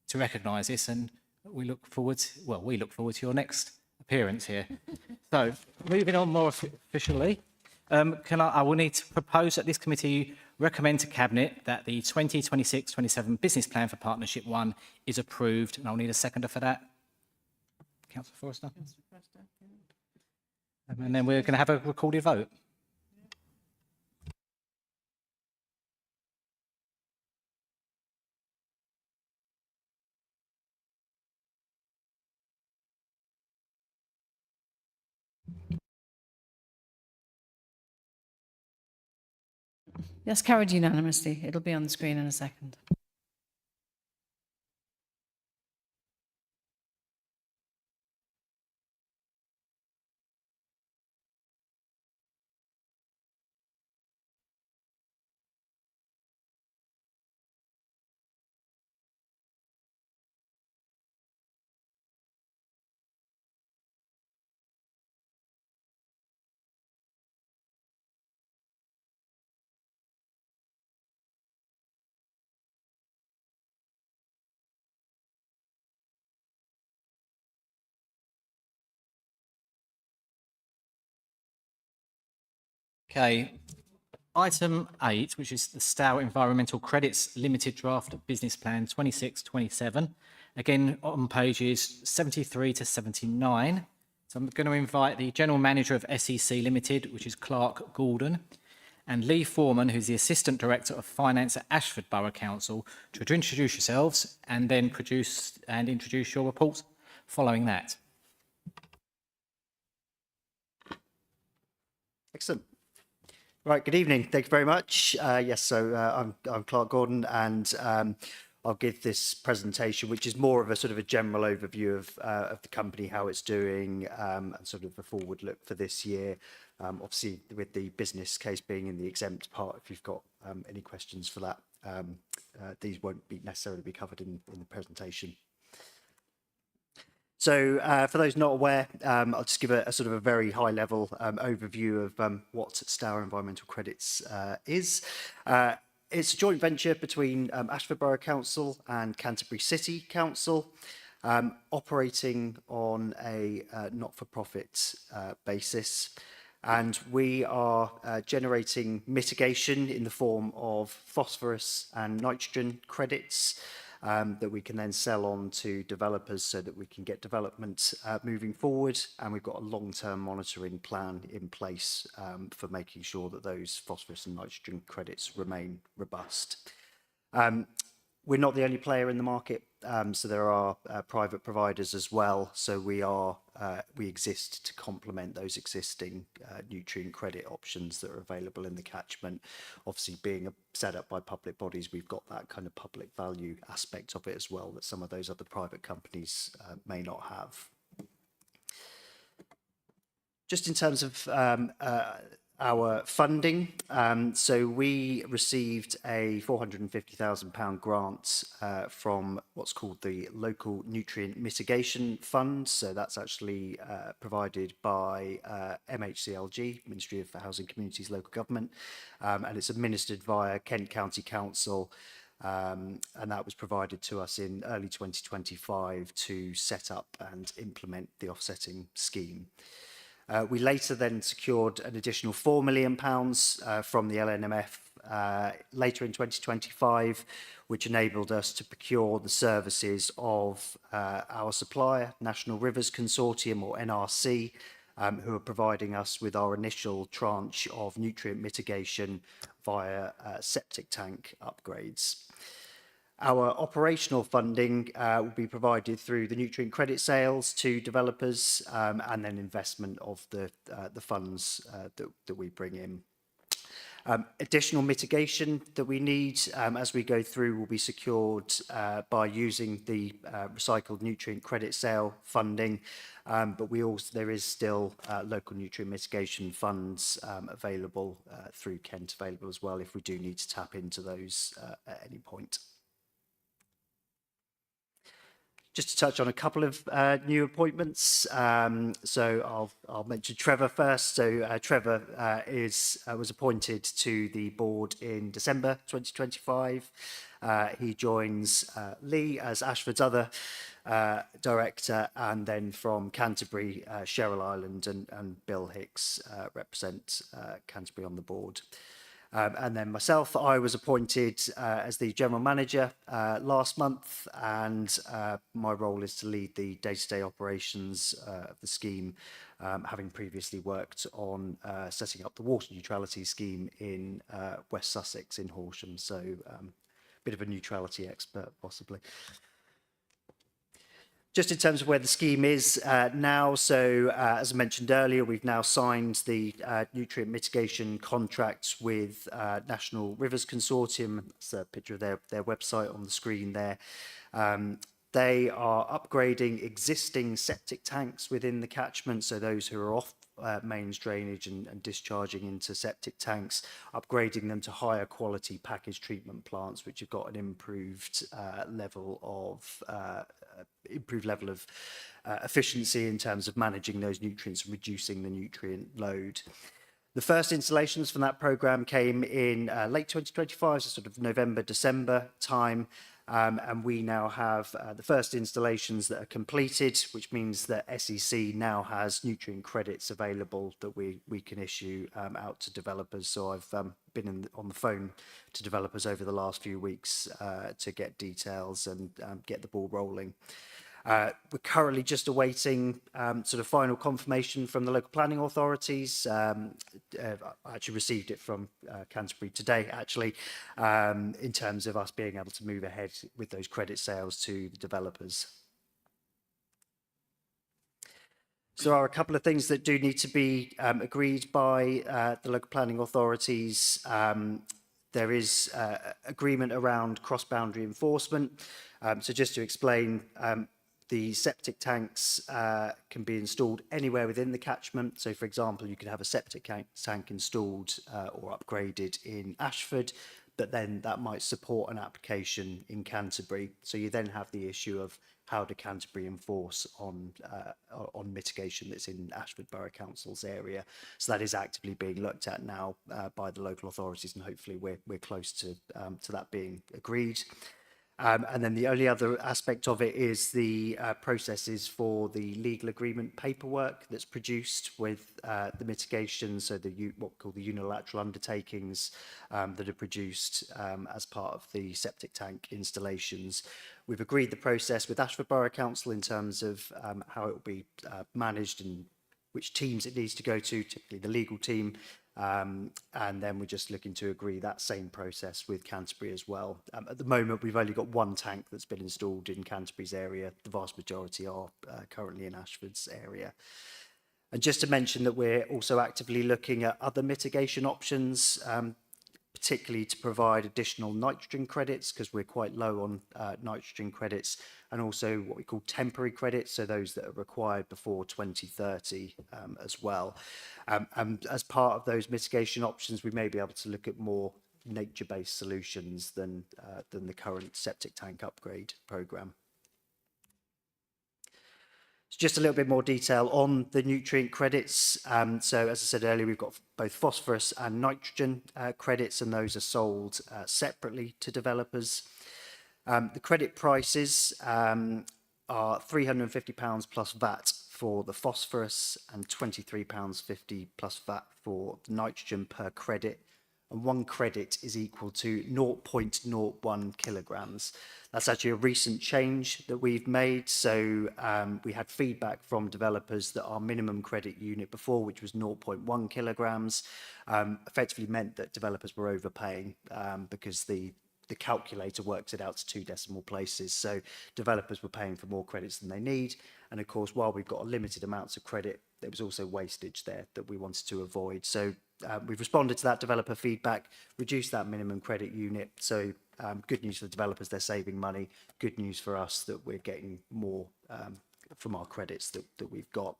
to recognise this, and we look forward to your next appearance here. So, moving on more officially, I will need to propose that this committee recommend to Cabinet that the 2026-27 business plan for Partnership 1 is approved, and I'll need a seconder for that. Councillor Forrester. And then we're going to have a recorded vote. Yes, carried unanimously. It'll be on the screen in a second. Okay. Item 8, which is the Stour Environmental Credits Limited Draft Business Plan 26-27. Again, on pages 73 to 79. So I'm going to invite the General Manager of SEC Limited, which is Clark Gordon, and Lee Foreman, who's the Assistant Director of Finance at Ashford Borough Council, to introduce yourselves and then introduce your reports following that. Excellent. Right, good evening. Thank you very much. I'm Clark Gordon, and I'll give this presentation, which is more of a sort of a general overview of the company, how it's doing, and sort of a forward look for this year. Obviously, with the business case being in the exempt part, if you've got any questions for that, these won't be necessarily be covered in the presentation. So for those not aware, I'll just give a sort of a very high level overview of what Stour Environmental Credits is. It's a joint venture between Ashford Borough Council and Canterbury City Council, operating on a not-for-profit basis. And we are generating mitigation in the form of phosphorus and nitrogen credits that we can then sell on to developers so that we can get development moving forward. And we've got a long-term monitoring plan in place for making sure that those phosphorus and nitrogen credits remain robust. We're not the only player in the market, so there are private providers as well. So we exist to complement those existing nutrient credit options that are available in the catchment. Obviously, being set up by public bodies, we've got that kind of public value aspect of it as well that some of those other private companies may not have. Just in terms of our funding, so we received a £450,000 grant from what's called the Local Nutrient Mitigation Fund. So that's actually provided by MHCLG, Ministry of Housing, Communities, Local Government, and it's administered via Kent County Council. And that was provided to us in early 2025 to set up and implement the offsetting scheme. We later then secured an additional £4 million from the LNMF later in 2025, which enabled us to procure the services of our supplier, National Rivers Consortium, or NRC, who are providing us with our initial tranche of nutrient mitigation via septic tank upgrades. Our operational funding will be provided through the nutrient credit sales to developers and then investment of the funds that we bring in. Additional mitigation that we need as we go through will be secured by using the recycled nutrient credit sale funding, but there is still local nutrient mitigation funds available through Kent available as well if we do need to tap into those at any point. Just to touch on a couple of new appointments. So I'll mention Trevor first. So Trevor was appointed to the board in December 2025. He joins Lee as Ashford's other director, and then from Canterbury, Cheryl Ireland and Bill Hicks represent Canterbury on the board. And then myself, I was appointed as the general manager last month, and my role is to lead the day-to-day operations of the scheme, having previously worked on setting up the water neutrality scheme in West Sussex in Horsham, so a bit of a neutrality expert possibly. Just in terms of where the scheme is now, so as I mentioned earlier, we've now signed the nutrient mitigation contract with National Rivers Consortium. That's a picture of their website on the screen there. They are upgrading existing septic tanks within the catchment, so those who are off mains drainage and discharging into septic tanks, upgrading them to higher quality package treatment plants, which have got an improved level of efficiency in terms of managing those nutrients and reducing the nutrient load. The first installations from that programme came in late 2025, so sort of November, December time. And we now have the first installations that are completed, which means that SEC now has nutrient credits available that we can issue out to developers. So I've been on the phone to developers over the last few weeks to get details and get the ball rolling. We're currently just awaiting sort of final confirmation from the local planning authorities. I actually received it from Canterbury today, actually, in terms of us being able to move ahead with those credit sales to the developers. So there are a couple of things that do need to be agreed by the local planning authorities. There is agreement around cross-boundary enforcement. So just to explain, the septic tanks can be installed anywhere within the catchment. So for example, you could have a septic tank installed or upgraded in Ashford, but then that might support an application in Canterbury. So you then have the issue of how do Canterbury enforce on mitigation that's in Ashford Borough Council's area. So that is actively being looked at now by the local authorities, and hopefully we're close to that being agreed. And then the only other aspect of it is the processes for the legal agreement paperwork that's produced with the mitigation, so what we call the unilateral undertakings that are produced as part of the septic tank installations. We've agreed the process with Ashford Borough Council in terms of how it will be managed and which teams it needs to go to, typically the legal team. And then we're just looking to agree that same process with Canterbury as well. At the moment, we've only got one tank that's been installed in Canterbury's area. The vast majority are currently in Ashford's area. And just to mention that we're also actively looking at other mitigation options, particularly to provide additional nitrogen credits, because we're quite low on nitrogen credits, and also what we call temporary credits, so those that are required before 2030 as well. And as part of those mitigation options, we may be able to look at more nature-based solutions than the current septic tank upgrade programme. So just a little bit more detail on the nutrient credits. So as I said earlier, we've got both phosphorus and nitrogen credits, and those are sold separately to developers. The credit prices are £350 plus VAT for the phosphorus and £23.50 plus VAT for the nitrogen per credit. And one credit is equal to 0.01 kilograms. That's actually a recent change that we've made. So we had feedback from developers that our minimum credit unit before, which was 0.1 kilograms, effectively meant that developers were overpaying because the calculator works it out to 2 decimal places. So developers were paying for more credits than they need. And of course, while we've got limited amounts of credit, there was also wastage there that we wanted to avoid. So we've responded to that developer feedback, reduced that minimum credit unit. So good news for the developers, they're saving money. Good news for us that we're getting more from our credits that we've got.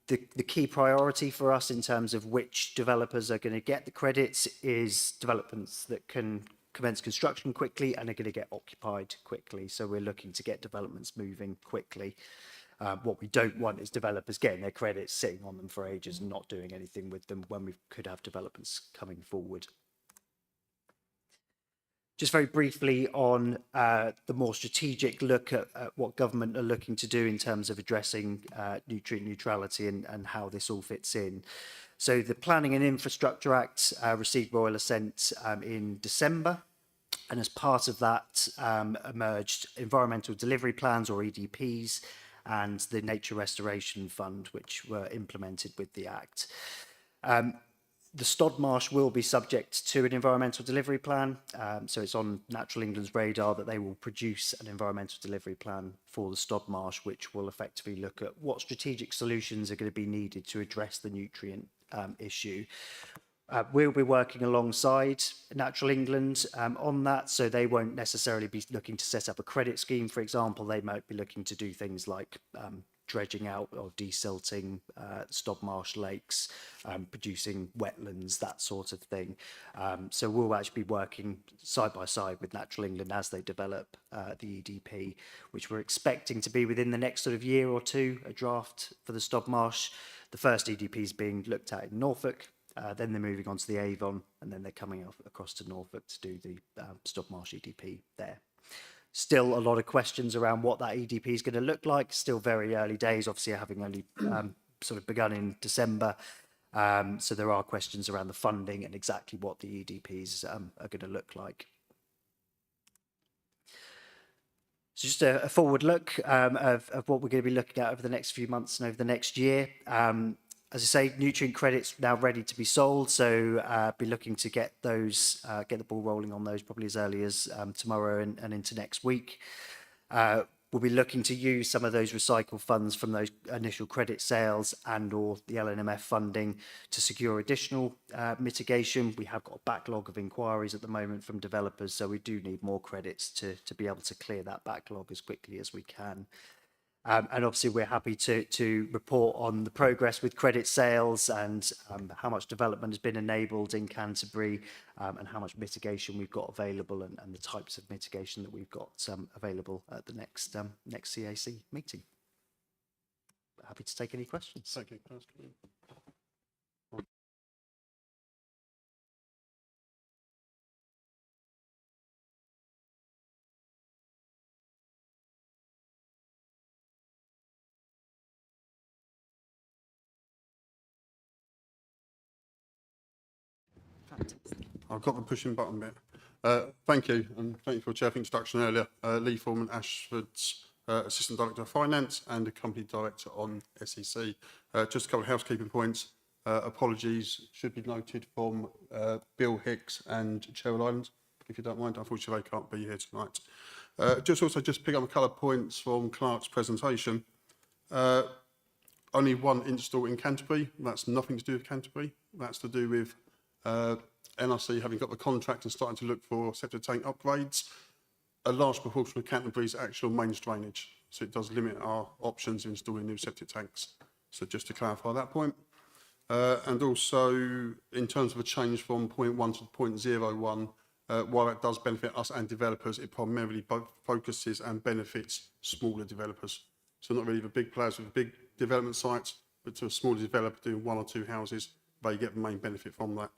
The key priority for us in terms of which developers are going to get the credits is developments that can commence construction quickly and are going to get occupied quickly. So we're looking to get developments moving quickly. What we don't want is developers getting their credits, sitting on them for ages and not doing anything with them when we could have developments coming forward. Just very briefly on the more strategic look at what government are looking to do in terms of addressing nutrient neutrality and how this all fits in. So the Planning and Infrastructure Act received royal assent in December. And as part of that emerged environmental delivery plans, or EDPs, and the Nature Restoration Fund, which were implemented with the Act. The Stod Marsh will be subject to an environmental delivery plan. So it's on Natural England's radar that they will produce an environmental delivery plan for the Stod Marsh, which will effectively look at what strategic solutions are going to be needed to address the nutrient issue. We'll be working alongside Natural England on that, so they won't necessarily be looking to set up a credit scheme, for example. They might be looking to do things like dredging out or desilting Stod Marsh lakes, producing wetlands, that sort of thing. So we'll actually be working side by side with Natural England as they develop the EDP, which we're expecting to be within the next sort of year or two, a draft for the Stod Marsh. The first EDP is being looked at in Norfolk. Then they're moving on to the Avon, and then they're coming across to Norfolk to do the Stod Marsh EDP there. Still a lot of questions around what that EDP is going to look like. Still very early days, obviously having only sort of begun in December. So there are questions around the funding and exactly what the EDPs are going to look like. So just a forward look of what we're going to be looking at over the next few months and over the next year. As I say, nutrient credits now ready to be sold, so be looking to get those, get the ball rolling on those probably as early as tomorrow and into next week. We'll be looking to use some of those recycled funds from those initial credit sales and or the LNMF funding to secure additional mitigation. We have got a backlog of inquiries at the moment from developers, so we do need more credits to be able to clear that backlog as quickly as we can. And obviously, we're happy to report on the progress with credit sales and how much development has been enabled in Canterbury and how much mitigation we've got available and the types of mitigation that we've got available at the next CAC meeting. Happy to take any questions. Thank you. Councillor. I've got the pushing button bit. Thank you, and thank you for Chair for introduction earlier. Lee Foreman, Ashford's Assistant Director of Finance and a Company Director on SEC. Just a couple of housekeeping points. Apologies should be noted from Bill Hicks and Cheryl Island, if you don't mind. Unfortunately, they can't be here tonight. Just pick up a couple of points from Clark's presentation. Only one install in Canterbury. That's nothing to do with Canterbury. That's to do with NRC having got the contract and starting to look for septic tank upgrades. A large proportion of Canterbury's actual mains drainage, so it does limit our options of installing new septic tanks. So just to clarify that point. And also, in terms of a change from 0.1 to 0.01, while that does benefit us and developers, it primarily focuses and benefits smaller developers. So not really the big players with big development sites, but to a smaller developer doing 1 or 2 houses, they get the main benefit from that.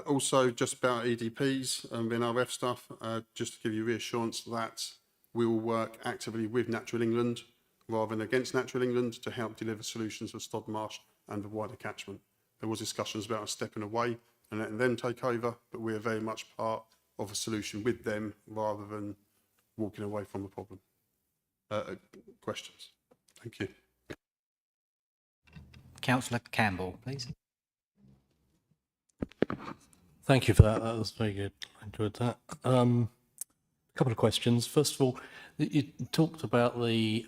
Also, just about EDPs and NRF stuff, just to give you reassurance that we will work actively with Natural England rather than against Natural England to help deliver solutions for Stodmarsh and the wider catchment. There was discussions about us stepping away and letting them take over, but we are very much part of a solution with them rather than walking away from the problem. Questions? Thank you. Councillor Campbell, please. Thank you for that. That was very good. I enjoyed that. A couple of questions. First of all, you talked about the,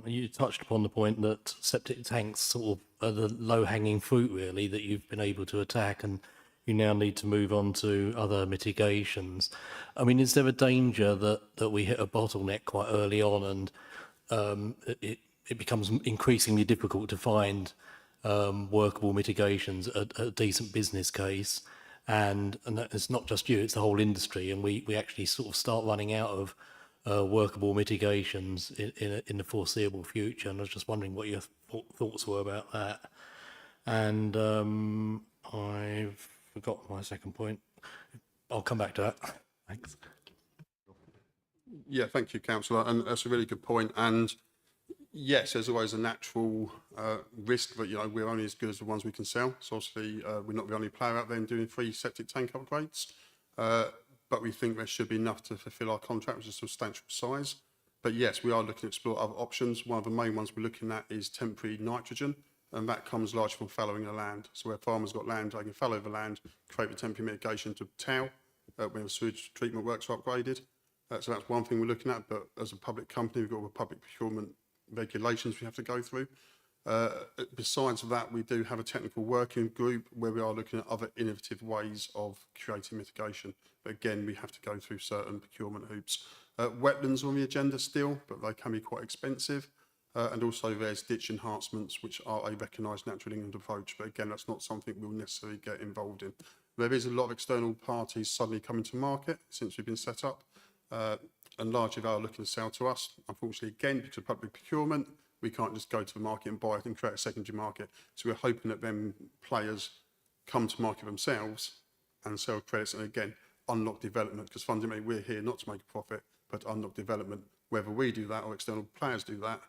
you touched upon the point that septic tanks sort of are the low-hanging fruit, really, that you've been able to attack, and you now need to move on to other mitigations. I mean, is there a danger that we hit a bottleneck quite early on and it becomes increasingly difficult to find workable mitigations, a decent business case, and that it's not just you, it's the whole industry, and we actually sort of start running out of workable mitigations in the foreseeable future? And I was just wondering what your thoughts were about that. And I've forgot my second point. I'll come back to that. Thanks. Yeah, thank you, Councillor, and that's a really good point. And yes, there's always a natural risk that, you know, we're only as good as the ones we can sell. So obviously, we're not the only player out there doing free septic tank upgrades, but we think there should be enough to fulfil our contract, which is a substantial size. But yes, we are looking to explore other options. One of the main ones we're looking at is temporary nitrogen, and that comes largely from fallowing the land. So where farmers got land, they can fallow the land, create the temporary mitigation to TOW when the sewage treatment works are upgraded. So that's one thing we're looking at, but as a public company, we've got all the public procurement regulations we have to go through. Besides that, we do have a technical working group where we are looking at other innovative ways of creating mitigation. But again, we have to go through certain procurement hoops. Wetlands are on the agenda still, but they can be quite expensive. And also there's ditch enhancements, which are a recognised Natural England approach. But again, that's not something we'll necessarily get involved in. There is a lot of external parties suddenly coming to market since we've been set up. And largely they are looking to sell to us. Unfortunately, again, because of public procurement, we can't just go to the market and buy it and create a secondary market. So we're hoping that them players come to market themselves and sell credits and again, unlock development, because fundamentally we're here not to make a profit, but to unlock development. Whether we do that or external players do that,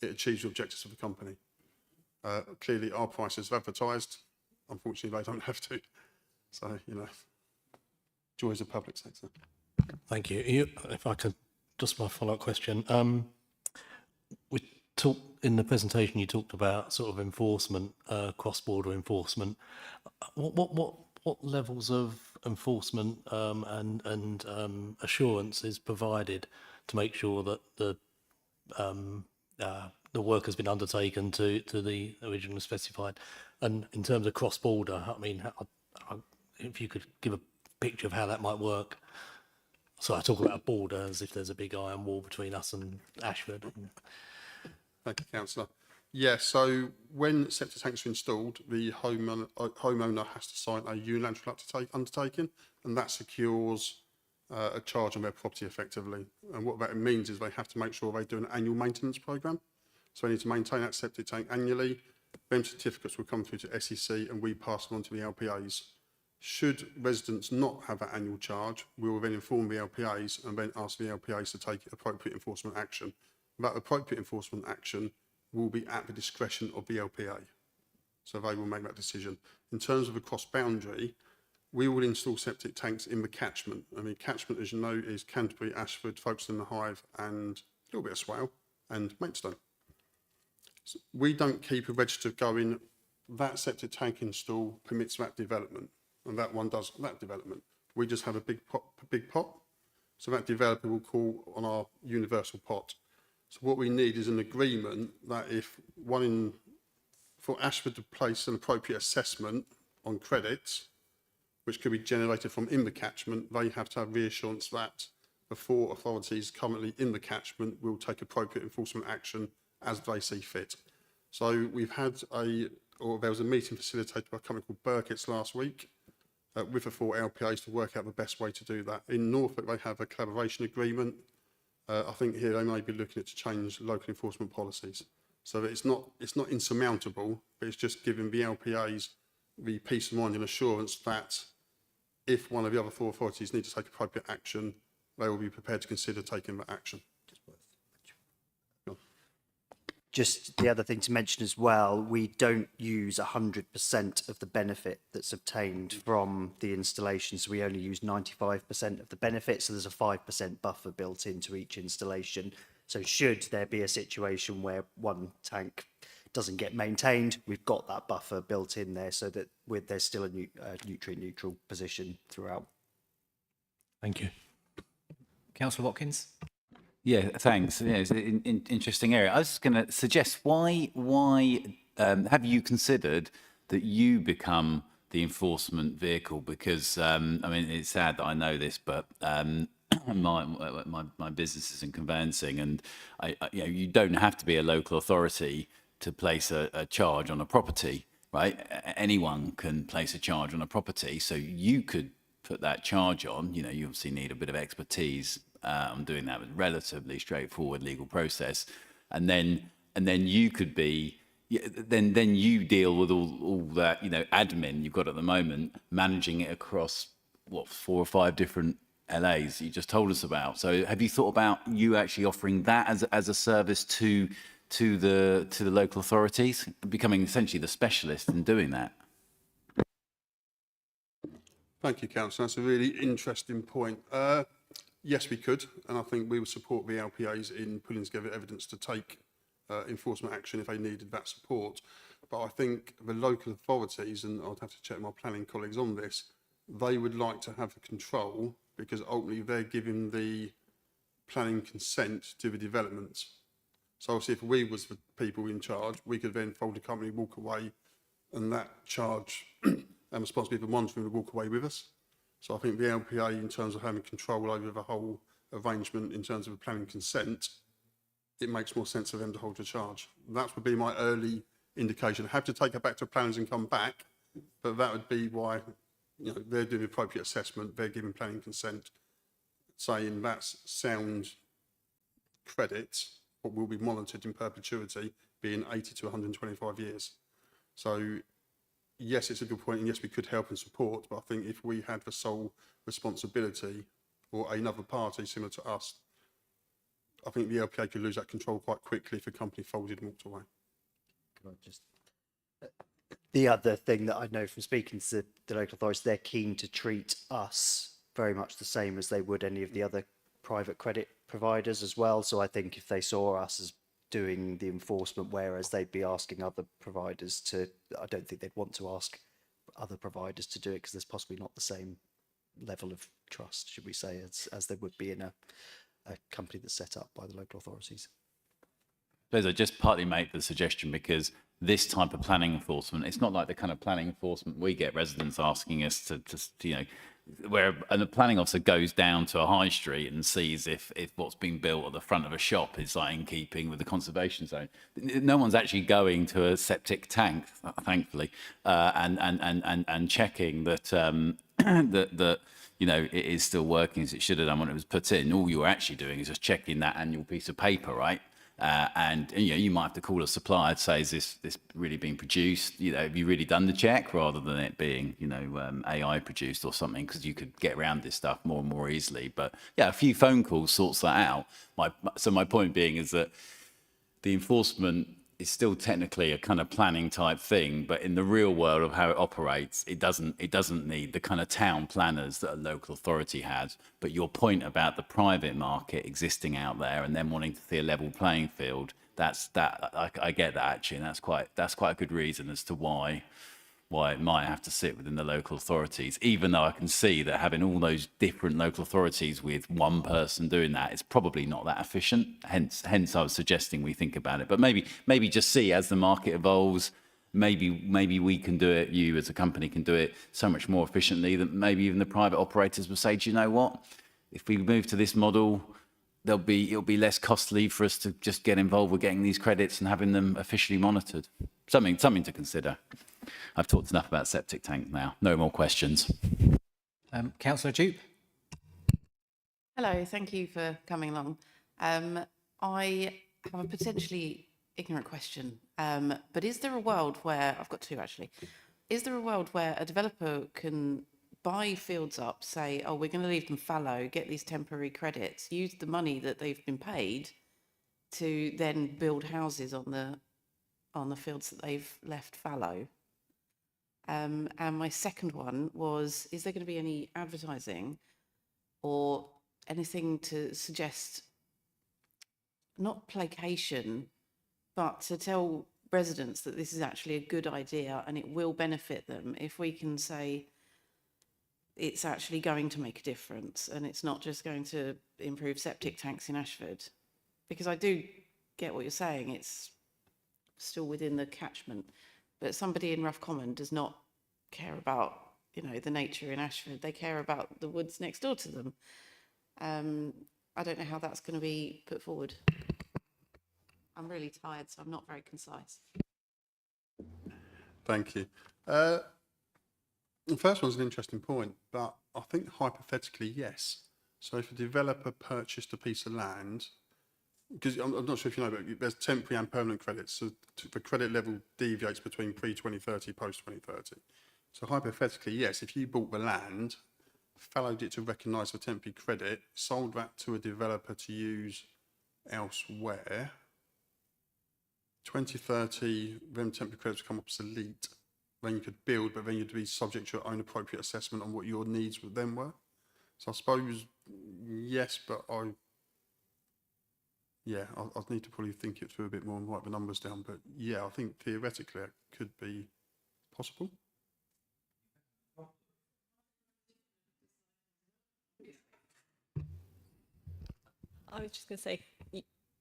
it achieves the objectives of the company. Clearly our prices are advertised. Unfortunately, they don't have to. So, you know, joys of public sector. Thank you. If I could, just my follow-up question. We talked in the presentation. You talked about sort of enforcement, cross-border enforcement. What levels of enforcement and assurance is provided to make sure that the the work has been undertaken to the original specified. And in terms of cross-border, I mean, if you could give a picture of how that might work. So I talk about border as if there's a big iron wall between us and Ashford. Thank you, Councillor. Yeah, so when septic tanks are installed, the homeowner has to sign a unilateral undertaking, and that secures a charge on their property effectively. And what that means is they have to make sure they do an annual maintenance programme. So they need to maintain that septic tank annually. Them certificates will come through to SEC and we pass them on to the LPAs. Should residents not have that annual charge, we will then inform the LPAs and then ask the LPAs to take appropriate enforcement action. That appropriate enforcement action will be at the discretion of the LPA. So they will make that decision. In terms of the cross boundary, we will install septic tanks in the catchment. I mean, catchment, as you know, is Canterbury, Ashford, Folkestone, the Hive, and a little bit of Swale and Maidstone. So we don't keep a register going. That septic tank install permits that development, and that one does that development. We just have a big pot. So that developer will call on our universal pot. So what we need is an agreement that if for Ashford to place an appropriate assessment on credits, which could be generated from in the catchment, they have to have reassurance that the four authorities currently in the catchment will take appropriate enforcement action as they see fit. So we've had there was a meeting facilitated by a company called Burkitt's last week with the four LPAs to work out the best way to do that. In Norfolk, they have a collaboration agreement. I think here they may be looking to change local enforcement policies. So that it's not insurmountable, but it's just giving the LPAs the peace of mind and assurance that if one of the other four authorities need to take appropriate action, they will be prepared to consider taking that action. Just the other thing to mention as well, we don't use 100% of the benefit that's obtained from the installation, so we only use 95% of the benefit, so there's a 5% buffer built into each installation. So should there be a situation where one tank doesn't get maintained, we've got that buffer built in there so that there's still a nutrient neutral position throughout. Thank you. Councillor Watkins? Yeah, thanks. Yeah, it's an interesting area. I was just going to suggest why have you considered that you become the enforcement vehicle? Because I mean, it's sad that I know this, but my business is in conveyancing, and you don't have to be a local authority to place a charge on a property, right? Anyone can place a charge on a property, so you could put that charge on. You obviously need a bit of expertise. I'm doing that with relatively straightforward legal process, and then you could be, then you deal with all that admin you've got at the moment, managing it across 4 or 5 different LAs you just told us about. So have you thought about you actually offering that as a service to the local authorities, becoming essentially the specialist in doing that? Thank you, Councillor. That's a really interesting point. Yes, we could, and I think we would support the LPAs in putting together evidence to take enforcement action if they needed that support. But I think the local authorities, and I'd have to check my planning colleagues on this, they would like to have the control because ultimately they're giving the planning consent to the development. So obviously if we was the people in charge, we could then fold the company, walk away, and that charge and responsibility for monitoring would walk away with us. So I think the LPA, in terms of having control over the whole arrangement in terms of planning consent, it makes more sense for them to hold the charge. That would be my early indication. I have to take it back to planners and come back, but that would be why they're doing the appropriate assessment, they're giving planning consent, saying that's sound credit, what will be monitored in perpetuity, being 80 to 125 years. So yes, it's a good point, and yes, we could help and support, but I think if we had the sole responsibility or another party similar to us, I think the LPA could lose that control quite quickly if a company folded and walked away. The other thing that I know from speaking to the local authorities, they're keen to treat us very much the same as they would any of the other private credit providers as well. So I think if they saw us as doing the enforcement, whereas they'd be asking other providers to, I don't think they'd want to ask other providers to do it because there's possibly not the same level of trust, should we say, as there would be in a company that's set up by the local authorities. suppose I just partly make the suggestion because this type of planning enforcement, it's not like the kind of planning enforcement we get residents asking us to you know, where a planning officer goes down to a high street and sees if what's being built at the front of a shop is like in keeping with the conservation zone. No one's actually going to a septic tank, thankfully, and checking that that you know it is still working as it should have done when it was put in. All you're actually doing is just checking that annual piece of paper, right? And you know, you might have to call a supplier to say, is this really being produced? You know, have you really done the check, rather than it being, you know, AI produced or something? Because you could get around this stuff more and more easily. But yeah, a few phone calls sorts that out. So my point being is that the enforcement is still technically a kind of planning type thing, but in the real world of how it operates, it doesn't need the kind of town planners that a local authority has. But your point about the private market existing out there and then wanting to see a level playing field, I get that actually, and that's quite a good reason as to why it might have to sit within the local authorities, even though I can see that having all those different local authorities with one person doing that is probably not that efficient. Hence I was suggesting we think about it. But maybe just see as the market evolves, maybe we can do it, you as a company can do it so much more efficiently that maybe even the private operators will say, do you know what? If we move to this model, it'll be less costly for us to just get involved with getting these credits and having them officially monitored. Something to consider. I've talked enough about septic tank now. No more questions. Councillor Dupe. Hello, thank you for coming along. I have a potentially ignorant question, but is there a world where, I've got two actually, is there a world where a developer can buy fields up, say, oh, we're going to leave them fallow, get these temporary credits, use the money that they've been paid to then build houses on the fields that they've left fallow? And my second one was, is there going to be any advertising or anything to suggest, not placation, but to tell residents that this is actually a good idea and it will benefit them if we can say it's actually going to make a difference and it's not just going to improve septic tanks in Ashford? Because I do get what you're saying, it's still within the catchment, but somebody in Rough Common does not care about, you know, the nature in Ashford. They care about the woods next door to them. I don't know how that's going to be put forward. I'm really tired, so I'm not very concise. Thank you. The first one's an interesting point, but I think hypothetically, yes. So if a developer purchased a piece of land, because I'm not sure if you know, but there's temporary and permanent credits. So the credit level deviates between pre-2030, post-2030. So hypothetically, yes, if you bought the land, fallowed it to recognise the temporary credit, sold that to a developer to use elsewhere, 2030, them temporary credits become obsolete. Then you could build, but then you'd be subject to your own appropriate assessment on what your needs then were. So I suppose, yes, but I'd need to probably think it through a bit more and write the numbers down. But yeah, I think theoretically it could be possible. I was just going to say,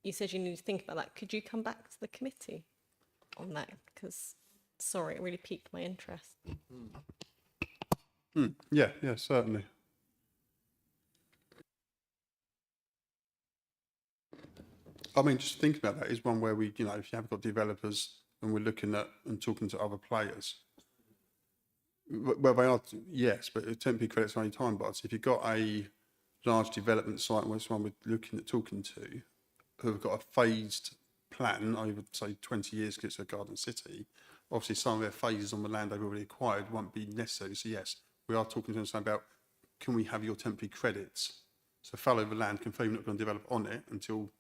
you said you need to think about that. Could you come back to the committee on that? Because, sorry, it really piqued my interest. Yeah, certainly. I mean, just think about that is one where we, you know, if you have got developers and we're looking at and talking to other players, well, they are, yes, but temporary credits are only time bars. If you've got a large development site, which one we're looking at talking to, who have got a phased plan over, say, 20 years because it's a garden city, obviously some of their phases on the land they've already acquired won't be necessary. So yes, we are talking to them about, can we have your temporary credits? So fallow the land, confirm you're not going to develop on it until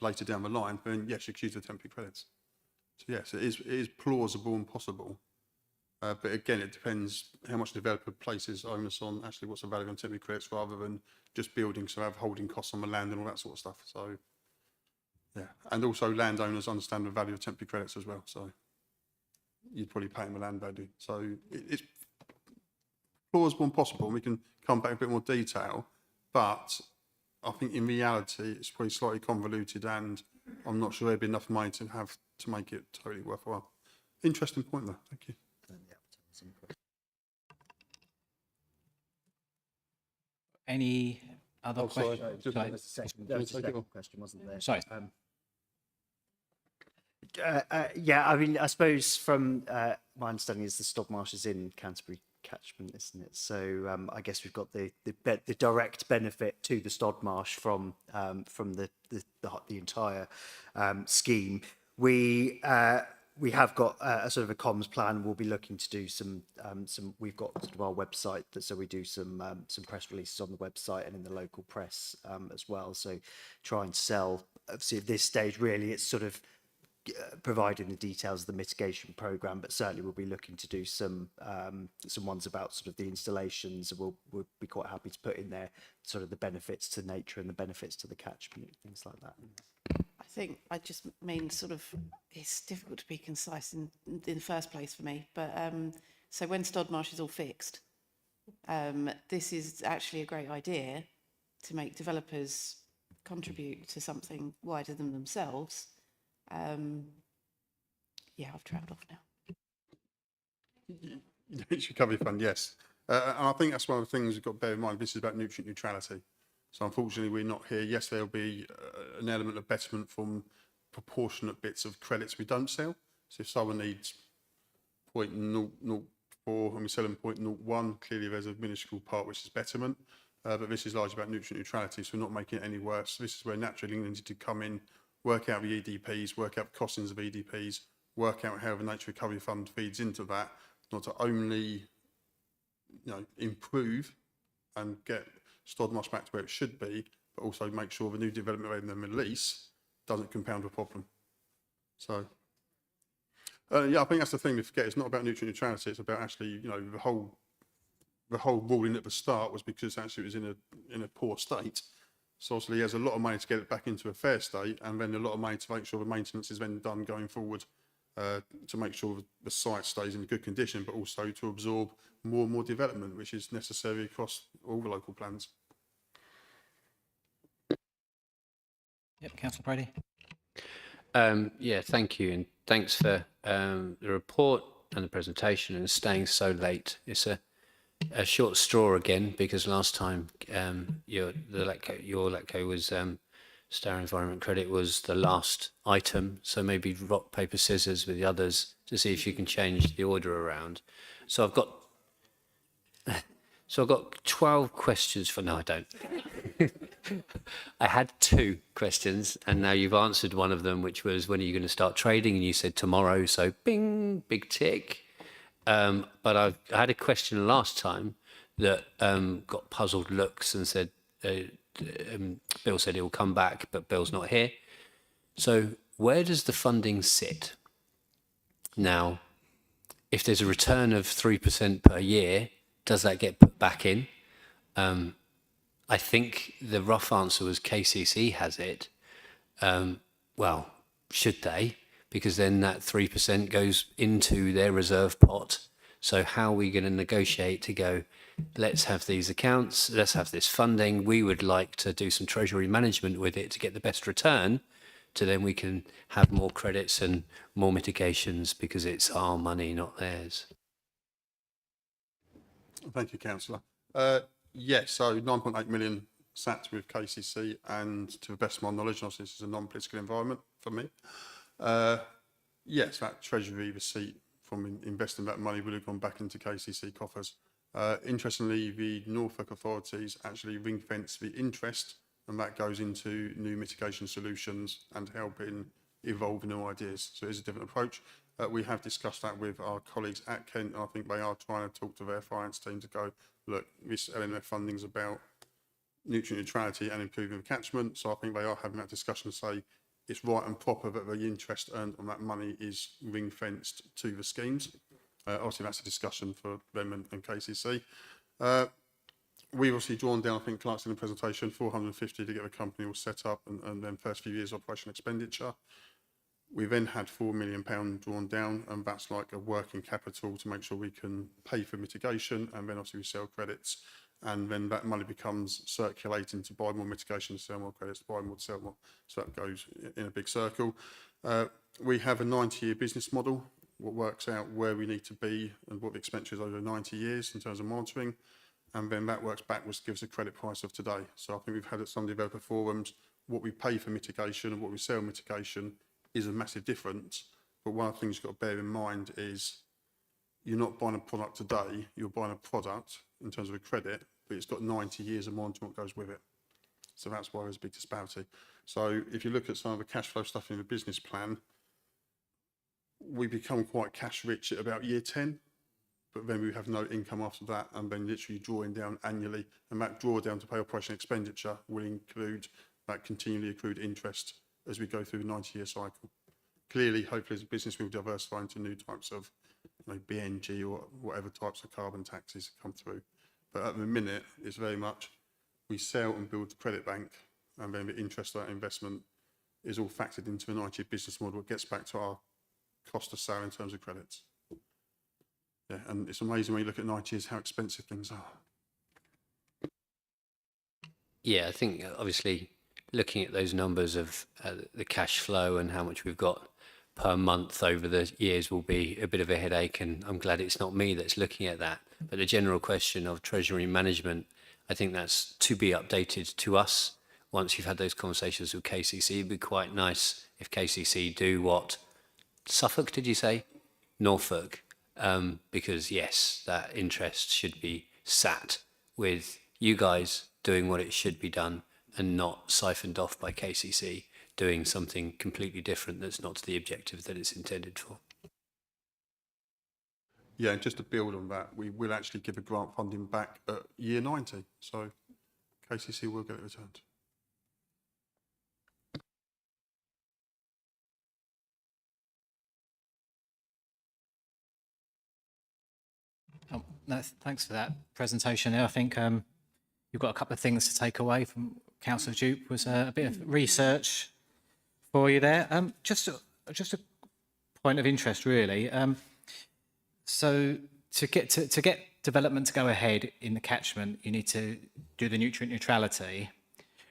later down the line, then yes, you can use the temporary credits. So yes, it is plausible and possible. But again, it depends how much the developer places onus on actually what's the value on temporary credits rather than just building, so have holding costs on the land and all that sort of stuff. So yeah, and also landowners understand the value of temporary credits as well. So you'd probably pay them the land value. So it's plausible and possible. And we can come back a bit more detail, but I think in reality it's probably slightly convoluted and I'm not sure there'd be enough money to have to make it totally worthwhile. Interesting point though. Thank you. Any other questions? Just Shall I- There was a second question, wasn't there? Sorry. Yeah, I mean, I suppose from my understanding is the Stod Marsh is in Canterbury catchment, isn't it? So I guess we've got the direct benefit to the Stod Marsh from the entire scheme. We have got a sort of a comms plan. We'll be looking to do some. We've got sort of our website, so we do some press releases on the website and in the local press as well. So try and sell. Obviously, at this stage, really, it's sort of providing the details of the mitigation program, but certainly we'll be looking to do some ones about sort of the installations. We'll be quite happy to put in there sort of the benefits to nature and the benefits to the catchment, things like that. I think I just mean sort of, it's difficult to be concise in the first place for me, but so when Stod Marsh is all fixed, this is actually a great idea to make developers contribute to something wider than themselves. Yeah, I've travelled off now. It's recovery fund, yes. And I think that's one of the things we've got to bear in mind. This is about nutrient neutrality. So unfortunately, we're not here. Yes, there'll be an element of betterment from proportionate bits of credits we don't sell. So if someone needs 0.004 and we sell them 0.01, clearly there's a minuscule part which is betterment. But this is largely about nutrient neutrality, so we're not making it any worse. This is where Naturally England needed to come in, work out the EDPs, work out the costings of EDPs, work out how the Nature Recovery Fund feeds into that, not to only improve and get Stod Marsh back to where it should be, but also make sure the new development rate in the release doesn't compound the problem. So, yeah, I think that's the thing we forget. It's not about nutrient neutrality. It's about actually, the whole ruling at the start was because actually it was in a poor state. So obviously he has a lot of money to get it back into a fair state, and then a lot of money to make sure the maintenance is then done going forward, to make sure the site stays in good condition, but also to absorb more and more development, which is necessary across all the local plans. Yep, Councillor Brady. Yeah, thank you, and thanks for the report and the presentation and staying so late. It's a short straw again, because last time your Letco was Star Environment Credit was the last item, so maybe rock paper scissors with the others to see if you can change the order around. So I've got 12 questions for. No, I don't. I had 2 questions, and now you've answered one of them, which was when are you going to start trading, and you said tomorrow. So bing, big tick. But I had a question last time that got puzzled looks and said, Bill said he'll come back, but Bill's not here. So where does the funding sit? Now, if there's a return of 3% per year, does that get put back in? I think the rough answer was KCC has it. Well, should they? Because then that 3% goes into their reserve pot. So how are we going to negotiate to go, let's have these accounts, let's have this funding, we would like to do some treasury management with it to get the best return, to then we can have more credits and more mitigations because it's our money, not theirs. Thank you, Councillor. Yes, so 9.8 million sat with KCC, and to the best of my knowledge, obviously this is a non-political environment for me. Yes, that treasury receipt from investing that money would have gone back into KCC coffers. Interestingly, the Norfolk authorities actually ring-fence the interest, and that goes into new mitigation solutions and helping evolve new ideas. So it is a different approach. We have discussed that with our colleagues at Kent, and I think they are trying to talk to their finance team to go, look, this LMF funding is about nutrient neutrality and improving the catchment. So I think they are having that discussion to say it's right and proper that the interest earned on that money is ring-fenced to the schemes. Obviously, that's a discussion for them and KCC. We've obviously drawn down, I think Clark's in the presentation, 450 to get the company all set up, and then first few years operational expenditure. We then had £4 million drawn down, and that's like a working capital to make sure we can pay for mitigation, and then obviously we sell credits. and then that money becomes circulating to buy more mitigation, sell more credits, buy more, sell more. So that goes in a big circle. We have a 90-year business model, what works out where we need to be and what the expenditure is over 90 years in terms of monitoring. And then that works backwards, gives a credit price of today. So I think we've had at some developer forums, what we pay for mitigation and what we sell mitigation is a massive difference. But one of the things you've got to bear in mind is you're not buying a product today, you're buying a product in terms of a credit, but it's got 90 years of monitoring what goes with it. So that's why there's a big disparity. So if you look at some of the cash flow stuff in the business plan, we become quite cash rich at about year 10, but then we have no income after that, and then literally drawing down annually, and that drawdown to pay operational expenditure will include that continually accrued interest as we go through the 90-year cycle. Clearly, hopefully as a business, we'll diversify into new types of BNG or whatever types of carbon taxes come through. But at the minute, it's very much we sell and build the credit bank, and then the interest of that investment is all factored into a 90-year business model. It gets back to our cost of sale in terms of credits. Yeah, and it's amazing when you look at 90 years how expensive things are. Yeah, I think obviously looking at those numbers of the cash flow and how much we've got per month over the years will be a bit of a headache, and I'm glad it's not me that's looking at that. But the general question of treasury management, I think that's to be updated to us once you've had those conversations with KCC. It'd be quite nice if KCC do what Suffolk, did you say? Norfolk. Because yes, that interest should be sat with you guys doing what it should be done and not siphoned off by KCC doing something completely different that's not to the objective that it's intended for. Yeah, and just to build on that, we will actually give a grant funding back at year 90. So KCC will get it returned. Oh, no, thanks for that presentation. I think you've got a couple of things to take away from Councillor Dupe. Was a bit of research for you there. Just a point of interest, really. So to get development to go ahead in the catchment, you need to do the nutrient neutrality,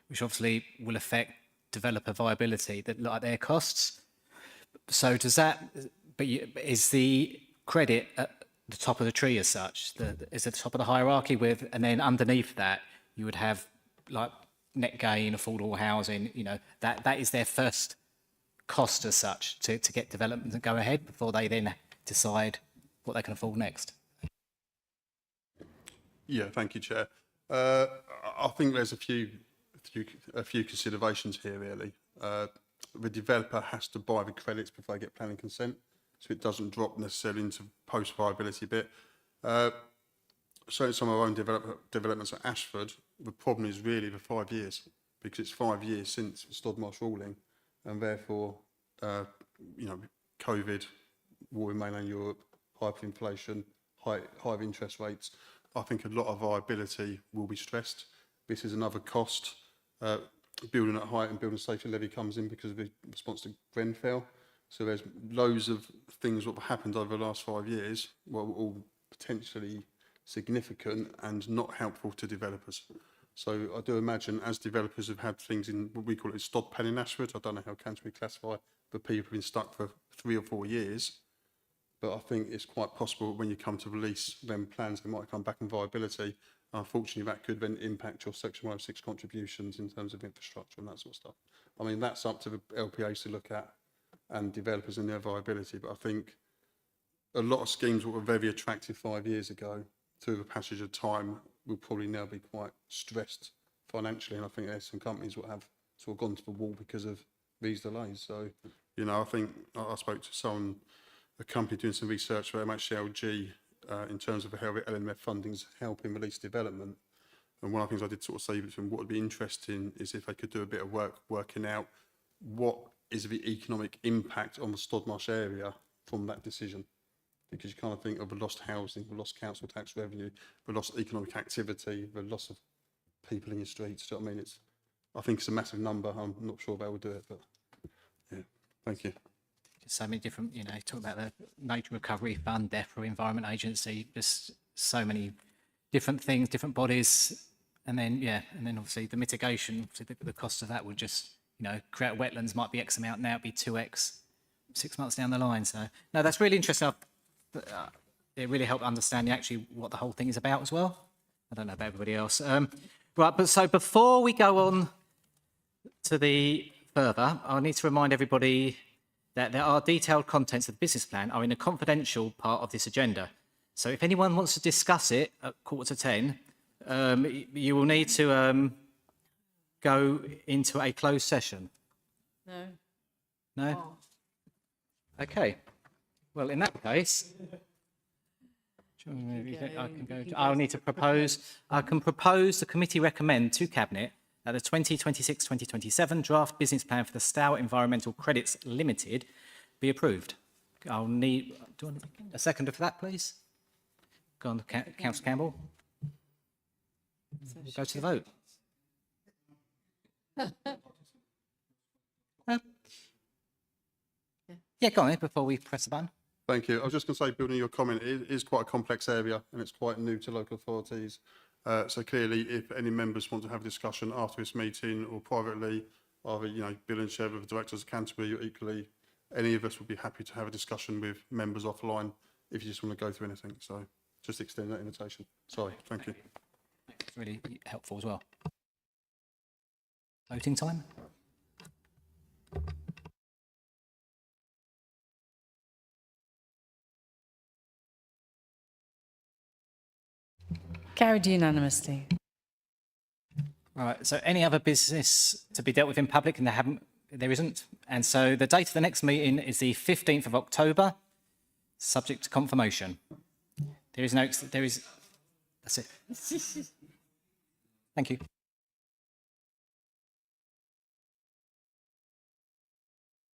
which obviously will affect developer viability, like their costs. So does that? But is the credit at the top of the tree as such? Is it the top of the hierarchy with, and then underneath that you would have like net gain, affordable housing. You know, that is their first cost as such to get development to go ahead before they then decide what they can afford next. Yeah, thank you, Chair. I think there's a few considerations here, really. The developer has to buy the credits before they get planning consent, so it doesn't drop necessarily into post-viability bit. So in some of our own developments at Ashford, the problem is really the 5 years, because it's 5 years since the Stodmarsh ruling, and therefore, COVID, war in mainland Europe, hyperinflation, high interest rates. I think a lot of viability will be stressed. This is another cost. Building at height and building safety levy comes in because of the response to Grenfell. So there's loads of things that have happened over the last 5 years, were all potentially significant and not helpful to developers. So I do imagine as developers have had things in what we call it Stod pen in Ashford, I don't know how Canterbury classify, but people have been stuck for 3 or 4 years. But I think it's quite possible when you come to release them plans, they might come back in viability. Unfortunately, that could then impact your Section 106 contributions in terms of infrastructure and that sort of stuff. I mean, that's up to the LPAs to look at and developers and their viability. But I think a lot of schemes that were very attractive 5 years ago, through the passage of time, will probably now be quite stressed financially. And I think there's some companies that have sort of gone to the wall because of these delays. So, you know, I think I spoke to a company doing some research for MHLG in terms of how the LMF funding's helping release development. And one of the things I did sort of say to them, what would be interesting is if they could do a bit of work working out what is the economic impact on the Stodmarsh area from that decision. Because you kind of think of the lost housing, the lost council tax revenue, the lost economic activity, the loss of people in your streets. Do you know what I mean? I think it's a massive number. I'm not sure they will do it, but yeah, thank you. So many different, talk about the Nature Recovery Fund, DEFRA, Environment Agency, just so many different things, different bodies, and then, yeah, and then obviously the mitigation, obviously the cost of that would just, you know, create wetlands might be X amount now, it'd be 2X 6 months down the line. So, no, that's really interesting. It really helped understand actually what the whole thing is about as well. I don't know about everybody else. Right, but so before we go on to the further, I need to remind everybody that there are detailed contents of the business plan are in a confidential part of this agenda. So if anyone wants to discuss it at 9:45, you will need to go into a closed session. No. No? Okay. Well, in that case, I'll need to propose. I can propose the committee recommend to Cabinet that the 2026-2027 draft business plan for the Stour Environmental Credits Limited be approved. I'll need do you want a seconder for that, please. Go on, Councillor Campbell. We'll go to the vote. Yeah, go on then, before we press the button. Thank you. I was just going to say, building your comment, it is quite a complex area and it's quite new to local authorities. So clearly, if any members want to have a discussion after this meeting or privately, either, you know, Bill and Chev with the directors of Canterbury or equally, any of us would be happy to have a discussion with members offline if you just want to go through anything. So just extend that invitation. Sorry, thank you. It's really helpful as well. Voting time. Carried unanimously. Right, so any other business to be dealt with in public, and there isn't. And so the date of the next meeting is the 15th of October, subject to confirmation. That's it. Thank you.